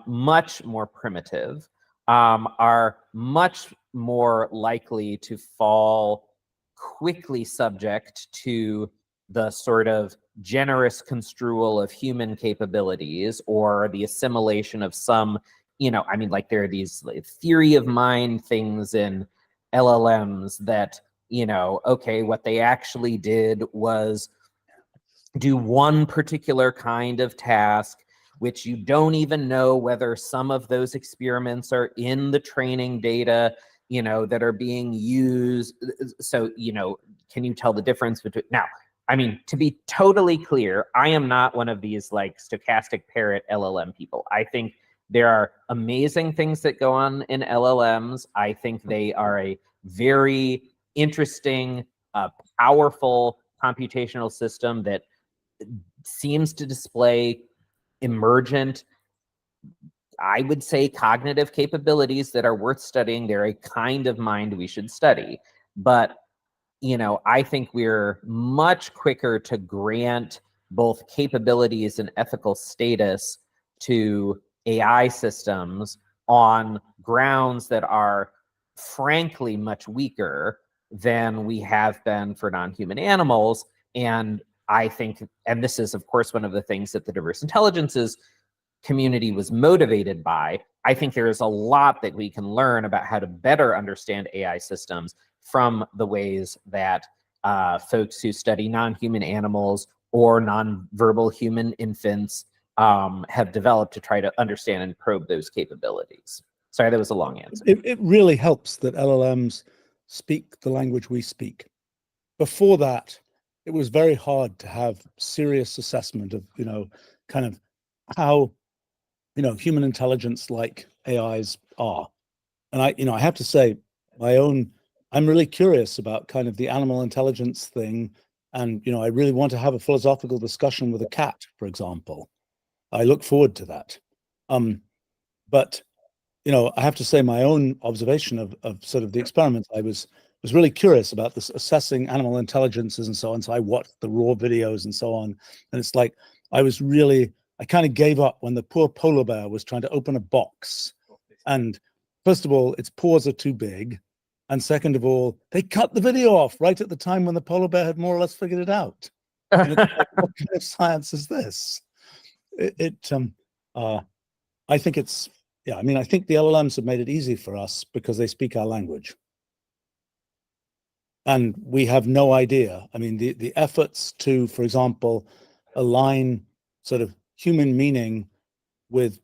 much more primitive, are much more likely to fall quickly subject to the sort of generous construal of human capabilities or the assimilation of some, you know, I mean, like there are these like, theory of mind things in LLMs that, you know, okay, what they actually did was do one particular kind of task, which you don't even know whether some of those experiments are in the training data, you know, that are being used. So, you know, can you tell the difference between, now, I mean, to be totally clear, I am not one of these like stochastic parrot LLM people. I think there are amazing things that go on in LLMs. I think they are a very interesting, powerful computational system that seems to display emergent, I would say, cognitive capabilities that are worth studying. They're a kind of mind we should study. But, you know, I think we're much quicker to grant both capabilities and ethical status to AI systems on grounds that are frankly much weaker than we have been for non-human animals. And I think, and this is, of course, one of the things that the diverse intelligences community was motivated by. I think there is a lot that we can learn about how to better understand AI systems from the ways that folks who study non-human animals or non-verbal human infants have developed to try to understand and probe those capabilities. Sorry, that was a long answer. It really helps that LLMs speak the language we speak. Before that, it was very hard to have serious assessment of, kind of how, human intelligence like AIs are. And I have to say, I'm really curious about kind of the animal intelligence thing. And, I really want to have a philosophical discussion with a cat, for example. I look forward to that. But, I have to say my own observation of sort of the experiments, I was really curious about this assessing animal intelligences and so on. So I watched the raw videos and so on. And it's like, I kind of gave up when the poor polar bear was trying to open a box. And first of all, its paws are too big. And second of all, they cut the video off right at the time when the polar bear had more or less figured it out. And it's like, what kind of science is this? I think it's, I think the LLMs have made it easy for us because they speak our language. And we have no idea. I mean, the efforts to, for example, align sort of human meaning with,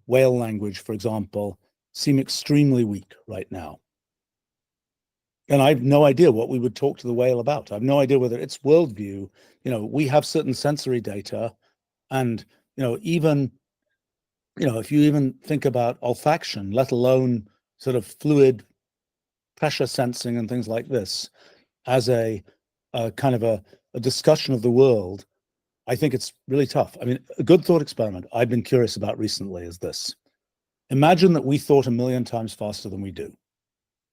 whale language, for example, seem extremely weak right now. And I have no idea what we would talk to the whale about. I have no idea whether it's worldview. We have certain sensory data, and even if you even think about olfaction, let alone sort of fluid pressure sensing and things like this, as a kind of a discussion of the world, I think it's really tough. I mean, a good thought experiment I've been curious about recently is this. Imagine that we thought 1 million times faster than we do.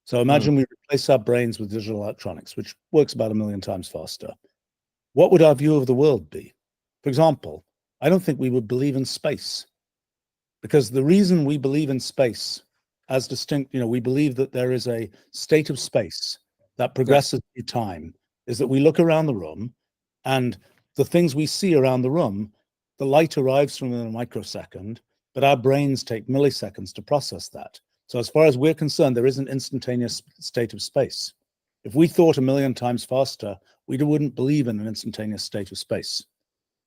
So imagine we replace our brains with digital electronics, which works about 1 million times faster. What would our view of the world be? For example, I don't think we would believe in space, because the reason we believe in space as distinct, we believe that there is a state of space that progresses through time, is that we look around the room, and the things we see around the room, the light arrives from in a microsecond, but our brains take milliseconds to process that. So as far as we're concerned, there is an instantaneous state of space. If we thought 1 million times faster, we wouldn't believe in an instantaneous state of space.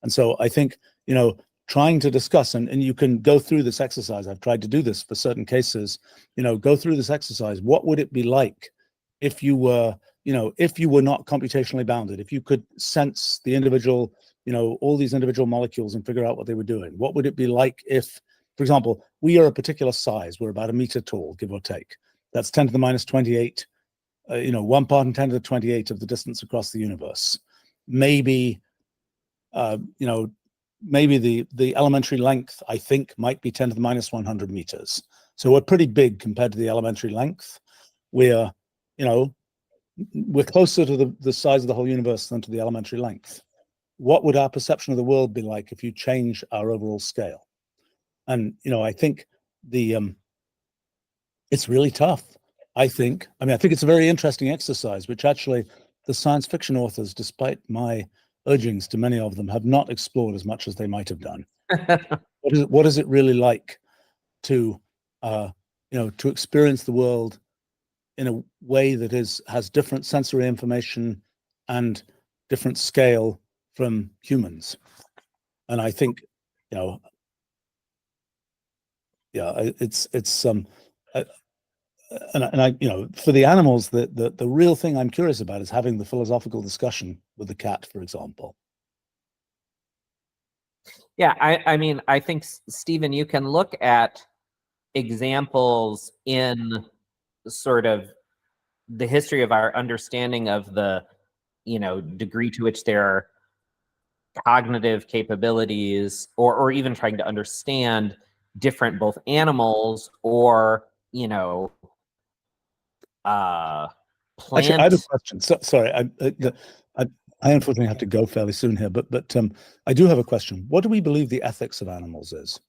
And so I think, trying to discuss, and you can go through this exercise. I've tried to do this for certain cases, go through this exercise. What would it be like if you were, if you were not computationally bounded, if you could sense the individual, all these individual molecules and figure out what they were doing? What would it be like if, for example, we are a particular size, we're about 1 meter tall, give or take. That's 10 to the minus 28, 1 part in 10 to the 28 of the distance across the universe. Maybe, maybe the elementary length, I think, might be 10 to the minus 100 meters. So we're pretty big compared to the elementary length. We're, we're closer to the size of the whole universe than to the elementary length. What would our perception of the world be like if you change our overall scale? And, I think it's really tough. I think it's a very interesting exercise, which actually the science fiction authors, despite my urgings to many of them, have not explored as much as they might have done. What is it really like to, to experience the world in a way that has different sensory information and different scale from humans? And I think, it's for the animals, the real thing I'm curious about is having the philosophical discussion with the cat, for example. Yeah, I think, Stephen, you can look at examples in sort of the history of our understanding of the, degree to which there are cognitive capabilities, or even trying to understand different both animals or, plant. Actually, I have a question. Sorry, I unfortunately have to go fairly soon here, but I do have a question. What do we believe the ethics of animals is?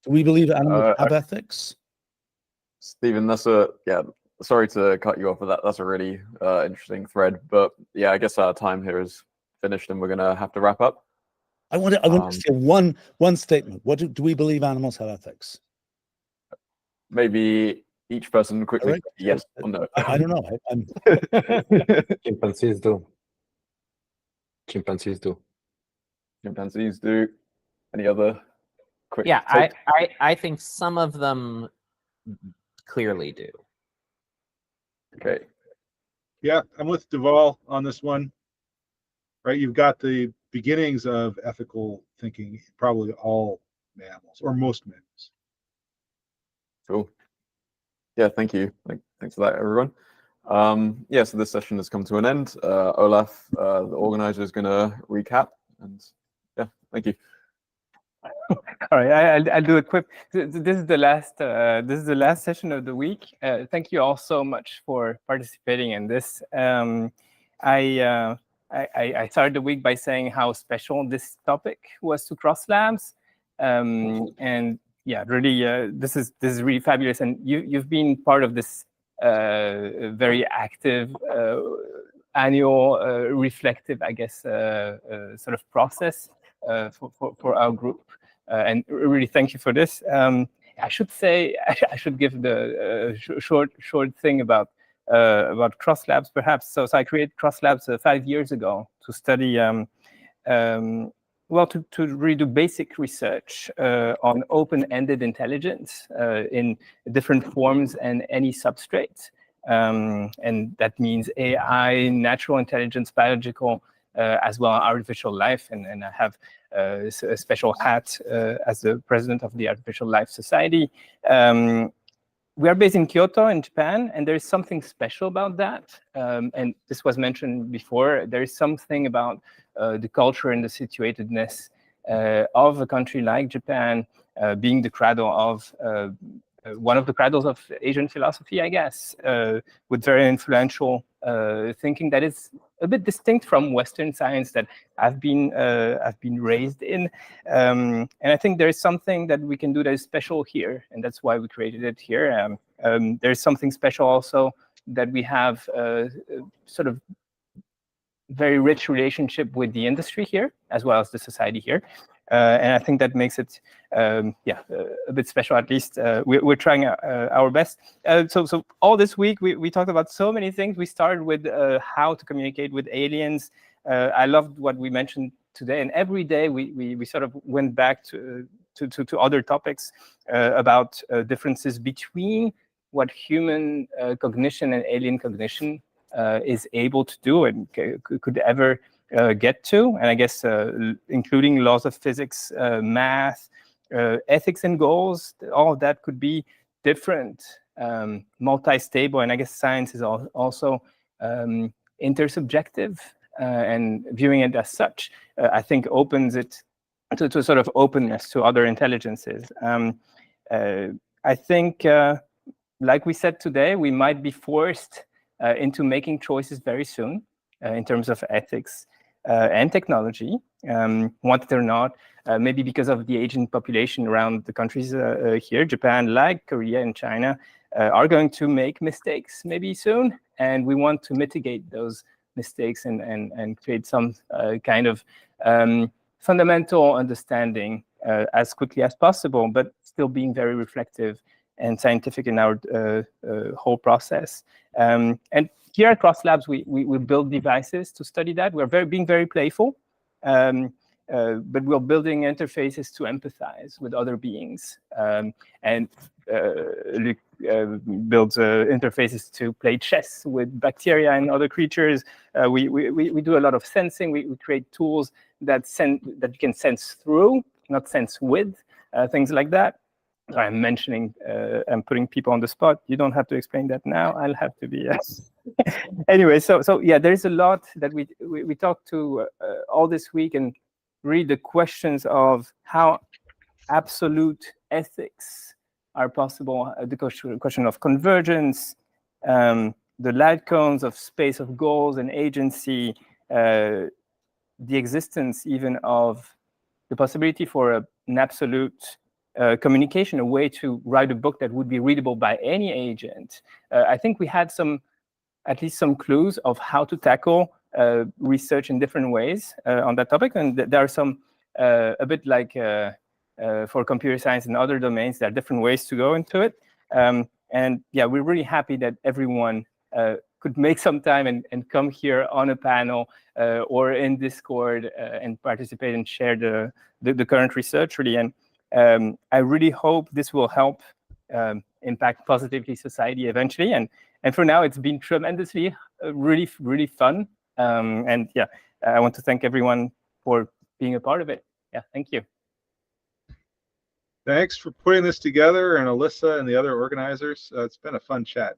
Do we believe animals have ethics? Stephen, sorry to cut you off with that. That's a really interesting thread, but yeah, I guess our time here is finished and we're gonna have to wrap up. I want to steal one statement. What do we believe animals have ethics? Maybe each person quickly. Right. Yes or no? I don't know. Chimpanzees do. Chimpanzees do. Chimpanzees do. Any other quick Yeah, take? I think some of them clearly do. Okay. Yeah, I'm with Duval on this one. Right, you've got the beginnings of ethical thinking, probably all mammals or most mammals. Cool. Yeah, thank you. Thanks for that, everyone. Yeah, so this session has come to an end. Olaf, the organizer, is going to recap, and yeah, thank you. All right, I'll do it quick. This is the last session of the week. Thank you all so much for participating in this. I started the week by saying how special this topic was to Cross Labs, and yeah, really, this is really fabulous. And you've been part of this very active annual reflective, I guess, sort of process for our group. And really, thank you for this. I should say, I should give the short thing about Cross Labs, perhaps. So I created Cross Labs 5 years ago to study, well, to really do basic research on open-ended intelligence in different forms and any substrate. And that means AI, natural intelligence, biological, as well as artificial life. And I have a special hat as the president of the Artificial Life Society. We are based in Kyoto in Japan, and there is something special about that. And this was mentioned before. There is something about the culture and the situatedness of a country like Japan being the cradle of one of the cradles of Asian philosophy, I guess, with very influential thinking that is a bit distinct from Western science that I've been raised in. And I think there is something that we can do that is special here, and that's why we created it here. There's something special also that we have sort of very rich relationship with the industry here, as well as the society here. And I think that makes it, yeah, a bit special. At least we're trying our best. So all this week we talked about so many things. We started with how to communicate with aliens. I loved what we mentioned today, and every day we sort of went back to other topics about differences between what human cognition and alien cognition is able to do and could ever get to, and I guess including laws of physics, math, ethics and goals, all of that could be different, multi-stable, and I guess science is also intersubjective, and viewing it as such, I think opens it to sort of openness to other intelligences. I think, like we said today, we might be forced into making choices very soon in terms of ethics and technology, want it or not, maybe because of the aging population around the countries here, Japan, like Korea and China, are going to make mistakes maybe soon, and we want to mitigate those mistakes and create some kind of fundamental understanding as quickly as possible, but still being very reflective and scientific in our whole process. And here at Cross Labs, we build devices to study that. We're being very playful, but we're building interfaces to empathize with other beings. And Luc builds interfaces to play chess with bacteria and other creatures. We do a lot of sensing. We create tools that you can sense through, not sense with, things like that. I'm mentioning, I'm putting people on the spot. You don't have to explain that now. I'll have to be. Anyway, so yeah, there's a lot that we talked to all this week, and read the questions of how absolute ethics are possible, the question of convergence, the light cones of space of goals and agency, the existence even of the possibility for an absolute communication, a way to write a book that would be readable by any agent. I think we had at least some clues of how to tackle research in different ways on that topic, and there are some a bit like for computer science and other domains, there are different ways to go into it. And yeah, we're really happy that everyone could make some time and come here on a panel or in Discord and participate and share the current research, really. And I really hope this will help impact positively society eventually. And for now, it's been tremendously, really fun. And yeah, I want to thank everyone for being a part of it. Yeah, thank you. Thanks for putting this together, and Alyssa and the other organizers. It's been a fun chat.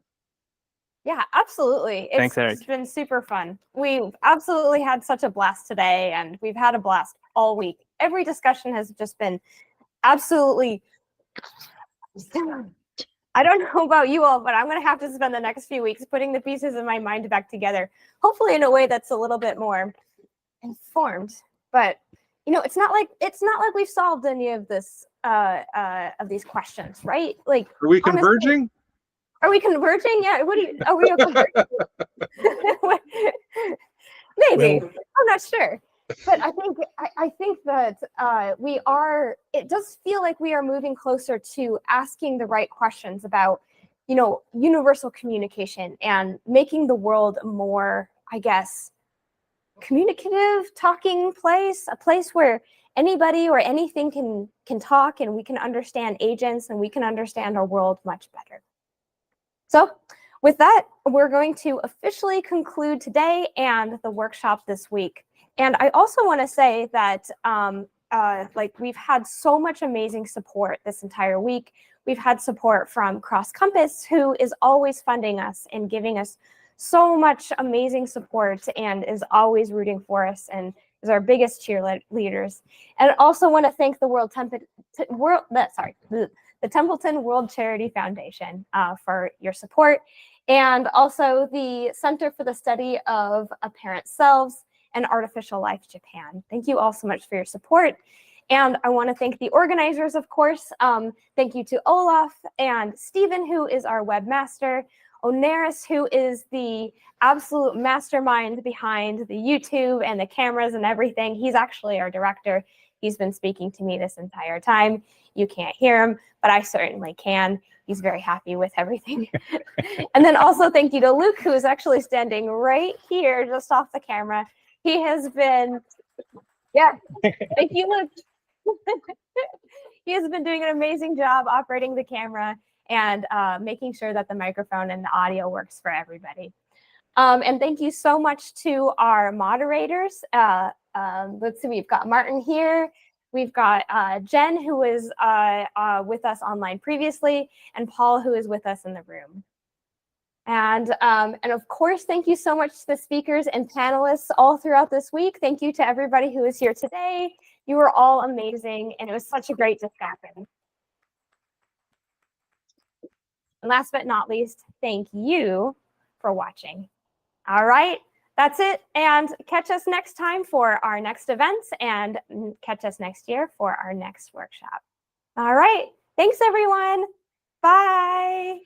Yeah, absolutely. Thanks, Eric. It's been super fun. We've absolutely had such a blast today, and we've had a blast all week. Every discussion has just been absolutely... I don't know about you all, but I'm going to have to spend the next few weeks putting the pieces of my mind back together, hopefully in a way that's a little bit more informed. But you know, it's not like we've solved any of this of these questions, right? Like, are we converging? Honestly, are we converging? Yeah. What do you? Are we converging? Maybe. Well, I'm not sure. But I think that we are. It does feel like we are moving closer to asking the right questions about, you know, universal communication and making the world a more, I guess, communicative, talking place, a place where anybody or anything can talk, and we can understand agents, and we can understand our world much better. So with that, we're going to officially conclude today and the workshop this week. And I also want to say that like, we've had so much amazing support this entire week. We've had support from Cross Compass, who is always funding us and giving us so much amazing support and is always rooting for us and is our biggest cheerleaders. And I also want to thank the the Templeton World Charity Foundation for your support, and also the Center for the Study of Apparent Selves and Artificial Life Japan. Thank you all so much for your support. And I want to thank the organizers, of course. Thank you to Olaf and Stephen, who is our webmaster, Oneris, who is the absolute mastermind behind the YouTube and the cameras and everything. He's actually our director. He's been speaking to me this entire time. You can't hear him, but I certainly can. He's very happy with everything. And then also thank you to Luke, who is actually standing right here, just off the camera. He has been, yeah, thank you, Luke. He has been doing an amazing job operating the camera and making sure that the microphone and the audio works for everybody. And thank you so much to our moderators. Let's see, we've got Martin here. We've got Jen, who was with us online previously, and Paul, who is with us in the room. And of course, thank you so much to the speakers and panelists all throughout this week. Thank you to everybody who is here today. You were all amazing, and it was such a great discussion. And last but not least, thank you for watching. All right, that's it. And catch us next time for our next events, and catch us next year for our next workshop. All right, thanks everyone. Bye.